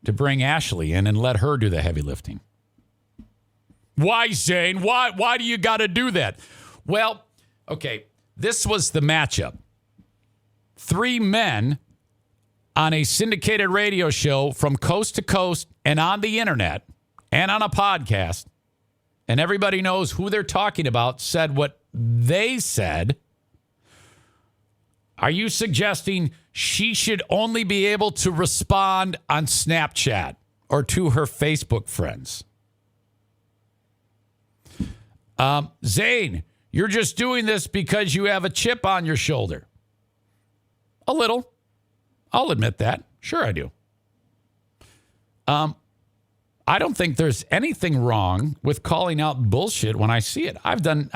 to bring Ashley in and let her do the heavy lifting. Why, Zane? Why do you got to do that? Well, okay, this was the matchup. 3 men on a syndicated radio show from coast to coast and on the internet and on a podcast, and everybody knows who they're talking about, said what they said. Are you suggesting she should only be able to respond on Snapchat or to her Facebook friends? Zane, you're just doing this because you have a chip on your shoulder. A little. I'll admit that. Sure I do. I don't think there's anything wrong with calling out bullshit when I see it. I've done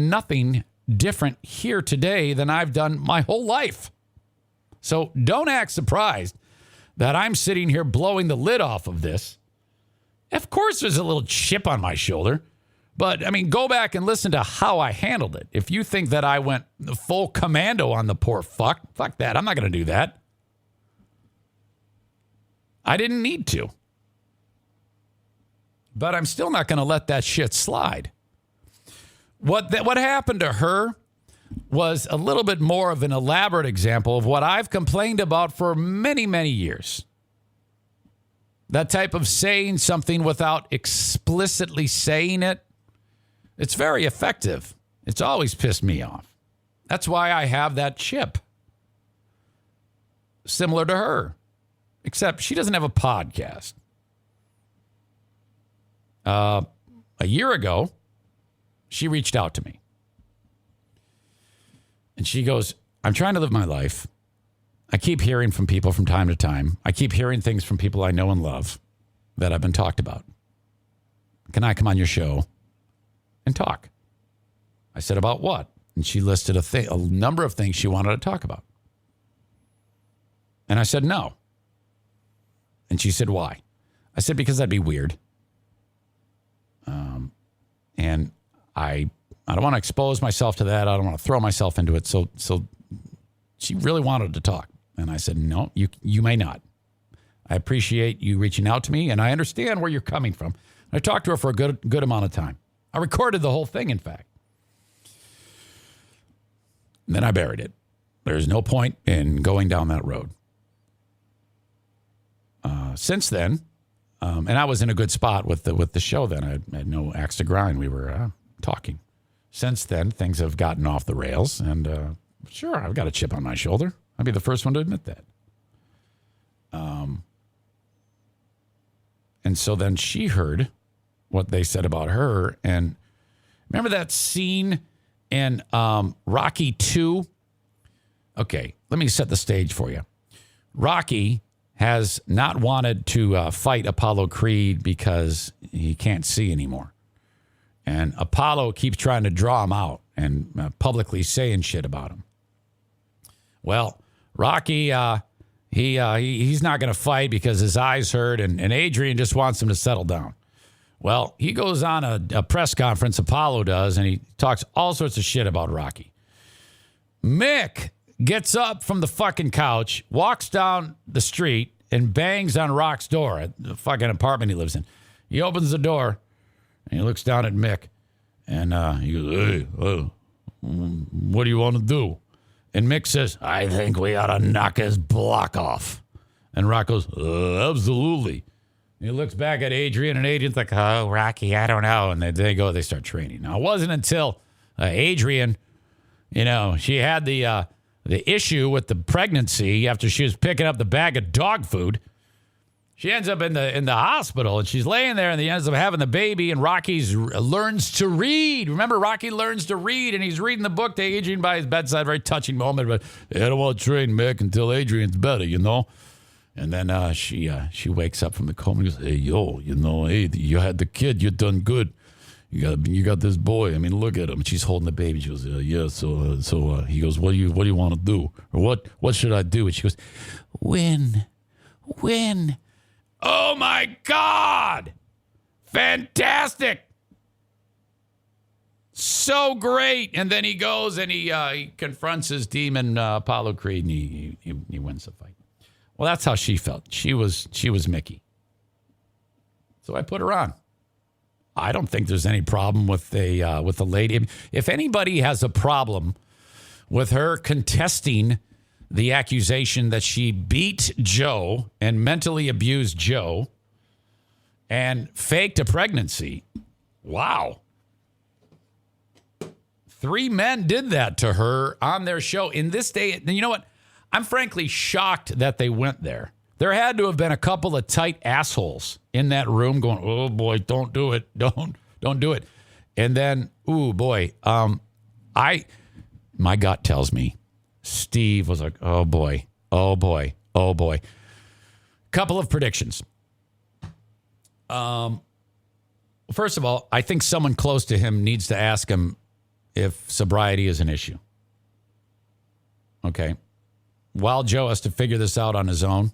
nothing different here today than I've done my whole life. So don't act surprised that I'm sitting here blowing the lid off of this. Of course there's a little chip on my shoulder. But, I mean, go back and listen to how I handled it. If you think that I went full commando on the poor fuck that. I'm not going to do that. I didn't need to. But I'm still not going to let that shit slide. What happened to her was a little bit more of an elaborate example of what I've complained about for many, many years. That type of saying something without explicitly saying it. It's very effective. It's always pissed me off. That's why I have that chip. Similar to her. Except she doesn't have a podcast. A year ago, she reached out to me. And she goes, I'm trying to live my life. I keep hearing from people from time to time. I keep hearing things from people I know and love that have been talked about. Can I come on your show and talk? I said, about what? And she listed a number of things she wanted to talk about. And I said, no. And she said, why? I said, because that'd be weird. And I don't want to expose myself to that. I don't want to throw myself into it. So she really wanted to talk. And I said, no, you may not. I appreciate you reaching out to me, and I understand where you're coming from. I talked to her for a good amount of time. I recorded the whole thing, in fact. And then I buried it. There's no point in going down that road. Since then, and I was in a good spot with the show then. I had no axe to grind. We were talking. Since then, things have gotten off the rails, and sure, I've got a chip on my shoulder. I'll be the first one to admit that. And so then she heard what they said about her. And remember that scene in Rocky 2? Okay, let me set the stage for you. Rocky has not wanted to fight Apollo Creed because he can't see anymore. And Apollo keeps trying to draw him out and publicly saying shit about him. Well, Rocky, he's not going to fight because his eyes hurt, and Adrian just wants him to settle down. Well, he goes on a press conference, Apollo does, and he talks all sorts of shit about Rocky. Mick gets up from the fucking couch, walks down the street, and bangs on Rock's door at the fucking apartment he lives in. He opens the door, And he looks down at Mick, and he goes, hey, what do you want to do? And Mick says, I think we ought to knock his block off. And Rock goes, absolutely. And he looks back at Adrian, and Adrian's like, oh, Rocky, I don't know. And they start training. Now, it wasn't until Adrian, she had the issue with the pregnancy after she was picking up the bag of dog food. She ends up in the hospital, and she's laying there, and he ends up having the baby, and Rocky learns to read. Remember, Rocky learns to read, and he's reading the book to Adrian by his bedside. Very touching moment, but I don't want to train Mick until Adrian's better, And then she wakes up from the coma and goes, hey, hey, you had the kid. You done good. You got this boy. I mean, look at him. She's holding the baby. She goes, yeah. So he goes, what do you want to do? Or what should I do? And she goes, win. Oh my God! Fantastic! So great. And then he goes and he confronts his demon Apollo Creed, and he wins the fight. Well, that's how she felt. She was Mickey. So I put her on. I don't think there's any problem with the lady. If anybody has a problem with her contesting the accusation that she beat Joe and mentally abused Joe and faked a pregnancy, wow. 3 men did that to her on their show in this day. And you know what? I'm frankly shocked that they went there. There had to have been a couple of tight assholes in that room going, oh boy, don't do it. Don't do it. And then, ooh boy, my gut tells me Steve was like, oh boy. Couple of predictions. First of all, I think someone close to him needs to ask him if sobriety is an issue. Okay. While Joe has to figure this out on his own,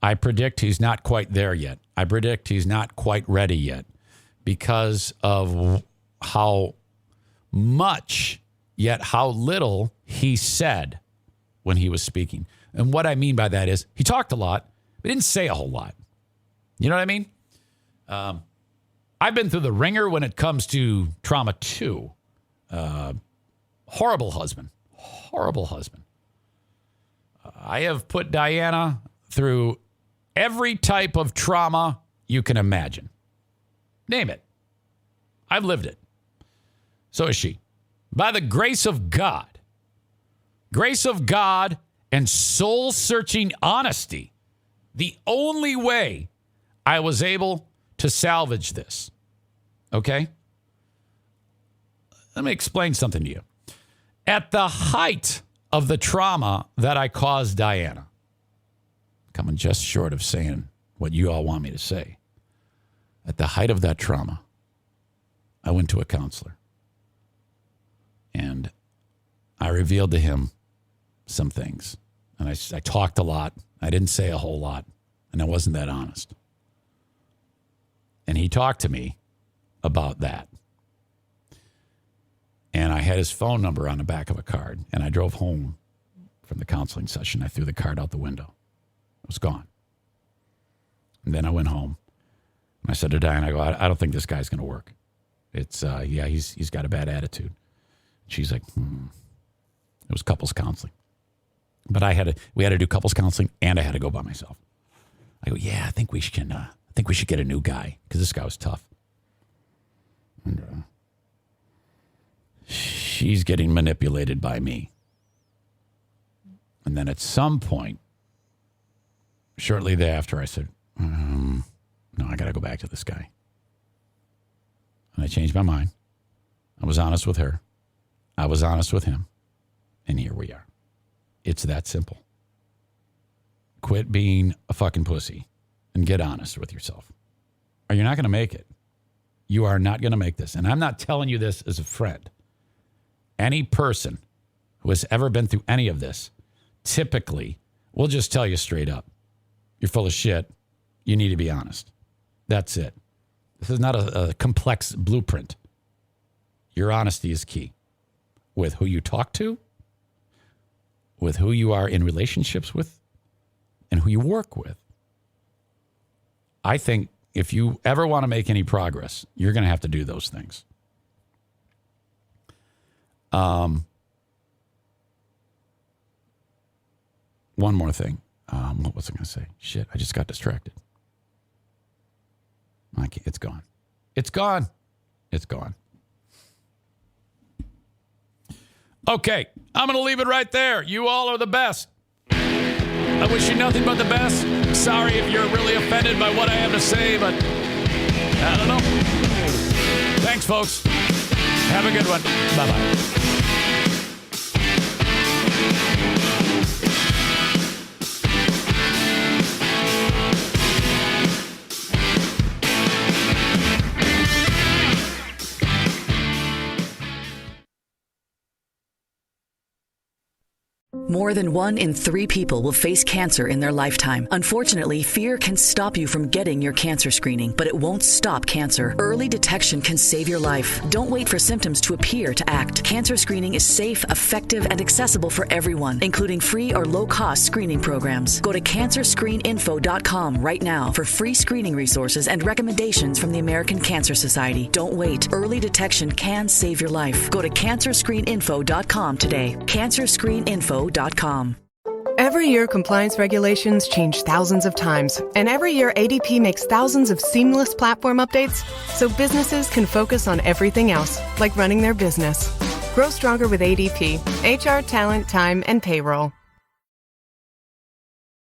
I predict he's not quite there yet. I predict he's not quite ready yet because of how much, yet how little he said when he was speaking. And what I mean by that is he talked a lot, but didn't say a whole lot. You know what I mean? I've been through the ringer when it comes to trauma too. Horrible husband. I have put Diana through every type of trauma you can imagine. Name it. I've lived it. So is she. By the grace of God and soul-searching honesty, the only way I was able to salvage this. Okay? Let me explain something to you. At the height of the trauma that I caused Diana, coming just short of saying what you all want me to say, at the height of that trauma, I went to a counselor. And I revealed to him some things. And I talked a lot. I didn't say a whole lot. And I wasn't that honest. And he talked to me about that. And I had his phone number on the back of a card. And I drove home from the counseling session. I threw the card out the window. It was gone. And then I went home. And I said to Diane, I don't think this guy's going to work. It's, he's got a bad attitude. She's like, It was couples counseling. But we had to do couples counseling, and I had to go by myself. I go, yeah, I think we should get a new guy, because this guy was tough. And she's getting manipulated by me. And then at some point, shortly thereafter, I said, no, I got to go back to this guy. And I changed my mind. I was honest with her. I was honest with him. And here we are. It's that simple. Quit being a fucking pussy and get honest with yourself. Or you're not going to make it. You are not going to make this. And I'm not telling you this as a friend. Any person who has ever been through any of this typically will just tell you straight up. You're full of shit. You need to be honest. That's it. This is not a complex blueprint. Your honesty is key. With who you talk to, with who you are in relationships with, and who you work with. I think if you ever want to make any progress, you're going to have to do those things. One more thing. What was I going to say? Shit, I just got distracted. It's gone. It's gone. It's gone. Okay, I'm going to leave it right there. You all are the best. I wish you nothing but the best. Sorry if you're really offended by what I have to say, but I don't know. Thanks, folks. Have a good one. Bye-bye.
More than 1 in 3 people will face cancer in their lifetime. Unfortunately, fear can stop you from getting your cancer screening, but it won't stop cancer. Early detection can save your life. Don't wait for symptoms to appear to act. Cancer screening is safe, effective, and accessible for everyone, including free or low-cost screening programs. Go to cancerscreeninfo.com right now for free screening resources and recommendations from the American Cancer Society. Don't wait. Early detection can save your life. Go to cancerscreeninfo.com today. Cancerscreeninfo.com.
Every year, compliance regulations change thousands of times, and every year ADP makes thousands of seamless platform updates so businesses can focus on everything else, like running their business. Grow stronger with ADP, HR, talent, time, and payroll.